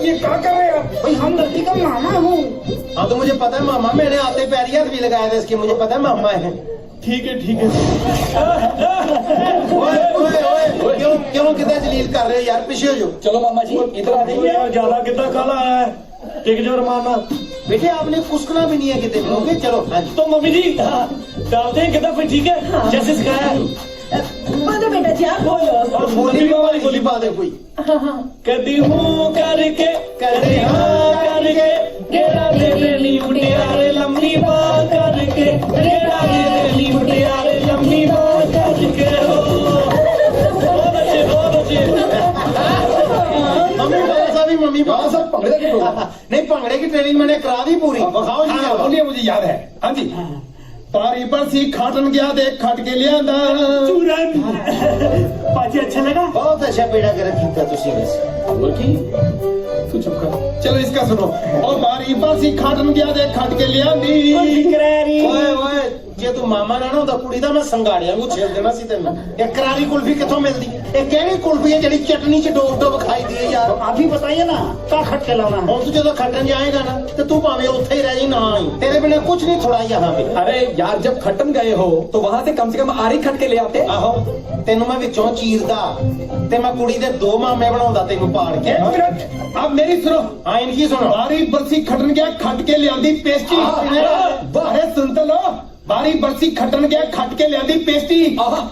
E: ये क्या कर रहे हैं आप? भाई हम लड़की का मामा हूँ।
A: हाँ तो मुझे पता है मामा, मैंने आते पैर हाथ भी लगाया था इसके, मुझे पता है मामा है।
B: ठीक है ठीक है।
A: ओए ओए ओए, क्यों कितना जलील कर रहे हो यार, पीछे हो जाओ।
D: चलो मामा जी इधर आ जाइए।
B: यार ज्यादा कितना काला है, टिक जो रमाना।
A: बेटे आपने कुसकना भी नहीं है कितने लोगे। चलो हाँ जी।
F: तो मम्मी जी डालते हैं कितना फिर ठीक है जैसे सिखाया है।
I: बोलो बेटा जी आप बोलो।
A: और बोली वाली गोली पा दे कोई।
F: कदी हूँ करके कदी हाँ करके गेड़ा दे देनी मुटियारे लंबी बात करके गेड़ा दे देनी मुटियारे लंबी बात करके बहुत अच्छे
A: मम्मी पापा साहब ही मम्मी पापा
D: सब भंगड़े की टोली।
A: नहीं भंगड़े की ट्रेनिंग मैंने करा दी पूरी। बखाओ जी
B: हाँ, बोलिए मुझे याद है। हाँ जी। पारी पर सी खाटन गया देख खट के लिया चूरन। पाजी अच्छा लगा?
A: बहुत अच्छा बेड़ा कर रखा तुसी वैसे।
D: तू चुप कर।
B: चलो इसका सुनो। और बारी पर सी खाटन गया देख खट के लिया
A: ओए ओए जे तू मामा ना होता कुड़ी दा मैं संगाड़िया ਨੂੰ ਛੇੜ ਦੇਣਾ ਸੀ ਤੈਨੂੰ। ਇਹ ਕਰਾਰੀ ਕੁਲਫੀ ਕਿੱਥੋਂ ਮਿਲਦੀ? ਇਹ ਕਿਹੜੀ ਕੁਲਫੀ ਹੈ ਜਿਹੜੀ ਚਟਨੀ ਚ ਡੋਬ ਡੋਬ ਖਾਈ ਦੀ ਹੈ ਯਾਰ?
E: आप ही बताइए ना क्या खट के लाना है।
A: ਹੁਣ ਤੂੰ ਜਦੋਂ ਖੱਟਣ ਜਾਏਗਾ ਨਾ ਤੇ ਤੂੰ ਭਾਵੇਂ ਉੱਥੇ ਹੀ ਰਹਿ ਜਾਈਂ, ਨਾ ਆਈ। तेरे बिना कुछ नहीं थोड़ा यहाँ पे।
D: अरे यार जब खट्टन गए हो तो वहाँ से कम आरी खट के ले आते।
A: ਆਹੋ ਤੈਨੂੰ ਮੈਂ ਵਿੱਚੋਂ ਚੀਰਦਾ ਤੇ ਮੈਂ ਕੁੜੀ ਦੇ ਦੋ ਮਾਮੇ ਬਣਾਉਂਦਾ ਤੈਨੂੰ ਪਾੜ ਕੇ।
B: अब मेरी सुनो।
A: ਹਾਂ ਇਨकी सुनो।
B: बारी बरसी खटन गया खट के लियांदी पेस्टी। अरे सुन तो लो। बारी बरसी खटन गया खट के लियांदी पेस्टी।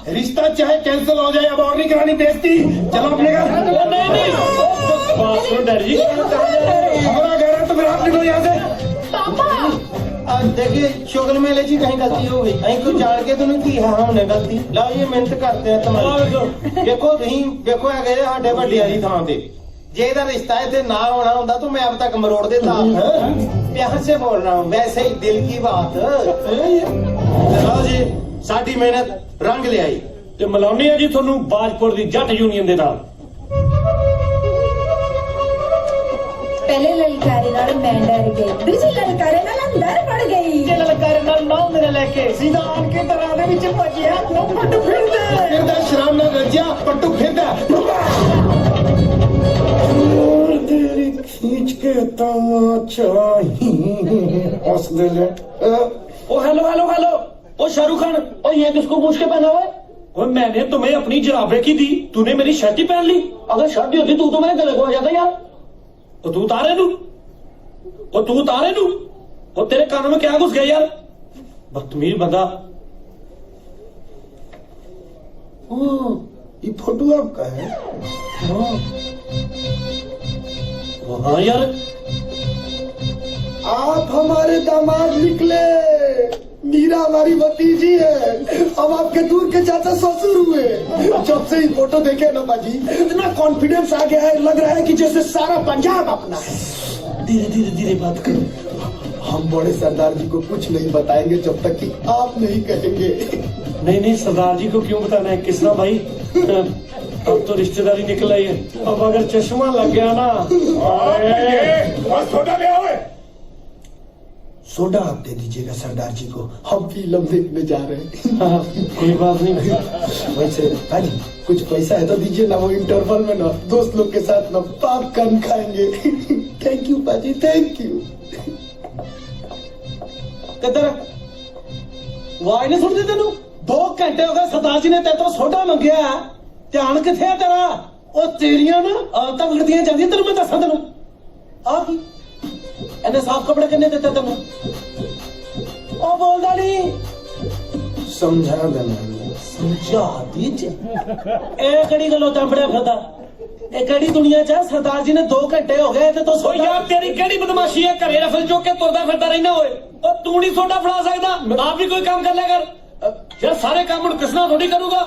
B: रिश्ता चाहे कैंसिल हो जाए अब और नहीं करानी बेइज्जती। चलो अपने घर।
F: बात सुनो डैडी जी।
B: हमारा घर है तो फिर आप निकलो यहाँ से।
A: देखिए शुगल मेले जी कहीं गलती हो गई। अं कोई जान के तो नहीं की है हमने गलती। लो ये मेहनत करते हैं तुम्हारी। देखो तुम देखो है गए साडे वड्डियां दी थां ते जे ਇਹਦਾ रिश्ता इतने ना होना ਹੁੰਦਾ तो मैं अब तक मरोड़ देता। प्यार से बोल रहा हूँ, वैसे ही दिल की बात। चलो जी साडी मेहनत रंग ले आई
F: ਤੇ ਮਿਲਾਉਣੀ ਆ ਜੀ ਤੁਹਾਨੂੰ ਬਾਜਪੁਰ ਦੀ ਜੱਟ ਯੂਨੀਅਨ ਦੇ ਨਾਲ।
H: पहले ललकारे नाल मैं डर गई।
I: दूसरी ललकारे नाल अंदर पड़ गई।
E: जे ललकारे नाल नौ मेरे लेके सीधा आन के दराने विच भजिया नो फट फिर दे।
B: फिरदा शराब ना रजिया पट्टू फिरदा। और तेरी खींच के तमाचा हंस दे ले।
F: ओ हेलो हेलो हेलो ओ शाहरुख खान, ओ ये किसको पूछ के पहना हुआ है? ओ मैंने तुम्हें अपनी जराबे की दी, तूने मेरी शर्ट ही पहन ली। अगर शर्ट ही होती तू तो मेरे गले को आ जाता यार। तो तू उतारे नू, ओ तू उतारे नू, ओ तेरे कानों में क्या घुस गया यार? बदतमीज बंदा।
E: ये फोटो आपका है?
F: हाँ यार
E: आप हमारे दामाद निकले। मीरा हमारी भतीजी है। हम आपके दूर के चाचा ससुर हुए। जब से ही फोटो देखे ना बाजी इतना कॉन्फिडेंस आ गया है, लग रहा है कि जैसे सारा पंजाब अपना है। धीरे धीरे धीरे बात करो। हम बड़े सरदार जी को कुछ नहीं बताएंगे जब तक कि आप नहीं कहेंगे।
F: नहीं नहीं सरदार जी को क्यों बताना है किसना भाई? अब तो रिश्तेदारी निकल आई है। अब अगर चश्मा लग गया ना
C: छोटा ले आओ।
E: सोडा आप दे दीजिएगा सरदार जी को, हम फिल्म देखने जा रहे हैं।
F: हाँ, कोई बात नहीं।
E: वैसे भाई कुछ पैसा है तो दीजिए ना, वो इंटरवल में ना दोस्त लोग के साथ ना पॉपकॉर्न खाएंगे। थैंक यू पाजी थैंक यू।
B: किधर वाज नहीं सुनती तेनू? 2 घंटे हो गए सरदार जी ने तेरे तो सोडा मंगया, ध्यान किथे है तेरा? ओ तेरियां ना आदतां विगड़दियां जांदियां, तेनू मैं दसां तेनू। आ की ਇਹਨੇ ਸਾਫ ਕੱਪੜੇ ਕਿੰਨੇ ਦਿੱਤੇ ਤੈਨੂੰ? ਉਹ ਬੋਲਦਾ ਨਹੀਂ।
E: समझा देना
B: ਸਮਝਾ ਦੀਜੇ। ਇਹ ਕਿਹੜੀ ਗੱਲੋਂ ਚੰਬੜਿਆ ਫਿਰਦਾ? ਇਹ ਕਿਹੜੀ ਦੁਨੀਆ 'ਚ ਹੈ? ਸਰਦਾਰ ਜੀ ਨੇ 2 ਘੰਟੇ ਹੋ ਗਏ ਤੇ ਤੂੰ
F: ओ यार तेरी केड़ी बदमाशी है? घरे रफल चौक के तुरदा फिरदा रहना होए। ओ तू नहीं सोडा फड़ा सकदा, आप भी कोई काम कर लिया कर यार। सारे काम हुण किसना थोड़ी करूंगा।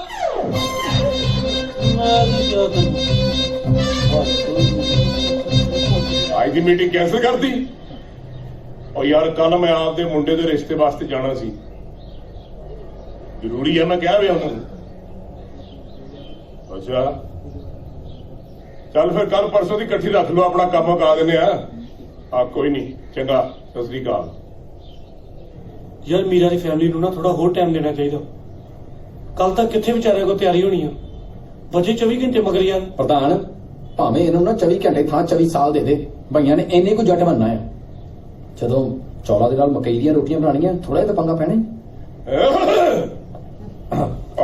C: आज की मीटिंग कैंसिल कर दी। और यार कल मैं आपके मुंडे के रिश्ते वास्ते जाना सी, जरूरी है मैं कह रहा हूं। अच्छा चल फिर कल परसों की इकट्ठी रख लो, अपना काम मुका देने। हाँ कोई नहीं, चंगा सत श्री अकाल।
F: यार मीरा की फैमिली ਨੂੰ ਨਾ ਥੋੜਾ ਹੋਰ ਟਾਈਮ ਦੇਣਾ ਚਾਹੀਦਾ। ਕੱਲ ਤੱਕ ਕਿੱਥੇ ਵਿਚਾਰਿਆਂ ਕੋ ਤਿਆਰੀ ਹੋਣੀ ਆ? ਵਜੇ 24 ਘੰਟੇ ਮਗਰ ਯਾਰ।
D: ਪ੍ਰਧਾਨ ਭਾਵੇਂ ਇਹਨੂੰ ਨਾ 24 ਘੰਟੇ ਥਾਂ 24 ਸਾਲ ਦੇ ਦੇ, ਭਈਆਂ ਨੇ ਇੰਨੇ ਕੋ ਜੱਟ ਬਣਨਾ ਹੈ। ਜਦੋਂ ਚੌਲਾਂ ਦੇ ਨਾਲ ਮਕਈ ਦੀਆਂ ਰੋਟੀਆਂ ਬਣਾਉਣੀਆਂ, ਥੋੜਾ ਜਿਹਾ ਤਾਂ ਪੰਗਾ ਪੈਣਾ ਹੀ।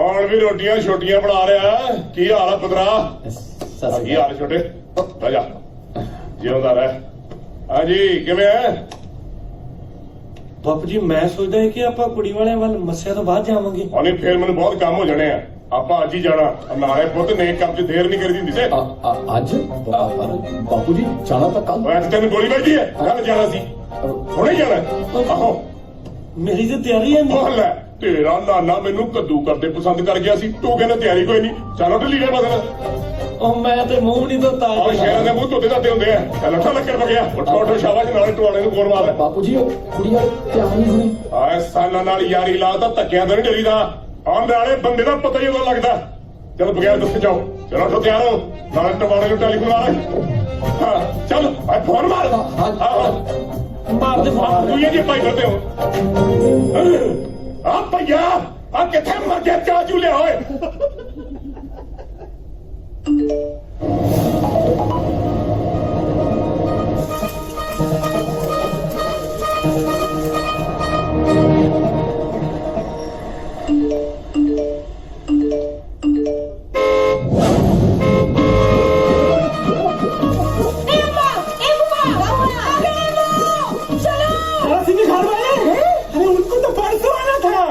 C: ਔਰ ਵੀ ਰੋਟੀਆਂ ਛੋਟੀਆਂ ਬਣਾ ਰਿਹਾ ਹੈ। ਕੀ ਹਾਲ ਆ ਪੁੱਤਰਾ? ਕੀ ਹਾਲ ਛੋਟੇ? ਰਾਜਾ ਜਿਉਂਦਾ ਰਹਿ। ਹਾਂਜੀ ਕਿਵੇਂ ਹੈ?
B: ਬਾਪੂ ਜੀ ਮੈਂ ਸੋਚਦਾ ਹਾਂ ਕਿ ਆਪਾਂ ਕੁੜੀ ਵਾਲਿਆਂ ਵੱਲ ਮੱਸਿਆ ਤੋਂ ਬਾਅਦ ਜਾਵਾਂਗੇ।
C: ਉਹਨੇ ਫੇਰ ਮੈਨੂੰ ਬਹੁਤ ਕੰਮ ਹੋ ਜਾਣੇ ਆ। ਆਪਾਂ ਅੱਜ ਹੀ ਜਾਣਾ। ਨਾਲੇ ਪੁੱਤ ਨੇਕ ਕੰਮ 'ਚ ਦੇਰ ਨਹੀਂ ਕਰੀ ਹੁੰਦੀ ਸੀ।
D: ਅੱਜ ਬਾਪੂ ਜੀ ਜਾਣਾ ਤਾਂ ਕੱਲ।
C: ਅੱਜ ਤੈਨੂੰ ਗੋਲੀ ਵੱਜਦੀ ਹੈ? ਕੱਲ ਜਾਣਾ ਸੀ, ਹੁਣੇ ਜਾਣਾ। ਆਹੋ
B: ਮੇਰੀ ਤੇ ਤਿਆਰੀ ਹੈ
C: ਉਹ ਲੈ, ਤੇਰਾ ਨਾਨਾ ਮੈਨੂੰ ਕੱਦੂ ਕਰਦੇ ਪਸੰਦ ਕਰ ਗਿਆ ਸੀ, ਤੂੰ ਕਹਿੰਦਾ ਤਿਆਰੀ ਕੋਈ ਨਹੀਂ। ਚਲੋ ਢਿੱਲੀ ਦੇ ਬਦਲ।
B: ਉਹ ਮੈਂ ਤੇ ਮੂੰਹ ਨਹੀਂ ਧੋਤਾ।
C: ਆਹ ਸ਼ਹਿਰਾਂ ਦੇ ਮੂੰਹ ਧੋਤੇ ਦਾਤੇ ਹੁੰਦੇ ਆ। ਚੱਲ ਉੱਠਾ ਲੱਕੜ ਪਗਿਆ। ਉੱਠੋ ਸ਼ਾਬਾਸ਼, ਨਾਲੇ ਟਵਾਲੇ ਨੂੰ ਗੋਲ ਮਾਰ।
D: ਬਾਪੂ ਜੀ ਉਹ ਕੁੜੀਆਂ ਧਿਆਨ ਨਹੀਂ ਹੋਣੀ।
C: ਆਏ ਸਾਲਾਂ ਨਾਲ ਯਾਰੀ ਲਾ ਤਾਂ ਧੱਕਿਆਂ ਤੋਂ ਨਹੀਂ ਡਰੀਦਾ। ਆਉਣ ਵਾਲੇ ਬੰਦੇ ਦਾ ਪਤਾ ਹੀ ਉਦੋਂ ਲੱਗਦਾ। ਚਲੋ ਬਗੈਰ ਦੱਸੇ ਜਾਓ। ਚਲੋ ਉੱਠੋ ਤਿਆਰ ਹੋ, ਨਾਲੇ ਟਵਾਲੇ ਨੂੰ ਟੈਲੀਫੋਨ ਲਾ ਲੈ। ਹਾਂ ਚੱਲ ਆ ਫੋਨ ਮਾਰ।
B: ਮਾਰ ਦੇ ਫੋਨ।
C: ਤੂੰ ਇਹ ਜੀ ਭਾਈ ਕਰਦੇ ਹੋ ਆ ਭਈਆ ਆ ਕਿੱਥੇ ਮਰ ਗਿਆ? ਚਾਚੂ ਲਿਆ ਓਏ।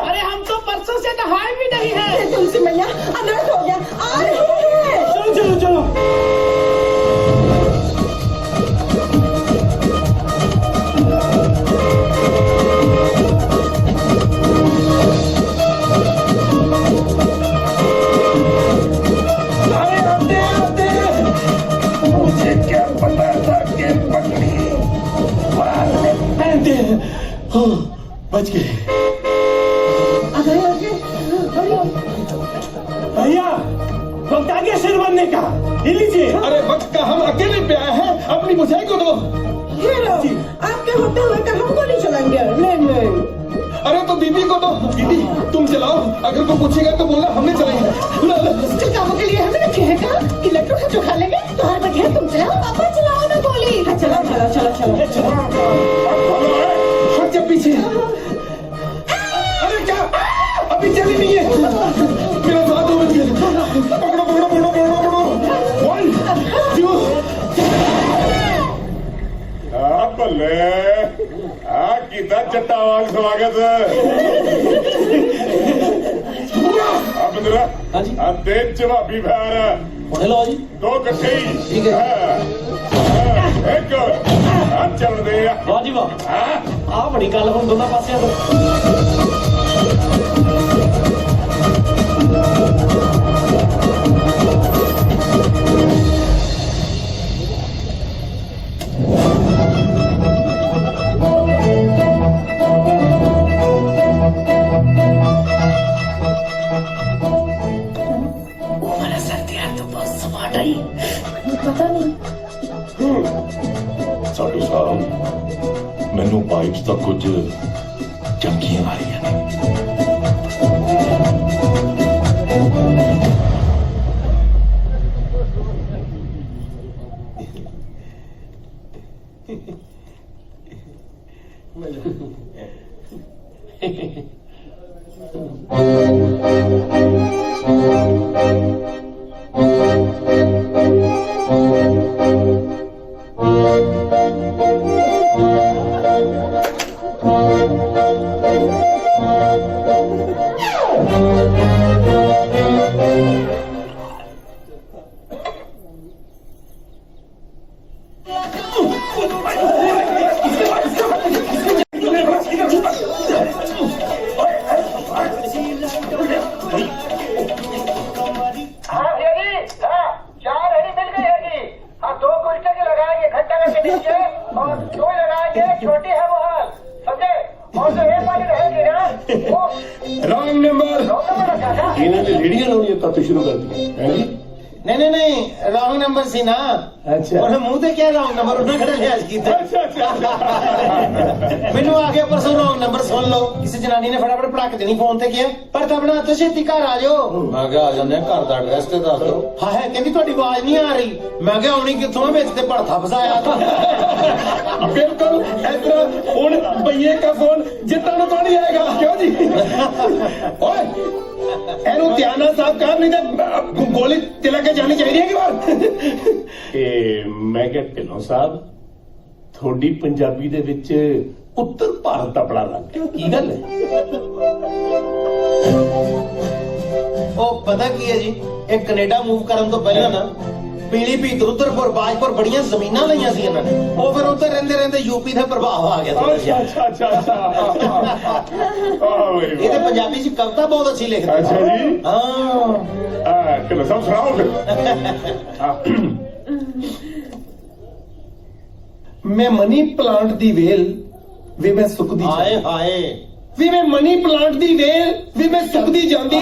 F: अरे हम तो परसों से नहाए भी नहीं है।
I: तुलसी मैया अनर्थ हो गया, आ रहे हैं।
B: चलो चलो चलो।
C: मुझे क्या पता था कि पकड़ी मारने
B: पहनते हैं। हाँ बच गए। भैया वक्त आ गया शेर बनने का। ये लीजिए।
E: अरे वक्त का हम अकेले पे आए हैं, अपनी बुझाई को दो।
I: हीरो, आपके होते हुए का हमको नहीं चलेंगे। नहीं
E: अरे तो दीदी को दो। दीदी तुम चलाओ, अगर कोई पूछेगा तो बोलना हमने चलाएंगे।
I: कामों के लिए हमें रखे हैं क्या? कि लड्डू है जो खा लेंगे? तुम्हारे बगैर तुम चलाओ। पापा चलाओ ना गोली। हाँ चलो चलो चलो चलो।
E: हट जा पीछे। अरे क्या अभी चली नहीं है? मेरा साथ हो गया। पकड़ो पकड़ो पकड़ो पकड़ो पकड़ो। 1 2
C: भले आ कीता जट्टा वांग स्वागत। बंदरा ते जवाबी फैर
B: लो जी
C: 2 इकट्ठे ही।
B: ठीक है।
C: एक चल दे।
B: वाह जी वाह। आ बड़ी गल हुण दोनों पासियां तो।
H: पता नहीं।
C: साडू साहब मैनू पाइप्स तक कुछ चमकियां आ रही हैं। Wrong number. इन्होंने रेडियो लानी तब शुरू कर दी है जी।
B: नहीं रॉन्ग नंबर सी ना।
F: अच्छा।
B: ਉਹਨੇ ਮੂੰਹ ਤੇ ਕਿਹਾ ਰੌਂਗ ਨੰਬਰ, ਉਹਨਾਂ ਕਿਹੜਾ ਲਿਹਾਜ਼ ਕੀਤਾ। ਮੈਨੂੰ ਆ ਗਿਆ ਪਰਸੋਂ ਰੌਂਗ ਨੰਬਰ ਸੁਣ ਲਓ। ਕਿਸੇ ਜਨਾਨੀ ਨੇ ਫਟਾਫਟ ਪੜਾਕ ਦੇਣੀ ਫੋਨ ਤੇ ਕਿਹਾ ਪਰ ਤਬਣਾ ਤੋਂ ਛੇਤੀ ਘਰ ਆ ਜਾਓ। ਮੈਂ ਕਿਹਾ ਆ ਜਾਂਦੇ, ਘਰ ਦਾ ਐਡਰੈਸ ਤੇ ਦੱਸ ਦਿਓ। ਹਾਂ ਹੈ, ਕਹਿੰਦੀ ਤੁਹਾਡੀ ਆਵਾਜ਼ ਨਹੀਂ ਆ ਰਹੀ। ਮੈਂ ਕਿਹਾ ਆਉਣੀ ਕਿੱਥੋਂ, ਵਿੱਚ ਤੇ ਭੜਥਾ ਫਸਾਇਆ।
D: बिल्कुल ऐसा ਹੁਣ ਭਈਏ का फोन ਜਿੱਤਣ ਤੋਂ ਨਹੀਂ ਆਏਗਾ ਕਿਉਂ ਜੀ ਓਏ ਇਹਨੂੰ ਧਿਆਨ ਨਾਲ ਸਾਫ ਕਰ ਨਹੀਂ ਤਾਂ ਗੋਲੀ ਤਿਲਕ ਕੇ ਜਾਣੀ ਚਾਹੀਦੀ ਹੈ ਕਿ ਬਾਹਰ
C: ਇਹ ਮੈਂ ਕਿਹਾ ਢਿੱਲੋਂ ਸਾਹਿਬ ਤੁਹਾਡੀ ਪੰਜਾਬੀ ਦੇ ਵਿੱਚ ਉੱਤਰ ਭਾਰਤ ਦਾ ਬੜਾ ਰੰਗ ਹੈ, ਕੀ ਗੱਲ ਹੈ?
B: ਉਹ ਪਤਾ ਕੀ ਹੈ ਜੀ, ਇਹ ਕੈਨੇਡਾ ਮੂਵ ਕਰਨ ਤੋਂ ਪਹਿਲਾਂ ਨਾ ਪੀਲੀਭੀਤ, ਰੁद्रपुर, ਬਾਜਪੁਰ ਬੜੀਆਂ ਜ਼ਮੀਨਾਂ ਲਈਆਂ ਸੀ ਇਹਨਾਂ ਨੇ। ਉਹ ਫਿਰ ਉੱਧਰ ਰਹਿੰਦੇ ਯੂਪੀ ਦਾ ਪ੍ਰਭਾਵ ਆ ਗਿਆ ਥੋੜ੍ਹਾ ਜਿਹਾ।
C: ਅੱਛਾ
B: ਇਹ ਤੇ ਪੰਜਾਬੀ ਚ ਕਵਿਤਾ ਬਹੁਤ ਅੱਛੀ ਲਿਖਦਾ।
C: ਅੱਛਾ ਜੀ।
B: ਹਾਂ
C: ਢਿੱਲੋਂ ਸਾਹਿਬ ਸੁਣਾਓ ਫਿਰ।
D: ਮੈਂ ਮਨੀ ਪਲਾਂਟ ਦੀ ਵੇਲ ਵੀ ਮੈਂ ਸੁੱਕਦੀ
B: ਹਾਏ ਹਾਏ
D: ਵੀ ਮੈਂ ਮਨੀ ਪਲਾਂਟ ਦੀ ਵੇਲ ਵੀ ਮੈਂ ਸੁੱਕਦੀ ਜਾਂਦੀ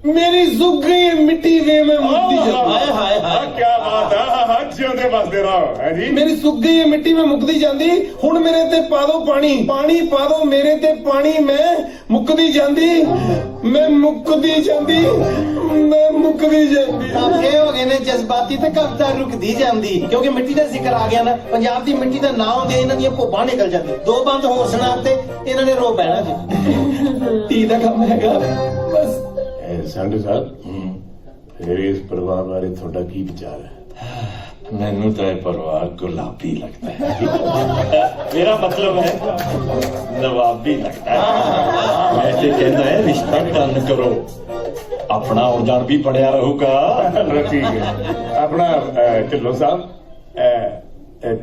D: ਮੇਰੀ ਸੁੱਕ ਗਈ ਮਿੱਟੀ ਵੇ ਮੈਂ ਮੁੱਕਦੀ ਜਾਂਦੀ
B: ਹਾਏ ਹਾਏ ਹਾਏ
C: ਕੀ ਬਾਤ ਹੈ, ਜਿਉਂਦੇ ਵਸਦੇ ਰਹੋ ਹੈ ਜੀ।
D: ਮੇਰੀ ਸੁੱਕ ਗਈ ਮਿੱਟੀ ਮੈਂ ਮੁੱਕਦੀ ਜਾਂਦੀ ਹੁਣ ਮੇਰੇ ਤੇ ਪਾ ਦੋ ਪਾਣੀ ਪਾਣੀ ਪਾ ਦੋ ਮੇਰੇ ਤੇ ਪਾਣੀ ਮੈਂ ਮੁੱਕਦੀ ਜਾਂਦੀ ਮੈਂ ਮੁੱਕਦੀ ਜਾਂਦੀ ਮੈਂ ਮੁੱਕਦੀ ਜਾਂਦੀ।
B: ਇਹ ਹੋ ਗਏ ਨੇ ਜਜ਼ਬਾਤੀ ਤੇ ਕਵਿਤਾ ਰੁਕਦੀ ਜਾਂਦੀ ਕਿਉਂਕਿ ਮਿੱਟੀ ਦਾ ਜ਼ਿਕਰ ਆ ਗਿਆ ਨਾ। ਪੰਜਾਬ ਦੀ ਮਿੱਟੀ ਦਾ ਨਾਂ ਹੁੰਦੇ ਇਹਨਾਂ ਦੀਆਂ ਭੋਬਾਂ ਨਿਕਲ ਜਾਂਦੀ। ਦੋ ਬੰਦ ਹੋਰ ਸੁਣਾ ਤੇ ਇਹਨਾਂ ਨੇ ਰੋ ਪੈਣਾ ਜੀ।
D: ਤੀ ਦਾ ਕੰਮ ਹੈਗਾ ਬਸ।
C: ਸੰਧੂ ਸਾਹਿਬ ਫਿਰ ਇਸ ਪਰਿਵਾਰ ਬਾਰੇ ਤੁਹਾਡਾ ਕੀ ਵਿਚਾਰ ਹੈ?
N: ਮੈਨੂੰ ਤਾਂ ਇਹ ਪਰਿਵਾਰ ਗੁਲਾਬੀ ਲੱਗਦਾ ਹੈ। ਮੇਰਾ ਮਤਲਬ ਹੈ ਨਵਾਬੀ ਲੱਗਦਾ ਹੈ। ਮੈਂ ਤੇ ਕਹਿੰਦਾ ਹੈ ਰਿਸ਼ਤਾ ਤੰਨ ਕਰੋ, ਆਪਣਾ ਆਉਣ ਜਾਣ ਵੀ ਬਣਿਆ ਰਹੂਗਾ।
C: ਠੀਕ ਹੈ। ਆਪਣਾ ਢਿੱਲੋਂ ਸਾਹਿਬ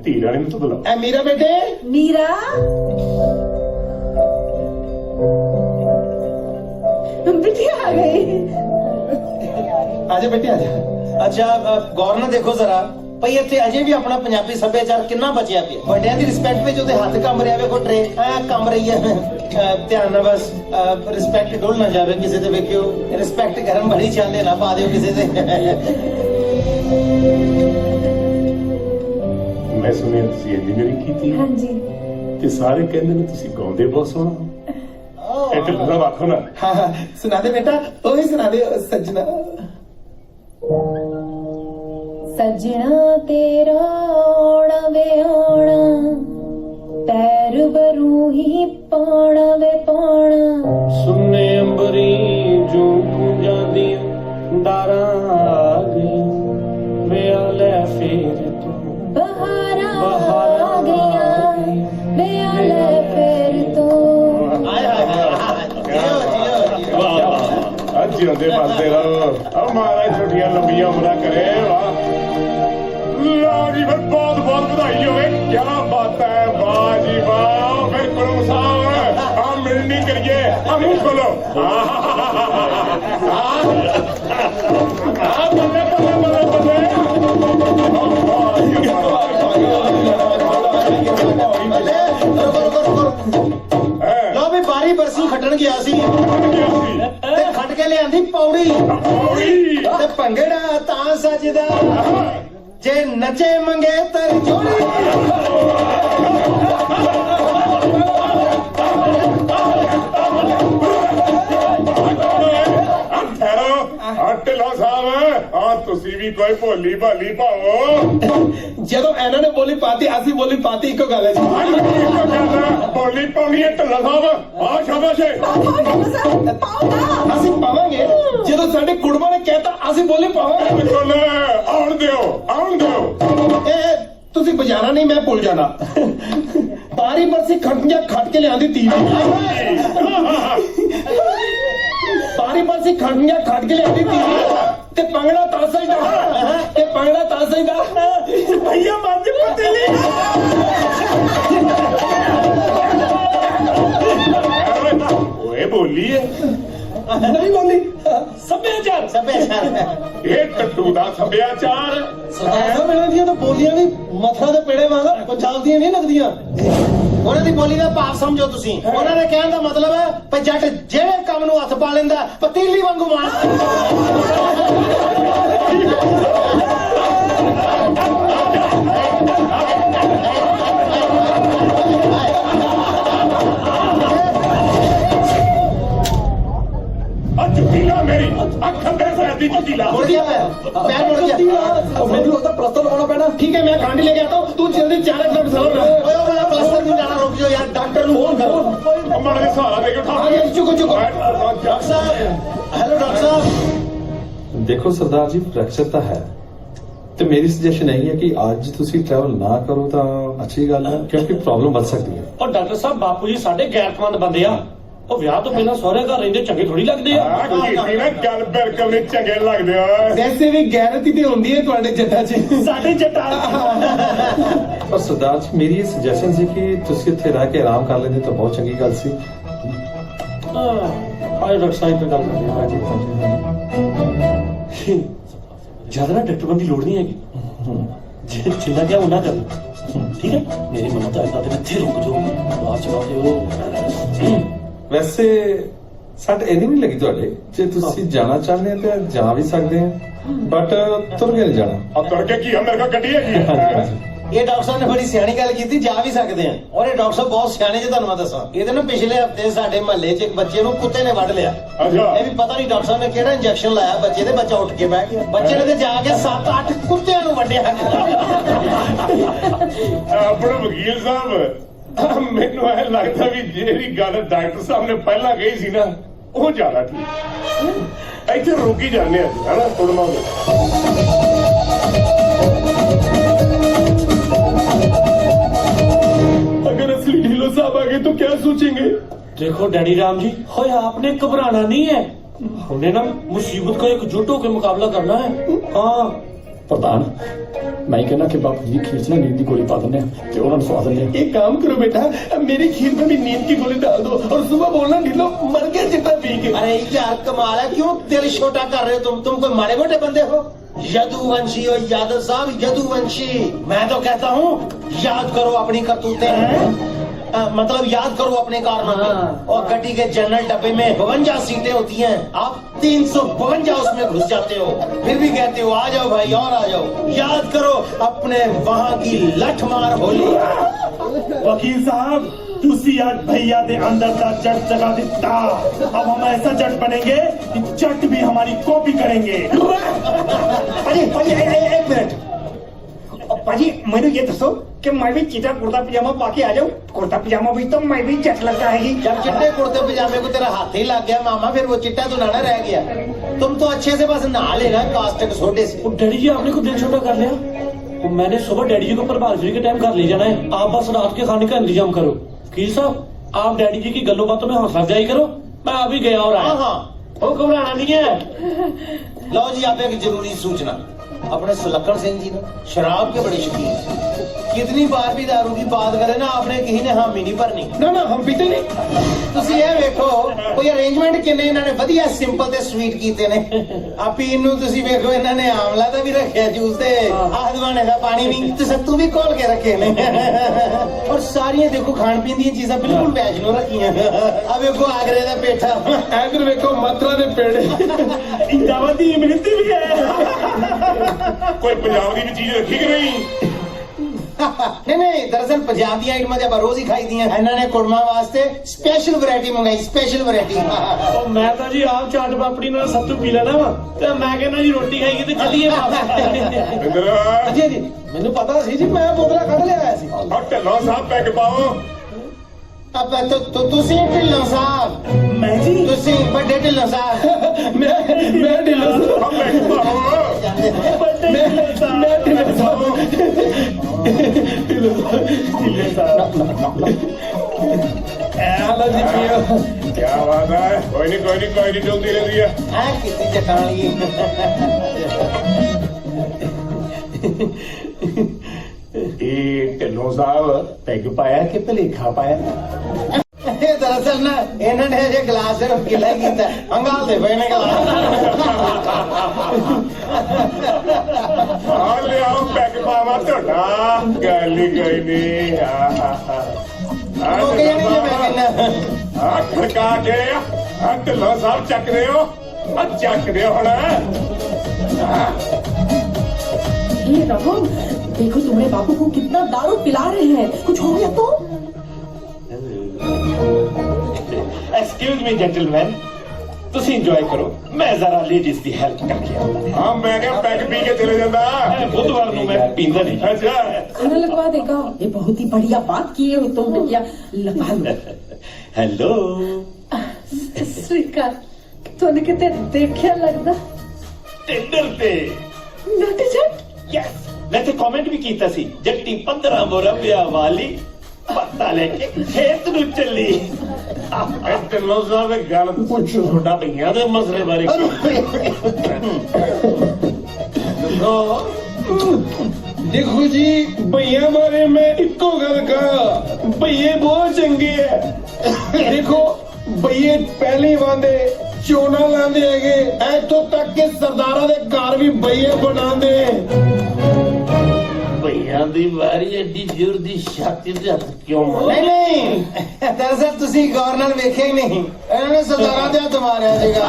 C: ਧੀ ਰਾਣੀ ਨੂੰ ਤਾਂ ਬੁਲਾਓ।
D: ਐ ਮੀਰਾ ਬੇਟੇ
I: मीरा बिटिया आ गई।
D: ਆਜਾ ਬੇਟੇ ਆਜਾ।
B: ਅੱਛਾ ਗੌਰ ਨਾਲ ਦੇਖੋ ਜ਼ਰਾ ਭਈ ਇੱਥੇ ਅਜੇ ਵੀ ਆਪਣਾ ਪੰਜਾਬੀ ਸੱਭਿਆਚਾਰ ਕਿੰਨਾ ਬਚਿਆ ਪਿਆ। ਵੱਡਿਆਂ ਦੀ ਰਿਸਪੈਕਟ ਵਿੱਚ ਉਹਦੇ ਹੱਥ ਕੰਬ ਰਿਹਾ ਵੇਖੋ, ਟਰੇ ਕੰਬ ਰਹੀ ਹੈ। ਧਿਆਨ ਨਾਲ ਬਸ ਰਿਸਪੈਕਟ ਡੁੱਲ ਨਾ ਜਾਵੇ ਕਿਸੇ ਤੇ। ਵੇਖਿਓ ਰਿਸਪੈਕਟ ਗਰਮ ਬੜੀ ਚਾਲੇ ਨਾ ਪਾ ਦਿਓ ਕਿਸੇ ਤੇ।
C: ਮੈਂ ਸੁਣਿਆ ਤੁਸੀਂ ਇੰਜੀਨੀਅਰਿੰਗ ਕੀਤੀ
H: हाँ जी।
C: ਤੇ ਸਾਰੇ ਕਹਿੰਦੇ ਨੇ ਤੁਸੀਂ ਗਾਉਂਦੇ ਬਹੁਤ ਸੋਹਣਾ ਹੋ। ਇਹ ਢਿੱਲੋਂ ਸਾਹਿਬ ਆਖੋ ਨਾ।
D: हाँ हाँ सुना दे बेटा वही सुना दे सजना।
H: सजना तेरा आना वे आना पैर बरू ही पाना वे पाना
F: सुन्ने अंबरी जो जादी डारा आ गई वे आले फिर तू
H: बहारा आ गया वे आले फिर तो।
C: ਜਿਉਂਦੇ ਵਸਦੇ ਰਹੋ। ਮਹਾਰਾਜ ਛੋਟੀਆਂ ਲੰਬੀਆਂ ਉਮਰਾਂ ਕਰੇ। ਵਾਹ ਲਓ ਜੀ ਫਿਰ ਬਹੁਤ ਬਹੁਤ ਵਧਾਈ ਹੋਵੇ। ਕੀ ਬਾਤ ਹੈ, ਵਾਹ ਜੀ ਵਾਹ। ਬਿਲਕੁਲ ਸਾਹਿਬ ਆ ਮਿਲਣੀ ਕਰੀਏ। ਆ ਮੂੰਹ ਖੋਲੋ। ਬੱਲੇ ਬੱਲੇ ਬੱਲੇ ਬੱਲੇ।
B: ਲਓ ਵੀ ਬਾਰੀ ਬਰਸੀ ਖੱਟਣ ਗਿਆ ਸੀ ਤੇ ਖੱਟ ਕੇ ਲਿਆਂਦੀ ਪੌੜੀ ਤੇ ਭੰਗੜਾ ਤਾਂ ਸਜਦਾ ਜੇ ਨਚੇ ਮੰਗੇਤਰ ਜੋੜੀ।
C: ਢਿੱਲੋਂ ਸਾਹਿਬ ਆ ਤੁਸੀਂ ਵੀ ਕੋਈ ਭੋਲੀ ਭਾਲੀ ਪਾਓ।
D: ਜਦੋਂ ਇਹਨਾਂ ਨੇ ਬੋਲੀ ਪਾਤੀ ਅਸੀਂ ਬੋਲੀ ਪਾਤੀ ਇੱਕੋ ਗੱਲ ਹੈ ਜੀ।
C: ਬੋਲੀ ਪਾਉਣੀ ਹੈ ਢਿੱਲੋਂ ਸਾਹਿਬ। ਆ ਸ਼ਾਬਾਸ਼।
D: ਅਸੀਂ ਪਾਵਾਂਗੇ ਜਦੋਂ ਸਾਡੇ ਕੁੜਮਾਂ ਨੇ ਕਹਿਤਾ ਅਸੀਂ ਬੋਲੀ ਪਾਵਾਂਗੇ।
C: ਬਿਲਕੁਲ ਆਉਣ ਦਿਓ ਆਉਣ ਦਿਓ।
D: ਇਹ ਤੁਸੀਂ ਬਜਾਣਾ ਨਹੀਂ ਮੈਂ ਭੁੱਲ ਜਾਣਾ। ਬਾਰੀ ਬਰਸੀ ਖੱਟੀਆਂ ਖੱਟ ਕੇ ਲਿਆਂਦੀ ਤੀ ਬਾਰੀ ਬਰਸੀ ਖੱਟੀਆਂ ਖੱਟ ਕੇ ਲਿਆਂਦੀ ਤੀ ਤੇ ਪੰਗੜਾ ਤਾਸਾ ਹੀ ਦਾ ਤੇ ਪੰਗੜਾ ਤਾਸਾ ਹੀ ਦਾ ਭਈਆ ਮੱਝ ਪਤਲੀ।
C: ਓਏ ਬੋਲੀ ਹੈ
D: ਨਹੀਂ ਬੋਲੀ
F: ਸੱਭਿਆਚਾਰ
C: ਇਹ ਟੱਟੂ ਦਾ ਸੱਭਿਆਚਾਰ।
B: ਸਰਦਾਰ ਮਿਲਾਂ ਦੀਆਂ ਤਾਂ ਬੋਲੀਆਂ ਵੀ ਮਥਰਾ ਦੇ ਪੇੜੇ ਵਾਂਗ ਪੰਜਾਬਦੀਆਂ ਨਹੀਂ ਲੱਗਦੀਆਂ। ਉਹਨਾਂ ਦੀ ਬੋਲੀ ਦਾ ਭਾਵ ਸਮਝੋ ਤੁਸੀਂ। ਉਹਨਾਂ ਦੇ ਕਹਿਣ ਦਾ ਮਤਲਬ ਹੈ ਕਿ ਜੱਟ ਜਿਹੜੇ ਕੰਮ ਨੂੰ ਹੱਥ ਪਾ ਲੈਂਦਾ ਪਤੀਲੀ ਵਾਂਗੂ ਮਾਰ।
C: जल्दी जुटी ला
D: मुड़ गया मैं पैर मुड़ गया
E: मेरे को तो प्लास्टर लगाना पैना।
D: ठीक है मैं गांडी लेके आता हूँ तू जल्दी 4 किलोमीटर चलो ना प्लास्टर नहीं जाना रुक जाओ यार डॉक्टर को फोन करो
C: माड़ा सा सहारा देके उठा
D: चुको चुको
C: डॉक्टर
D: साहब हेलो डॉक्टर साहब
O: देखो सरदार जी फ्रैक्चर ਤਾਂ ਹੈ ਤੇ ਮੇਰੀ ਸੁਜੈਸ਼ਨ ਇਹੀ ਹੈ ਕਿ ਅੱਜ ਤੁਸੀਂ ਟਰੈਵਲ ਨਾ ਕਰੋ ਤਾਂ ਅੱਛੀ ਗੱਲ ਹੈ ਕਿਉਂਕਿ ਪ੍ਰੋਬਲਮ ਵੱਧ ਸਕਦੀ ਹੈ।
F: और डॉक्टर साहब बापू जी साढ़े गैरतमंद बंदे आ ਉਹ ਵਿਆਹ ਤੋਂ ਪਹਿਲਾਂ ਸਹੁਰੇ ਘਰ ਰਹਿੰਦੇ ਚੰਗੇ ਥੋੜੀ ਲੱਗਦੇ ਆ
C: ਕੀਤੀ ਨਾ ਗੱਲ ਬਿਲਕੁਲ ਨਹੀਂ ਚੰਗੇ ਲੱਗਦੇ ਓਏ
D: ਵੈਸੇ ਵੀ ਗੈਰਤੀ ਤੇ ਹੁੰਦੀ ਹੈ ਤੁਹਾਡੇ ਜੱਟਾਂ 'ਚ
F: ਸਾਡੇ ਜੱਟਾਂ
O: ਪਰ ਸਰਦਾਰ ਜੀ ਮੇਰੀ ਇਹ ਸੁਜੈਸ਼ਨ ਸੀ ਕਿ ਤੁਸੀਂ ਇੱਥੇ ਰਹਿ ਕੇ ਆਰਾਮ ਕਰ ਲੈਂਦੇ ਤਾਂ ਬਹੁਤ ਚੰਗੀ ਗੱਲ ਸੀ।
F: ਆਏ ਡਾਕਟਰ ਸਾਹਿਬ ਤੇ ਗੱਲ ਕਰਦੇ ਆ ਜਿਆਦਾ ਨਾ ਡਾਕਟਰ ਬੰਦੀ ਲੋੜ ਨਹੀਂ ਹੈਗੀ ਜੇ ਜਿੰਨਾ ਕਿਹਾ ਉਹਨਾਂ ਕਰ ਠੀਕ ਹੈ ਮੇਰੀ ਮਨ ਤਾਂ ਇਦਾਂ ਤੇ ਇੱਥੇ ਰੁਕ ਜਾਓ ਬਾਅਦ ਚ ਬਾਅਦ ਉਹ
O: ਵੈਸੇ ਸੱਟ ਇੰਨੀ ਨਹੀਂ ਲੱਗੀ ਤੁਹਾਡੇ ਜੇ ਤੁਸੀਂ ਜਾਣਾ ਚਾਹੁੰਦੇ ਹੋ ਤਾਂ ਜਾ ਵੀ ਸਕਦੇ ਆ ਬਟ ਤੁਰ ਕੇ ਨਹੀਂ ਜਾਣਾ।
C: ਆ ਤੁਰ ਕੇ ਕੀ ਆ ਮੇਰੇ ਕੋਲ ਗੱਡੀ ਹੈਗੀ
D: ਇਹ ਡਾਕਟਰ ਸਾਹਿਬ ਨੇ ਬੜੀ ਸਿਆਣੀ ਗੱਲ ਕੀਤੀ ਜਾ ਵੀ ਸਕਦੇ ਆ ਔਰ ਇਹ ਡਾਕਟਰ ਸਾਹਿਬ ਬਹੁਤ ਸਿਆਣੇ ਜੇ ਤੁਹਾਨੂੰ ਮੈਂ ਦੱਸਾਂ ਇਹਦੇ ਨਾ ਪਿਛਲੇ ਹਫਤੇ ਸਾਡੇ ਮਹੱਲੇ 'ਚ ਇੱਕ ਬੱਚੇ ਨੂੰ ਕੁੱਤੇ ਨੇ ਵੱਢ ਲਿਆ ਇਹ ਵੀ ਪਤਾ ਨਹੀਂ ਡਾਕਟਰ ਸਾਹਿਬ ਨੇ ਕਿਹੜਾ ਇੰਜੈਕਸ਼ਨ ਲਾਇਆ ਬੱਚੇ ਦੇ ਬੱਚਾ ਉੱਠ ਕੇ ਬਹਿ ਗਿਆ ਬੱਚੇ ਨੇ ਤੇ ਜਾ ਕੇ 7-8 ਕੁੱਤਿਆਂ ਨੂੰ ਵੱਢਿਆ
C: ਆਪਣਾ ਵਕੀਲ ਸਾਹਿਬ ਮੈਨੂੰ ਇਹ ਲੱਗਦਾ ਵੀ ਜਿਹੜੀ ਗੱਲ ਡਾਕਟਰ ਸਾਹਿਬ ਨੇ ਪਹਿਲਾਂ ਕਹੀ ਸੀ ਨਾ ਉਹ ਜ਼ਿਆਦਾ ਠੀਕ ਇੱਥੇ ਰੋਕੀ ਜਾਂਦੇ ਆ ਹਨਾ ਤੁੜਮਾ
D: अगर असली ढीलो साहब आ गए तो क्या सोचेंगे?
F: देखो डैडी राम जी हो आपने घबराना नहीं है हमने ना मुसीबत का एकजुट होकर मुकाबला करना है। हाँ
G: प्रधान मैं कहना कि बापू जी खीर च ना नींद की गोली पा देने ते उन्होंने सवा देने
D: एक काम करो बेटा मेरी खीर में भी नींद की गोली डाल दो और सुबह बोलना ढीलो मर गया चिट्टा पी के। अरे यार कमाल है क्यों दिल छोटा कर रहे हो तुम कोई मारे मोटे बंदे हो यदुवंशी और यादव साहब यदुवंशी मैं तो कहता हूँ याद करो अपनी करतूतें मतलब याद करो अपने कारनामे और गड्डी के जनरल डब्बे में 52 सीटें होती हैं आप 352 उसमें घुस जाते हो फिर भी कहते हो आ जाओ भाई और आ जाओ याद करो अपने वहाँ की लठ मार होली।
P: वकील साहब तुसी आज भैया दे अंदर का जट जगा दिता अब हम ऐसा जट बनेंगे कि जट भी हमारी कॉपी करेंगे।
E: एक मिनट पाजी मैंने ये दसो कि मैं भी चिट्टा कुर्ता पजामा पाके आ जाऊं कुर्ता पजामा भी तो मैं भी जट लगता है
D: जब चिट्टे कुर्ते पजामे को तेरा हाथ ही लग गया मामा फिर वो चिट्टा तो ना रह गया तुम तो अच्छे से बस नहा लेना कास्टिक सोडे से।
F: डैडी जी आपने को दिल छोटा कर लिया मैंने सुबह डैडी जी को प्रभात फेरी के टाइम घर ले जाना है आप बस रात के खाने का इंतजाम करो। वकील साहब आप डैडी जी की गल्लों बातों में हौसला अफजाई करो मैं अभी गया और आया।
D: हाँ
F: वो घबराना नहीं है।
D: लो जी आप एक जरूरी सूचना अपने सुलक्कड़ सिंह जी ने शराब के बड़े शौकीन कितनी बार भी दारू की बात करे ना आपने किसी ने हामी नहीं भरनी ना हम पीते नहीं ਤੁਸੀਂ ਇਹ ਵੇਖੋ ਕੋਈ ਅਰੇਂਜਮੈਂਟ ਕਿੰਨੇ ਇਹਨਾਂ ਨੇ ਵਧੀਆ ਸਿੰਪਲ ਤੇ ਸਵੀਟ ਕੀਤੇ ਨੇ ਆ ਪੀਣ ਨੂੰ ਤੁਸੀਂ ਵੇਖੋ ਇਹਨਾਂ ਨੇ ਆਮਲਾ ਦਾ ਵੀ ਰੱਖਿਆ ਜੂਸ ਤੇ ਆਹਦਵਾਨੇ ਦਾ ਪਾਣੀ ਵੀ ਤੇ ਸੱਤੂ ਵੀ ਘੋਲ ਕੇ ਰੱਖੇ ਨੇ ਔਰ ਸਾਰੀਆਂ ਦੇਖੋ ਖਾਣ ਪੀਣ ਦੀਆਂ ਚੀਜ਼ਾਂ ਬਿਲਕੁਲ ਵੈਜ ਨੂੰ ਰੱਖੀਆਂ ਆ ਵੇਖੋ ਆਗਰੇ ਦਾ ਪੇਠਾ ਇਧਰ ਵੇਖੋ ਮਥੁਰਾ ਦੇ ਪੇੜੇ
P: इंदावती इमरती भी है
C: कोई पंजाब की भी चीज रखी कि नहीं
D: नहीं दरअसल पंजाब दी आइटमां ते रोज ही खाई दियां इन्हां ने कुड़मा वास्ते स्पेशल वैरायटी मंगाई स्पेशल वैरायटी
F: मैं तो जी आप चाट पापड़ी नाल सत्तू पी लेना वा ते मैं कहना जी रोटी खाएगी ते चलिए
D: जी जी मैनू पता सी जी मैं बोतला कढ ले आया सी
C: और ढिल्लों साहब पैग पाओ
D: अब तो तुसी ढिल्लों साहब
P: मैं जी
D: तुसी बड़े ढिल्लों साहब मैं ढिल्लों साहब
C: पैग पाओ
P: मैं ढिल्लों साहब
C: क्या बात है कोई नहीं चलती रहती है
D: किसी चटाली
C: ढिल्लों साहब पैग पाया कि भलेखा पाया
D: दरअसल ना इन्होंने जो गिलास सिर्फ गिला किया अंगाल दे पे
C: ले आओ पैग पावा ढोडा गल ही कोई नहीं खड़का के ढिल्लों साहब चक रहे हो होना
I: ये रघु देखो तुम्हारे बापू को कितना दारू पिला रहे हैं कुछ हो गया तो
N: एक्सक्यूज मी जेंटलमैन ਤੁਸੀਂ ਇੰਜੋਏ ਕਰੋ ਮੈਂ ਜ਼ਰਾ ਲੇਡੀਜ਼ ਦੀ ਹੈਲਪ ਕਰਕੇ ਆਉਂਦਾ
C: ਹਾਂ ਮੈਂ ਕਿਹਾ ਪੈਗ ਪੀ ਕੇ ਚਲੇ ਜਾਂਦਾ
N: बुधवार ਨੂੰ मैं पींदा नहीं
C: अच्छा
I: खाना लगवा देगा ये बहुत ही बढ़िया बात किए हो तुम भैया लगवा लो
N: हेलो
I: श्रीकांत तूने कितने देखा लगता
N: टेंडर पे
I: नट जट
N: यस मैं तो कमेंट भी कीता सी जट्टी 15 मोरा ब्याह वाली पत्ता लेके खेत ਨੂੰ ਚੱਲੀ
C: ਢਿੱਲੋਂ ਸਾਹਿਬ ਇੱਕ ਗੱਲ ਪੁੱਛੋ ਤੁਹਾਡਾ ਭਈਆਂ ਦੇ ਮਸਲੇ ਬਾਰੇ
D: देखो जी भैया बारे मैं इको गल कहा भैये बहुत चंगे है देखो भैये पहले वादे चोना लांदे हैगे इथों तक के सरदारा दे घर भी भैये बनांदे
N: ਭਈਆਂ ਦੀ ਵਾਰੀ ਐਡੀ ਜ਼ੋਰ ਦੀ ਛਾਤੀ ਤੇ ਹੱਥ ਕਿਉਂ
E: ਨਹੀਂ ਨਹੀਂ ਦਰਅਸਲ ਤੁਸੀਂ ਗੌਰ ਨਾਲ ਵੇਖਿਆ ਹੀ ਨਹੀਂ ਇਹਨਾਂ ਨੇ ਸਰਦਾਰਾਂ ਦੇ ਹੱਥ ਮਾਰਿਆ ਸੀਗਾ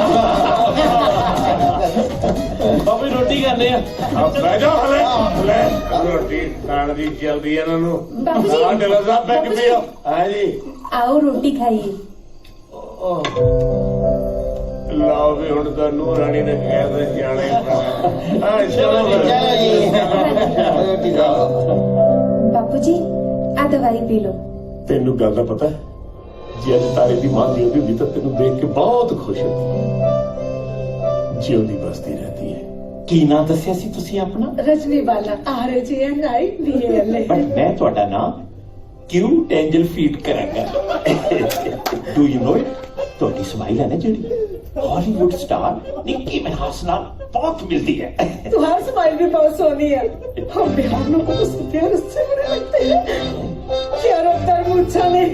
F: ਬਾਬੂ ਜੀ ਰੋਟੀ ਖਾਂਦੇ ਆ
C: ਬਹਿ ਜਾ ਹਲੇ ਲੈ ਰੋਟੀ ਖਾਣ ਦੀ ਜਲਦੀ ਇਹਨਾਂ ਨੂੰ
H: ਬਾਬੂ ਜੀ।
C: ਹਾਂ ਢਿੱਲੋਂ ਸਾਹਿਬ ਪੈਗ ਪੀਓ ਹਾਂ ਜੀ
H: आओ रोटी खाइए
C: ਲਾਓ ਵੀ ਹੁਣ ਤੁਹਾਨੂੰ ਰਾਣੀ ਨੇ ਕਹਿ ਦੇ ਜਾਣੇ ਹਾਂ ਚਲੋ
H: बापू जी आ दवाई पी लो
C: ਤੈਨੂੰ ਗੱਲ ਦਾ ਪਤਾ ਹੈ ਜੇ ਅੱਜ ਤਾਰੇ ਦੀ ਮਾਂ ਦੀ ਹੁੰਦੀ ਤਾਂ ਤੈਨੂੰ ਦੇਖ ਕੇ ਬਹੁਤ ਖੁਸ਼ ਹੁੰਦੀ ਜਿਉਂਦੀ ਬਸਦੀ ਰਹਤੀ ਹੈ
N: ਕੀ ਨਾਂ ਦੱਸਿਆ ਸੀ ਤੁਸੀਂ ਆਪਣਾ
I: रजनी वाला RJNI BLA
N: ਬਟ ਮੈਂ ਤੁਹਾਡਾ ਨਾਮ ਕਿਊਟ ਐਂਜਲ ਫੀਡ ਕਰਾਂਗਾ ਡੂ ਯੂ ਨੋ ਇਟ ਤੁਹਾਡੀ ਸਮਾਈਲ ਹੈ ਨਾ ਜਿਹੜੀ हॉलीवुड स्टार निक्की मिनहास नाल बहुत मिलती है
I: तुम्हारी स्माइल भी बहुत सोनी है हम बिहारियों को तो प्यार उससे बड़े लगते हैं क्या रोकता है मूर्छा ने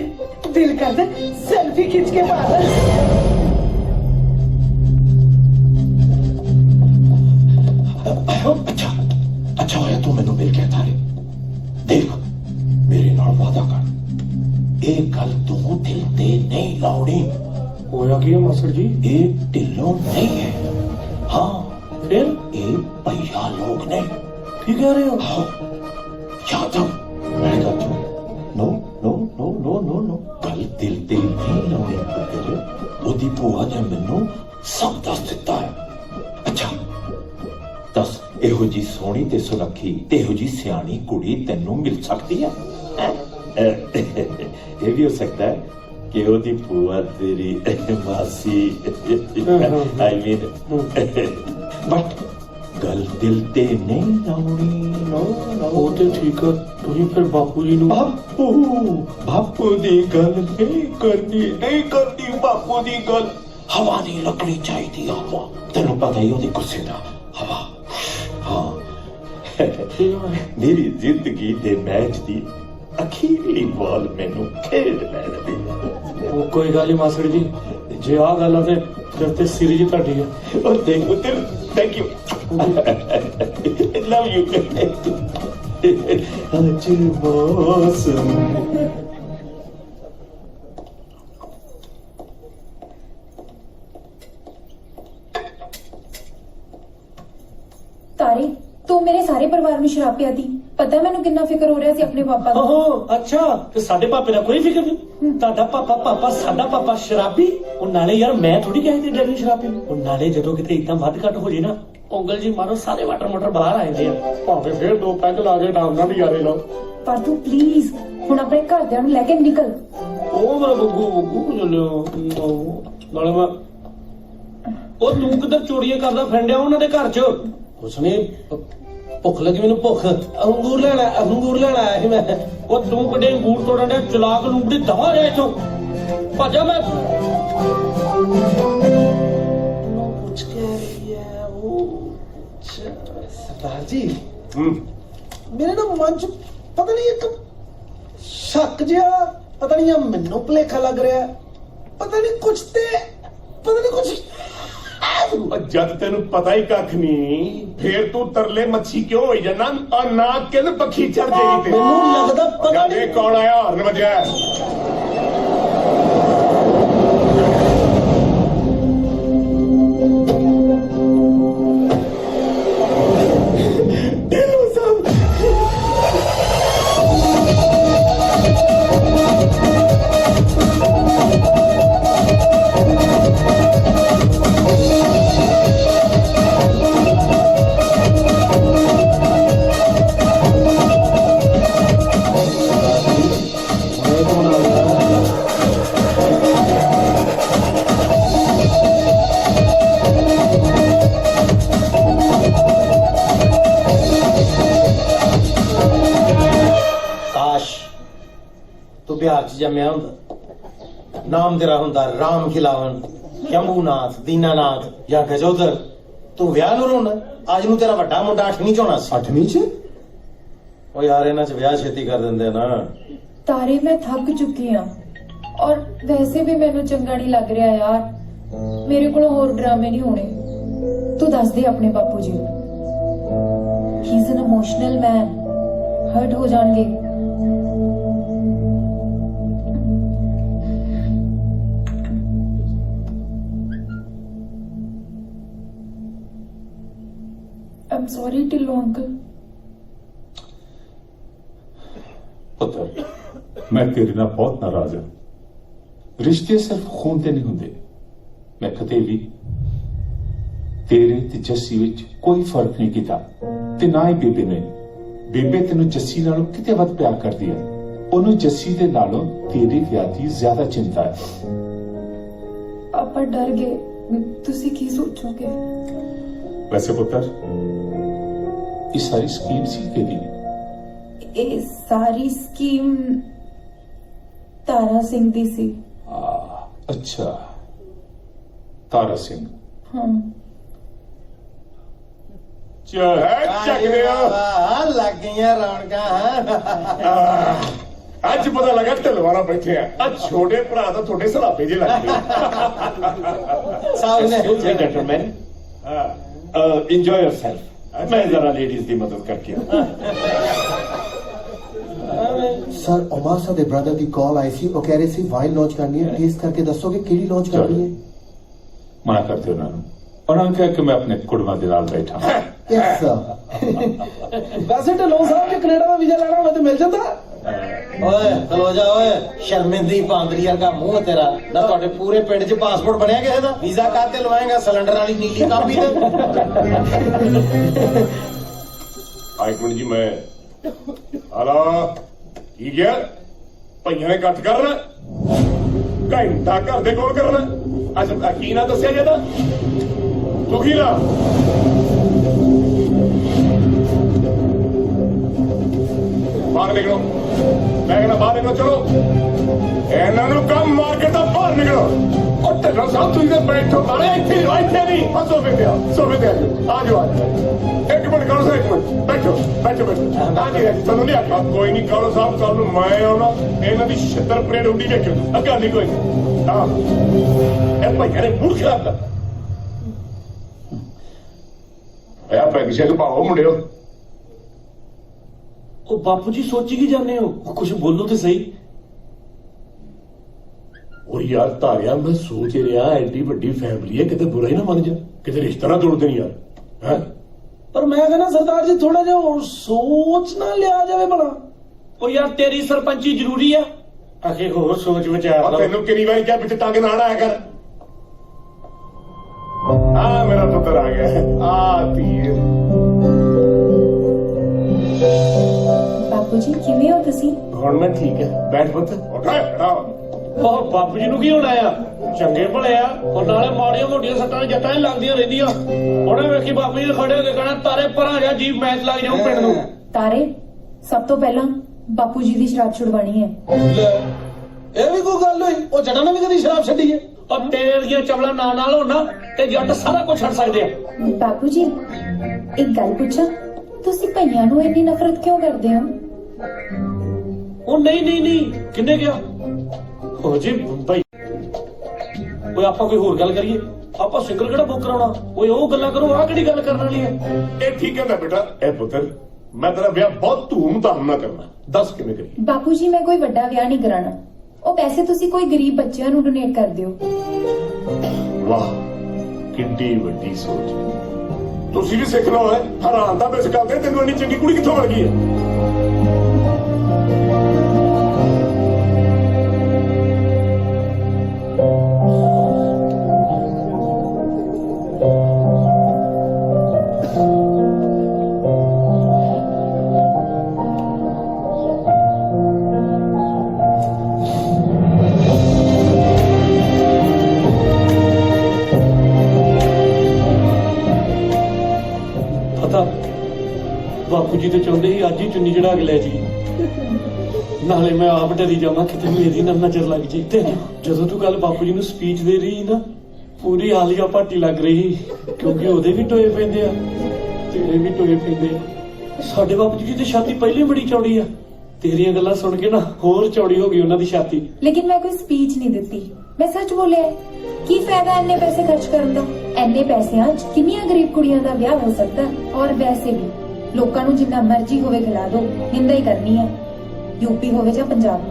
I: दिल करता सेल्फी खींच के पागल
N: अच्छा अच्छा होया तू मैनू मिल गया तारे देख मेरे नाल वादा कर एक गल तू दिल ते नहीं लाउनी
F: ਹੋਇਆ ਕੀ ਹੈ ਮਾਸਟਰ ਜੀ
N: ये ढिल्लों नहीं है हाँ
F: फिर
N: ये भैया लोग ने
F: ਕੀ ਕਹਿ ਰਹੇ ਹੋ
N: हाँ यादव मैं कहता हूँ no no no no no no गल दिल ते नहीं लाउनी पुत्र ओदी भूआ ने मैनू सब दस दिता है अच्छा दस ਇਹੋ ਜੀ ਸੋਹਣੀ ਤੇ ਸੁਨੱਖੀ ਤੇ ਇਹੋ ਜੀ ਸਿਆਣੀ ਕੁੜੀ ਤੈਨੂੰ ਮਿਲ ਸਕਦੀ ਹੈ ਇਹ ਵੀ ਹੋ ਸਕਦਾ ਹੈ ਕਿ ਉਹਦੀ ਭੂਆ ਤੇਰੀ ਮਾਸੀ ਆਈ ਮੀਨ ਬਟ ਗੱਲ ਦਿਲ ਤੇ ਨਹੀਂ ਲਾਉਣੀ ਨੋ
F: ਉਹ ਤੇ ਠੀਕ ਆ ਤੁਸੀਂ ਫਿਰ ਬਾਪੂ ਜੀ ਨੂੰ
N: ਬਾਪੂ ਦੀ ਗੱਲ ਨਹੀਂ ਕਰਨੀ ਬਾਪੂ ਦੀ ਗੱਲ ਹਵਾ ਨਹੀਂ ਲੱਗਣੀ ਚਾਹੀਦੀ ਹਵਾ ਤੈਨੂੰ ਪਤਾ ਹੀ ਉਹਦੀ ਗੁੱਸੇ ਦਾ ਹਵਾ ਹਾਂ ਮੇਰੀ ਜ਼ਿੰਦਗੀ ਦੇ ਮੈਚ ਦੀ ਅਖੀਰਲੀ ਬਾਲ ਮੈਨੂੰ ਖੇਡ ਲੈਣ ਦੇ
F: ਉਹ ਕੋਈ ਗੱਲ ਨਹੀਂ ਮਾਸਟਰ ਜੀ ਜੇ ਆ ਗੱਲ ਆ ਤੇ ਫਿਰ ਤੇ ਸੀਰੀਜ਼ ਤੁਹਾਡੀ ਹੈ
N: ਉਹ ਦੇਖ ਪੁੱਤਰ ਥੈਂਕ ਯੂ ਲਵ ਯੂ ਅੱਜ ਮੌਸਮ
H: तारे तू मेरे सारे परिवार में शराब पियाती पता है मैंने कितना फिक्र हो रहा सी अपने पापा का
F: ਓਹੋ ਅੱਛਾ ਤੇ ਸਾਡੇ ਪਾਪੇ ਦਾ ਕੋਈ ਫਿਕਰ ਨਹੀਂ ਤੁਹਾਡਾ ਪਾਪਾ ਸਾਡਾ ਪਾਪਾ ਸ਼ਰਾਬੀ ਉਹ ਨਾਲੇ ਯਾਰ ਮੈਂ ਥੋੜੀ ਕਹਿੰਦੀ ਡੈਡੀ ਸ਼ਰਾਬੀ ਉਹ ਨਾਲੇ ਜਦੋਂ ਕਿਤੇ ਇੱਕਦਮ ਵੱਧ ਘੱਟ ਹੋ ਜੇ ਨਾ ਉਂਗਲ ਜੀ ਮਾਰੋ ਸਾਰੇ ਵਾਟਰ ਮੋਟਰ ਬਾਹਰ ਆ ਜਾਂਦੇ ਆ ਭਾਵੇਂ ਫਿਰ ਦੋ ਪੈਗ ਲਾ ਕੇ ਡਾਮ ਨਾਲ ਨਜ਼ਾਰੇ ਲਾਓ
H: पर तू प्लीज हुण अपने घरदियां नूं लेके निकल
F: ਉਹ ਮੈਂ ਬੱਗੂ ਚੱਲਿਓ ਨਾਲੇ ਮੈਂ ਉਹ ਤੂੰ ਕਿੱਧਰ ਚੋਰੀਆਂ ਕਰਦਾ ਫਰੈਂਡਿਆ ਉਹਨਾਂ ਦੇ ਘਰ 'ਚ ਉਸਨੇ ਭੁੱਖ ਲੱਗੀ ਮੈਨੂੰ ਭੁੱਖ ਅੰਗੂਰ ਲੈਣਾ ਆਇਆ ਸੀ ਮੈਂ ਉਹ ਤੂੰ ਕਿੱਡੇ ਅੰਗੂਰ ਤੋੜਨ ਦੇ ਚਲਾਕ ਲੂੰਬੜੀ ਦਵਾ ਰਿਹਾ ਇੱਥੋਂ ਭੱਜਾ ਮੈਂ
E: कुछ कह रही है वो सरदार जी मेरे ना मन च पता नहीं एक शक जिहा पता नहीं या मैनू भुलेखा लग रहा है पता नहीं कुछ
C: ਜਦ ਤੈਨੂੰ ਪਤਾ ਹੀ ਕੱਖ ਨਹੀਂ ਫੇਰ ਤੂੰ ਤਰਲੇ ਮੱਛੀ ਕਿਉਂ ਹੋਈ ਜਾਂਦਾ ਆ ਨਾ ਕਿਲ ਪੱਖੀ ਚੜ ਜਾਏਗੀ ਤੇ
E: ਮੈਨੂੰ ਲੱਗਦਾ ਪਤਾ
C: ਨਹੀਂ ਕੌਣ ਆਇਆ ਹਾਰਨ ਵੱਜਿਆ
A: ਚ ਜੰਮਿਆ ਹੁੰਦਾ, ਨਾਮ ਤੇਰਾ ਹੁੰਦਾ ਰਾਮ ਖਿਲਾਵਨ, ਸ਼ੰਭੂਨਾਥ, ਦੀਨਾਨਾਥ ਜਾਂ ਗਜੋਦਰ। ਤੂੰ ਵਿਆਹ ਨੂੰ ਰੋਣਾ? ਅੱਜ ਨੂੰ ਤੇਰਾ ਵੱਡਾ ਮੁੰਡਾ 8ਵੀਂ ਚ ਹੋਣਾ ਸੀ।
O: 8ਵੀਂ ਚ?
A: ਉਹ ਯਾਰ ਇਹਨਾਂ ਚ ਵਿਆਹ ਛੇਤੀ ਕਰ ਦਿੰਦੇ ਨਾ।
H: ਤਾਰੇ ਮੈਂ ਥੱਕ ਚੁੱਕੀ ਹਾਂ ਔਰ ਵੈਸੇ ਵੀ ਮੈਨੂੰ ਚੰਗਾ ਨਹੀਂ ਲੱਗ ਰਿਹਾ ਯਾਰ। ਮੇਰੇ ਕੋਲ ਹੋਰ ਡਰਾਮੇ ਨਹੀਂ ਹੋਣੇ। ਤੂੰ ਦੱਸ ਦੇ ਆਪਣੇ ਬਾਪੂ ਜੀ ਨੂੰ। He is an emotional man, hurt ਹੋ ਜਾਣਗੇ। I'm sorry Dhillon uncle.
C: ਪੁੱਤਰ, ਮੈਂ ਤੇਰੇ ਨਾਲ ਬਹੁਤ ਨਾਰਾਜ਼ ਹਾਂ। ਰਿਸ਼ਤੇ ਸਿਰਫ ਖੂਨ ਦੇ ਨਹੀਂ ਹੁੰਦੇ। ਮੈਂ ਕਦੇ ਵੀ ਤੇਰੇ ਤੇ ਜੱਸੀ ਵਿੱਚ ਕੋਈ ਫਰਕ ਨਹੀਂ ਕੀਤਾ ਤੇ ਨਾ ਹੀ ਬੇਬੇ ਨੇ। ਬੇਬੇ ਤੈਨੂੰ ਜੱਸੀ ਨਾਲੋਂ ਕਿਤੇ ਵੱਧ ਪਿਆਰ ਕਰਦੀ ਹੈ। ਉਹਨੂੰ ਜੱਸੀ ਦੇ ਨਾਲੋਂ ਤੇਰੀ ਵਿਆਹ ਦੀ ਜ਼ਿਆਦਾ ਚਿੰਤਾ ਹੈ।
H: ਆਪਾਂ ਡਰ ਗਏ, ਤੁਸੀਂ ਕੀ ਸੋਚੋਗੇ?
C: ਵੈਸੇ ਪੁੱਤਰ, ਇਹ ਸਾਰੀ ਸਕੀਮ ਸੀ ਤੇਰੀ।
H: ਇਹ ਸਾਰੀ ਸਕੀਮ ਤਾਰਾ ਸਿੰਘ ਦੀ ਸੀ।
C: ਅੱਛਾ, ਤਾਰਾ ਸਿੰਘ।
H: ਹਾਂ,
C: ਚੱਕ ਲਿਆ।
A: ਲੱਗ ਗਈਆਂ ਰੌਣਕਾਂ।
C: ਅੱਜ ਪਤਾ ਲੱਗਾ ਢਲਵਾਰਾ ਬੈਠੇ ਆ। ਛੋਟੇ ਭਰਾ ਤਾਂ ਤੁਹਾਡੇ ਸਲਾਪੇ ਜੇ ਲੱਗਦੇ। Gentleman, enjoy yourself. मैं जरा लेडीज की मदद करके
E: सर उमर साहब के ब्रदर की कॉल आई सी, वो कह रहे सी वाइन लॉन्च करनी है। टेस्ट करके दसोगे केड़ी लॉन्च करनी है?
C: मना करते उन्होंने। उन्होंने कहा कि मैं अपने कुड़मा के नाल बैठा।
E: Yes sir.
B: वैसे ढिल्लों साहब जे कनेडा का वीजा लेना होवे तो मिल जाता।
A: ਓਏ ਖਲੋ ਜਾ ਓਏ, ਸ਼ਰਮਿੰਦੀ ਬਾਂਦਰੀ ਵਰਗਾ ਮੂੰਹ ਤੇਰਾ। ਨਾ ਤੁਹਾਡੇ ਪੂਰੇ ਪਿੰਡ 'ਚ ਪਾਸਪੋਰਟ ਬਣਿਆ ਕਿਸੇ ਦਾ? ਵੀਜ਼ਾ ਕਾਤੇ ਲਵਾਏਗਾ? ਸਿਲੰਡਰ ਵਾਲੀ ਨੀਲੀ ਕਾਪੀ ਤੇ।
C: ਇੱਕ ਮਿੰਟ ਜੀ, ਮੈਂ ਹਲਾ ਕੀ ਗਿਆ? ਭਈਆਂ ਨੇ ਇਕੱਠ ਕਰਨਾ, ਘੰਟਾ ਘਰ ਦੇ ਕੋਲ ਕਰਨਾ। ਅੱਛਾ, ਕੀ ਨਾ ਦੱਸਿਆ ਜਾਂਦਾ? ਦੁਖੀ ਨਾ ਬਾਹਰ ਨਿਕਲੋ। ਮੈਂ ਕਹਿੰਦਾ ਬਾਹਰ ਨਿਕਲੋ। ਚਲੋ ਇਹਨਾਂ ਨੂੰ ਕੰਮ ਮਾਰ ਕੇ ਤਾਂ ਬਾਹਰ ਨਿਕਲੋ। ਉਹ ਢਿੱਲੋਂ ਸਾਹਿਬ ਤੁਸੀਂ ਤਾਂ ਬੈਠੋ। ਨਾਲੇ ਇੱਥੇ ਨਹੀਂ, ਸੋਫੇ ਤੇ ਆ ਜਾਓ। ਇੱਕ ਮਿੰਟ ਕਾਲੋ ਸਾਹਿਬ, ਇੱਕ ਮਿੰਟ ਬੈਠੋ। ਹਾਂਜੀ, ਤੁਹਾਨੂੰ ਨਹੀਂ ਆਖਿਆ? ਕੋਈ ਨਹੀਂ ਕਾਲੋ ਸਾਹਿਬ, ਕੱਲ ਨੂੰ ਮੈਂ ਆਉਣਾ। ਇਹਨਾਂ ਦੀ ਛਿੱਤਰ ਪਰੇਡ ਹੁੰਦੀ ਵੇਖਿਓ। ਅੱਗਾ ਨਹੀਂ ਕੋਈ। ਹਾਂ, ਇਹ ਭਈਆਂ ਨੇ ਮੂਡ ਖਰਾਬ ਕਰ। ਇਹ ਪੈਗ ਸ਼ੈਗ ਪਾਓ ਮੁੰਡਿਓ।
F: ਉਹ ਬਾਪੂ ਜੀ ਸੋਚੀ ਕੀ ਜਾਂਦੇ ਹੋ? ਕੁਝ ਬੋਲੋ ਤੇ ਸਹੀ।
C: ਉਹ ਯਾਰ ਧਾਰਿਆ, ਮੈਂ ਸੋਚ ਰਿਹਾ ਐਡੀ ਵੱਡੀ ਫੈਮਿਲੀ ਹੈ, ਕਿਤੇ ਬੁਰਾ ਹੀ ਨਾ ਮੰਨ ਜਾ, ਕਿਤੇ ਰਿਸ਼ਤਾ ਨਾ ਤੋੜ ਦੇਣ ਯਾਰ। ਹੈ
B: ਪਰ ਮੈਂ ਕਹਿੰਦਾ ਸਰਦਾਰ ਜੀ ਥੋੜਾ ਜਿਹਾ ਹੋਰ ਸੋਚ ਨਾ ਲਿਆ ਜਾਵੇ ਭਲਾ।
F: ਉਹ ਯਾਰ ਤੇਰੀ ਸਰਪੰਚੀ ਜ਼ਰੂਰੀ ਆ।
A: ਅਖੇ ਹੋਰ ਸੋਚ ਵਿਚਾਰ।
C: ਤੈਨੂੰ ਕਿੰਨੀ ਵਾਰੀ ਕਿਹਾ ਵਿੱਚ ਟੰਗ ਨਾ ਆਇਆ ਕਰ। ਆ ਮੇਰਾ ਪੁੱਤਰ ਆ ਗਿਆ। ਆ ਧੀਏ।
H: ਬਾਪੂ ਜੀ ਕਿਵੇਂ ਹੋ ਤੁਸੀਂ?
C: ਹੁਣ ਮੈਂ ਠੀਕ ਹੈ। ਬੈਠ ਪੁੱਤ। ਉੱਠ ਖੜਾ ਹੋ।
F: ਉਹ ਬਾਪੂ ਜੀ ਨੂੰ ਕੀ ਹੋਣਾ ਆ? ਚੰਗੇ ਭਲੇ ਆ। ਉਹ ਨਾਲੇ ਮਾੜੀਆਂ ਮੋਟੀਆਂ ਸੱਟਾਂ ਜੱਟਾਂ ਹੀ ਲੱਗਦੀਆਂ ਰਹਿੰਦੀਆਂ। ਉਹਨੇ ਵੇਖੀ ਬਾਪੂ ਜੀ ਖੜੇ ਹੋ ਕੇ ਕਹਿਣਾ, ਤਾਰੇ ਪਰਾਂ ਜਾ, ਜੀਵ ਮੈਚ ਲੱਗ ਜਾਊ ਪਿੰਡ ਨੂੰ।
H: ਤਾਰੇ, ਸਭ ਤੋਂ ਪਹਿਲਾਂ ਬਾਪੂ ਜੀ ਦੀ ਸ਼ਰਾਬ ਛੁਡਵਾਣੀ ਹੈ।
B: ਇਹ ਵੀ ਕੋਈ ਗੱਲ ਹੋਈ? ਉਹ ਜੱਟਾਂ ਨੇ ਵੀ ਕਦੀ ਸ਼ਰਾਬ ਛੱਡੀ ਹੈ?
F: ਉਹ ਤੇਰੇ ਦੀਆਂ ਚਵਲਾਂ ਨਾਲ ਹੋਣਾ ਤੇ ਜੱਟ ਸਾਰਾ ਕੁਝ ਛੱਡ ਸਕਦੇ ਆ।
H: ਬਾਪੂ ਜੀ ਇੱਕ ਗੱਲ ਪੁੱਛਾਂ, ਤੁਸੀਂ ਭਈਆਂ ਨੂੰ ਇੰਨੀ ਨਫ਼ਰਤ ਕਿਉਂ ਕਰਦੇ ਹੋ?
F: ਉਹ ਨਹੀਂ, ਕਿੰਨੇ ਗਿਆ? ਹੋ ਜੀ ਭਾਈ, ਓਏ ਆਪਾਂ ਕੋਈ ਹੋਰ ਗੱਲ ਕਰੀਏ। ਆਪਾਂ ਸਿੰਗਲ ਕਿਹੜਾ ਬੁੱਕ ਕਰਾਉਣਾ? ਓਏ ਉਹ ਗੱਲਾਂ ਕਰੋ, ਆਹ ਕਿਹੜੀ ਗੱਲ ਕਰਨ ਵਾਲੀ ਹੈ?
C: ਇਹ ਠੀਕ ਕਹਿੰਦਾ ਬੇਟਾ। ਇਹ ਪੁੱਤਰ, ਮੈਂ ਤੇਰਾ ਵਿਆਹ ਬਹੁਤ ਧੂਮ-ਧਾਮ ਨਾਲ ਕਰਨਾ। ਦੱਸ ਕਿਵੇਂ ਕਰੀ?
H: ਬਾਪੂ ਜੀ ਮੈਂ ਕੋਈ ਵੱਡਾ ਵਿਆਹ ਨਹੀਂ ਕਰਾਣਾ। ਉਹ ਪੈਸੇ ਤੁਸੀਂ ਕੋਈ ਗਰੀਬ ਬੱਚਿਆਂ ਨੂੰ ਡੋਨੇਟ ਕਰ ਦਿਓ।
C: ਵਾਹ, ਕਿੰਨੀ ਵੱਡੀ ਸੋਚ। ਤੁਸੀਂ ਵੀ ਸਿੱਖਣਾ ਹੈ। ਹੈਰਾਨ ਤਾਂ ਬਸ ਕਰਦੇ, ਤੈਨੂੰ ਇੰਨੀ ਚੰਗੀ ਕੁੜੀ ਕਿੱਥੋਂ ਮਿਲ ਗਈ ਹੈ?
F: ਬਾਪੂ ਜੀ ਤੇ ਚਾਹੁੰਦੇ ਸੀ ਅੱਜ ਹੀ ਚੁੰਨੀ ਚੜਾ ਕੇ ਲੈ ਜੀ। ਨਾਲੇ ਮੈਂ ਆਪ ਡਰੀ ਜਾਵਾਂ ਕਿਤੇ ਮੇਰੀ ਨਾ ਨਜ਼ਰ ਲੱਗ ਜੇ ਤੇ ਜਦੋਂ ਤੂੰ ਕੱਲ ਬਾਪੂ ਜੀ ਨੂੰ ਸਪੀਚ ਦੇ ਰਹੀ ਨਾ ਪੂਰੀ ਆਲੀਆ ਭਾਟੀ ਲੱਗ ਰਹੀ ਕਿਉਂਕਿ ਉਹਦੇ ਵੀ ਟੋਏ ਪੈਂਦੇ ਆ ਤੇਰੇ ਵੀ ਟੋਏ ਪੈਂਦੇ ਆ ਸਾਡੇ ਬਾਪੂ ਜੀ ਦੀ ਛਾਤੀ ਪਹਿਲੇ ਬੜੀ ਚੌੜੀ ਆ ਤੇਰੀਆਂ ਗੱਲਾਂ ਸੁਣ ਕੇ ਨਾ ਹੋਰ ਚੌੜੀ ਹੋ ਗਈ ਉਹਨਾਂ ਦੀ ਛਾਤੀ
H: लेकिन मैं कोई स्पीच नहीं ਦਿੱਤੀ मैं सच बोलिया ਕੀ ਫਾਇਦਾ ਇੰਨੇ ਪੈਸੇ ਖਰਚ ਕਰਨ ਦਾ ਇੰਨੇ ਪੈਸਿਆਂ 'ਚ ਕਿੰਨੀਆਂ ਗਰੀਬ ਕੁੜੀਆਂ ਦਾ ਵਿਆਹ ਹੋ ਸਕਦਾ ਔਰ ਵੈਸੇ ਵੀ ਲੋਕਾਂ ਨੂੰ ਜਿੰਨਾ ਮਰਜ਼ੀ ਹੋਵੇ ਖਿਲਾ ਦੋ ਨਿੰਦਾ ਹੀ ਕਰਨੀ ਹੈ यूपी होवे या पंजाब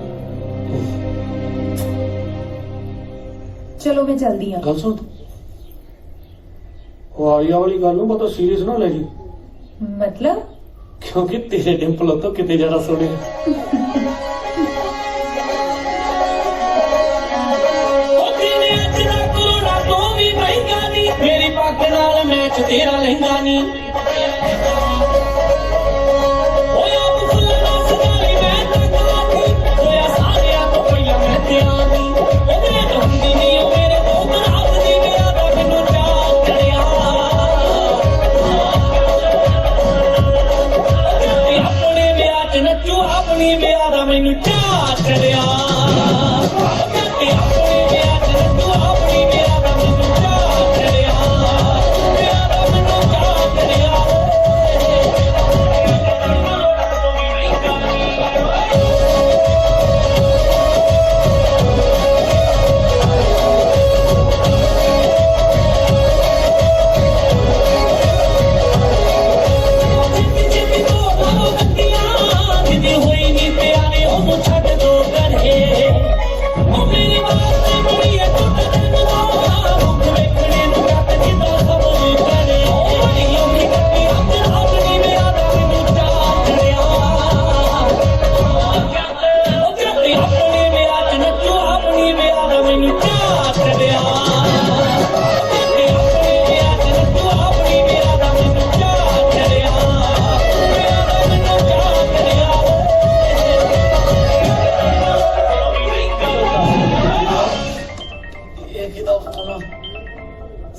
H: चलो मैं चलदी हां
F: गल सुन आलिया वाली गल नु बहुत सीरियस ना ले जी
H: मतलब
F: क्योंकि तेरे डिंपल तो कितने ज्यादा सोने मेरी पग नाल मैच तेरा लहंगा नी मैनू चाह चढ़िया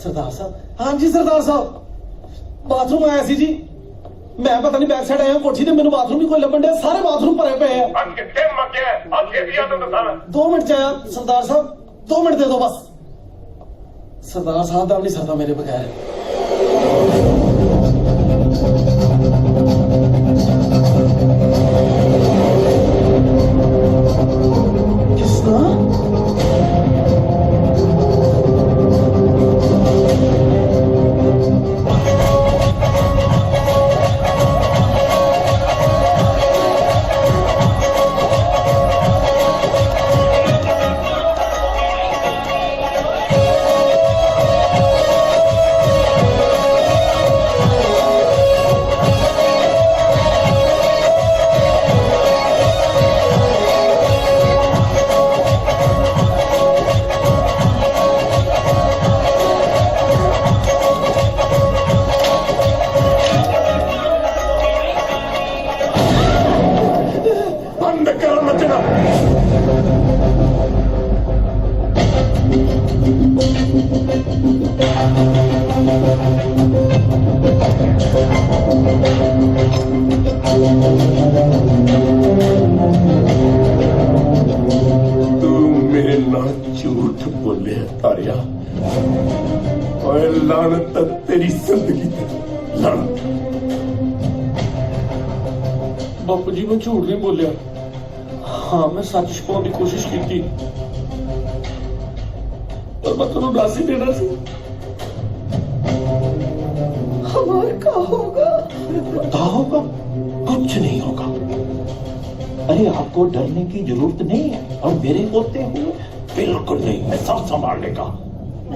B: सरदार साहब हाँ जी सरदार साहब बाथरूम आया सी जी मैं पता नहीं बैक साइड आया कोठी ते मेनू बाथरूम ही कोई लभन डे सारे बाथरूम भरे पे है 2 मिनट आया सरदार साहब 2 मिनट दे दो बस सरदार साहब दा नहीं सरदा मेरे बगैर किसना
C: तू मेरे नाल झूठ बोले तारिया ओए लानत तेरी जिंदगी लानत
F: बापू जी मैं झूठ नहीं बोलिया हाँ मैं सच छुपाने की कोशिश की थी पर मैं तेनों दस ही देना सी
I: हमारा क्या होगा
A: कुछ नहीं होगा अरे आपको डरने की जरूरत नहीं है और मेरे होते हुए बिल्कुल नहीं मैं सब संभाल लेगा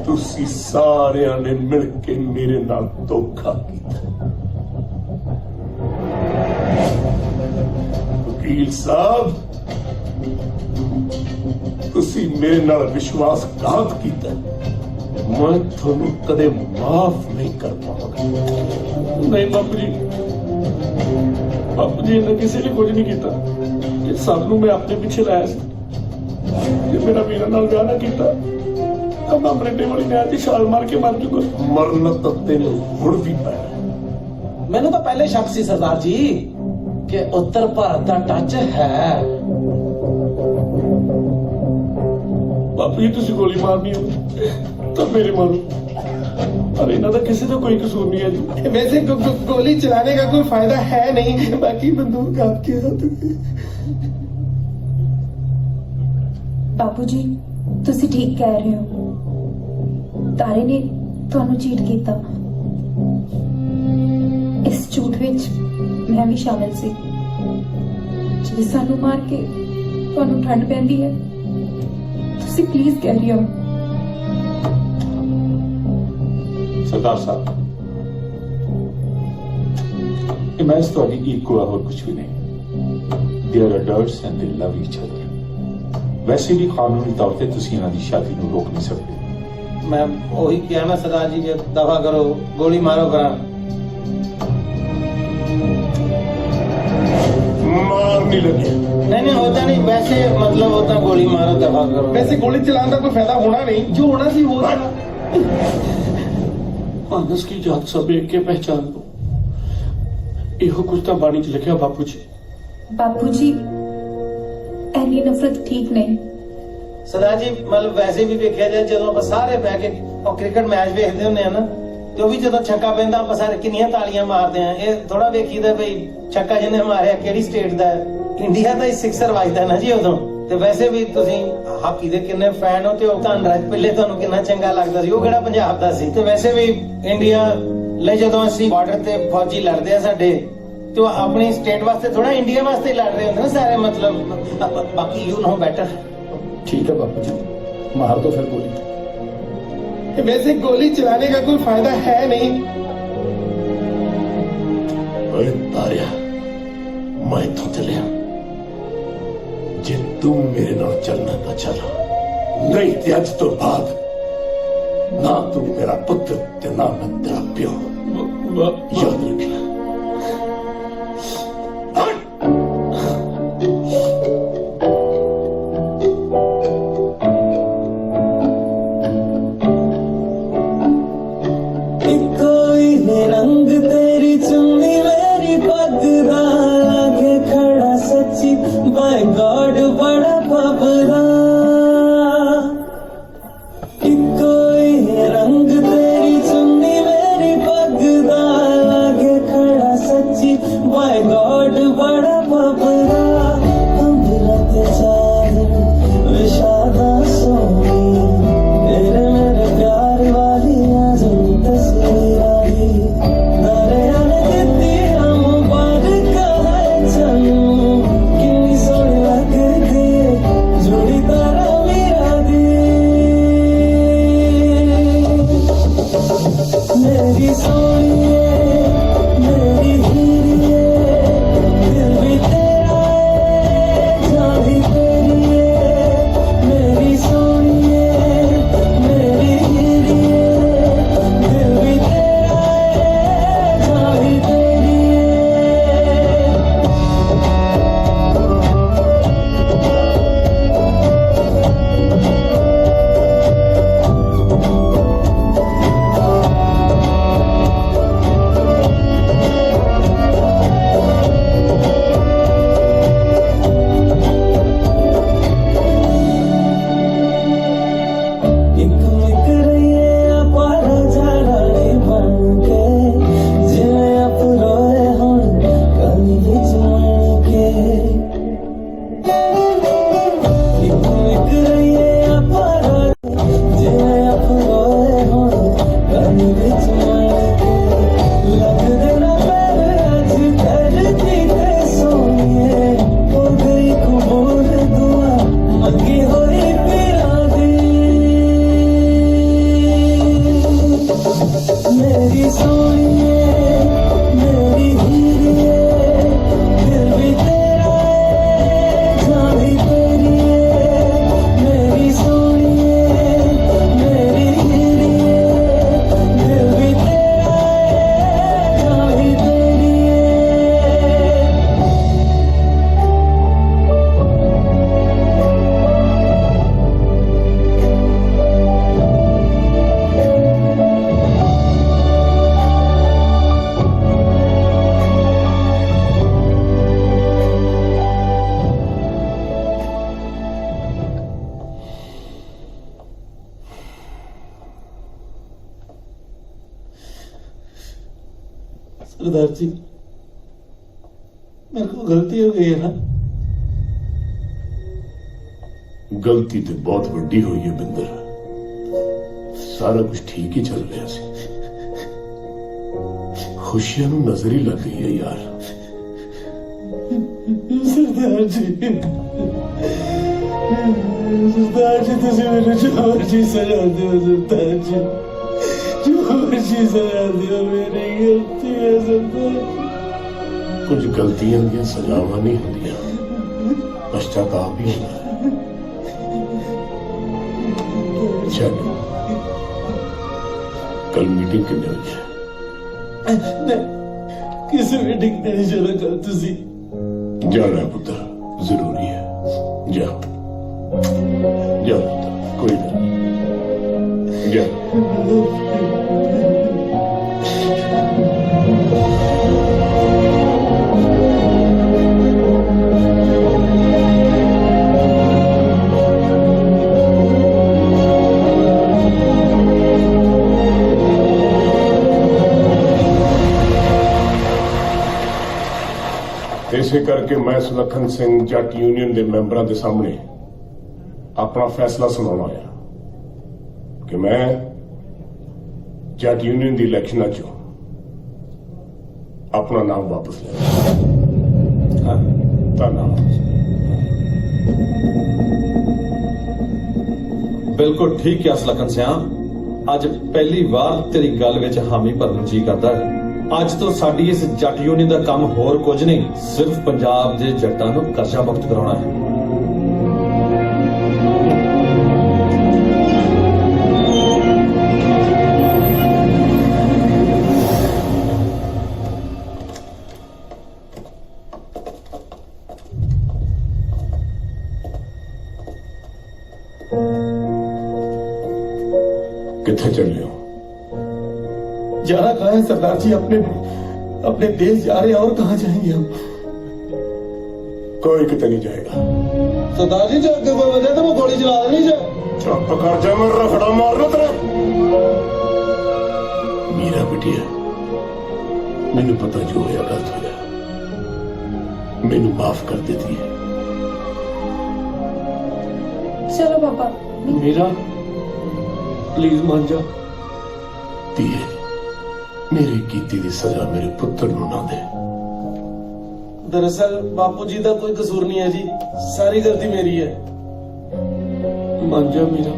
C: तुसी सारिਆਂ ने मिल के मेरे नाल धोखा किया वकील साहब तुसी मेरे नाल विश्वासघात किया मैं ਤੁਹਾਨੂੰ कदे माफ नहीं कर पाऊंगा
F: नहीं बापू जी ने किसी ने कुछ नहीं किया ये सब नूं मैं अपने पीछे लाया सी जे मेरा वीरा नाल विआह ना कीता तां मैं अपने टेबल नहर दी छाल मार के मर जूगा
C: मरन तां तैनूं हुण भी पैना
B: मैंने तो पहले शक सी सरदार जी कि उत्तर भारत का टच है
C: ਬਾਪੂ ਜੀ ਤੁਸੀਂ ਗੋਲੀ ਮਾਰਨੀ ਹੋ ਤਾਂ ਮੇਰੇ ਮਾਰੋ, पर इन्हों का किसी का कोई कसूर नहीं है जी।
D: वैसे गोली चलाने का कोई फायदा है नहीं, बाकी बंदूक आपके हाथ में।
H: बापूजी तुसी ठीक कह रहे हो, तारे ने ਤੁਹਾਨੂੰ ਚੀਟ ਕੀਤਾ। ਇਸ ਝੂਠ ਵਿੱਚ ਮੈਂ ਵੀ ਸ਼ਾਮਿਲ ਸੀ। ਜੇ ਸਾਨੂੰ ਮਾਰ ਕੇ ਤੁਹਾਨੂੰ ਠੰਡ ਪੈਂਦੀ ਹੈ, ਤੁਸੀਂ ਪਲੀਜ਼ ਕੈਰੀ ਆਨ।
C: सरदार साहब, मैं थोड़ी ईगो है और कुछ भी नहीं। They are adults and they love each other. वैसे भी कानूनी तौर पे तुसी इन्हां दी शादी नूं रोक नहीं सकते।
A: मैं वही किया ना सरदार जी, जे दफा करो, गोली मारो करा।
C: मारनी लगी
A: नहीं होता नहीं, वैसे मतलब होता गोली मारो दफा करो।
D: वैसे गोली चलाने का कोई फायदा होना नहीं, जो होना सी हो रहा।
C: मानस की जात सब एक के पहचान दो, इहो कुछ तो बाणी च लिखा बापू जी।
H: बापूजी ऐनी नफरत ठीक नहीं।
A: सरदार जी मतलब वैसे भी वेख्या जाए, जो आप सारे बह के क्रिकेट मैच वेखते होंगे ना, तो भी जो छक्का पैंदा आप सारे किन्नियां तालियां मारते हैं। ये थोड़ा वेखीदा भाई छक्का जिन्हें मारिया किहड़ी स्टेट दा है, इंडिया का ही सिक्सर वजदा ना जी उदों। ਤੇ ਵੈਸੇ ਵੀ ਤੁਸੀਂ ਹਾਕੀ ਦੇ ਕਿੰਨੇ ਫੈਨ ਹੋ, ਤੇ ਉਹ ਧਨਰਾਜ ਪਿੱਲੇ ਤੁਹਾਨੂੰ ਕਿੰਨਾ ਚੰਗਾ ਲੱਗਦਾ ਸੀ, ਉਹ ਕਿਹੜਾ ਪੰਜਾਬ ਦਾ ਸੀ। ਤੇ ਵੈਸੇ ਵੀ ਇੰਡੀਆ ਲਈ ਜਦੋਂ ਅਸੀਂ ਬਾਰਡਰ ਤੇ ਫੌਜੀ ਲੜਦੇ ਆ ਸਾਡੇ, ਤੇ ਉਹ ਆਪਣੀ ਸਟੇਟ ਵਾਸਤੇ ਥੋੜਾ ਇੰਡੀਆ ਵਾਸਤੇ ਲੜ ਰਹੇ ਹੁੰਦੇ ਨਾ ਸਾਰੇ, मतलब बाकी यू नो बेटर।
D: ठीक है बापू जी, मार दो फिर गोली। वैसे गोली चलाने का कोई फायदा है नहीं।
C: अरे तारिया, मैं तो चलिया, जे तुम मेरे नाल चलना तो चलो, नहीं ते अज तो बाद ना तू मेरा पुत्र ते ना मैं तेरा प्यो। याद रखना।
B: रंग तेरी चुन्नी मेरी पग दा लागे खड़ा सच्ची, बाय गॉड बड़ा बाबरा। कोई रंग तेरी चुन्नी मेरी पग दा लागे खड़ा सच्ची, बाय गॉड बड़ा बाबरा। अमृत चार विषादा सोनी, तेरे मेरे प्यार वाली आजम तस्वीर आई। दरिया ने दित्ती हम मुबारक है चनू, किन्नी सोहनी लगदी जुड़ी तारा मेरा दी। मेरी सोहणिए मेरी हीरिए, दिल भी तेरा है जान भी तेरी है। मेरी सोहणिए मेरी हीरिए, दिल भी तेरा है जान भी तेरी है। एक मिक रहिए अपारा जारानी बन के, जिवें आप रोए हुण कली विच मन के। एक मिक रहिए अपारा, जिवें आप रोए हुण कली विच मन के। लगदे ना पैर अज धरती ते सोनिए, हो गई कबूल दुआ मंगी होई पीरां दी। मेरी सोहणिए मेरी हीरिए, दिल भी तेरा है जान भी तेरी है। मेरी सोहणिए मेरी हीरिए, दिल भी तेरा है जान भी तेरी है। सरदार जी मेरे को गलती हो गई है ना।
C: गलती तो बहुत वड्डी हुई है बिंदर, सारा कुछ ठीक ही चल रहा सी, खुशियां नूं नजर ही लग गई है यार।
B: सरदार जी तुझे मेरे जो मर्जी सजा दो सरदार जी, जो मर्जी सजा दो, मेरी गलती है सरदार।
C: कुछ गलतियां दी सजावां नहीं होंदियां, पश्चाताप ही होता है। चल कल मीटिंग कितने बजे?
B: किसी मीटिंग नहीं चला कल तुझी
C: जाना है पुत्र, जरूरी है, जा जा पुत्र, कोई नहीं, जा। इसे करके मैं सुलखन सिंह जट यूनियन के मैंबरों के सामने अपना फैसला सुनाना आया कि मैं जट यूनियन की इलेक्शन चो अपना नाम वापस लिया। धन्यवाद।
O: बिल्कुल ठीक है सुलखन सिंह, अज पहली बार तेरी गल विच हामी भरन जी करदा है। अज तो साडी इस जट यूनियन का काम होर कुछ नहीं, सिर्फ पंजाब के जट्टां नूं कर्जा मुक्त कराउणा है।
C: किथे चले हो?
B: जाना कहाँ है सरदार जी? अपने देश जा रहे हैं, और कहाँ जाएंगे हम?
C: कोई कितने नहीं जाएगा
B: सरदार जी, जो अगर कोई वजह तो वो गोली चला देनी चाहिए।
C: चुप कर जा, मैं रखड़ा मारना तेरा। मीरा बिटिया, मैनू पता जो होया गलत होया, मैनू माफ कर देती है।
H: चलो पापा।
B: मीरा प्लीज मान जा।
C: धीए, मेरी कीती दी सजा मेरे पुत्र नूं ना दे।
B: दरअसल बापू जी का कोई कसूर नहीं है जी, सारी गलती मेरी है। मान जा मीरा,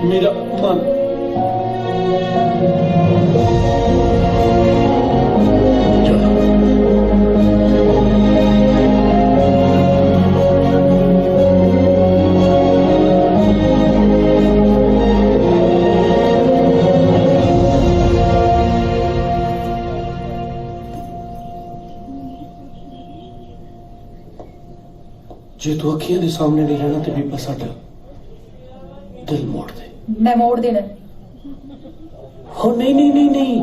B: मीरा मान। जे तू अखियां दे सामने नहीं रहना तो बीबा साडा दिल मोड़ दे।
H: मैं मोड़ देना?
B: हो नहीं नहीं नहीं नहीं,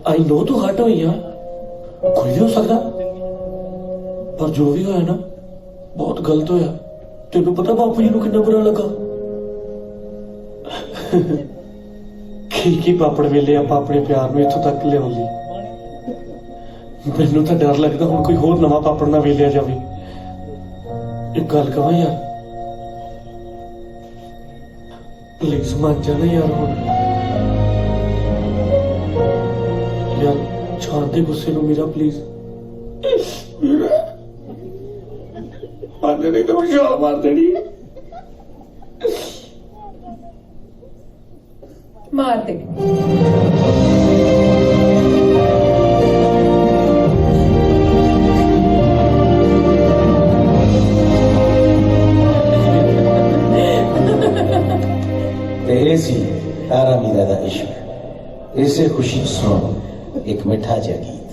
B: आई नो तू हट हुई है, कोई भी हो सकता, पर जो भी होया ना बहुत गलत होया। तेनू पता बापू जी नूं कितना बुरा लगा? की पापड़ वेले आप अपने प्यार में इथों तक लिया ली। मैनू तो डर लगता हूं कोई होर नवा पापड़ ना वेलिया जावे। एक गल कहां यार, प्लीज मान जाना यार। हुण यार छाड़ दे गुस्से नूं मेरा, प्लीज। मारने नहीं तो मैं छाल मार देनी।
H: मार दे।
A: तेरे सी तारा मीरा दा इश्क, इसे खुशी सुनो एक मिठा जिहा गीत।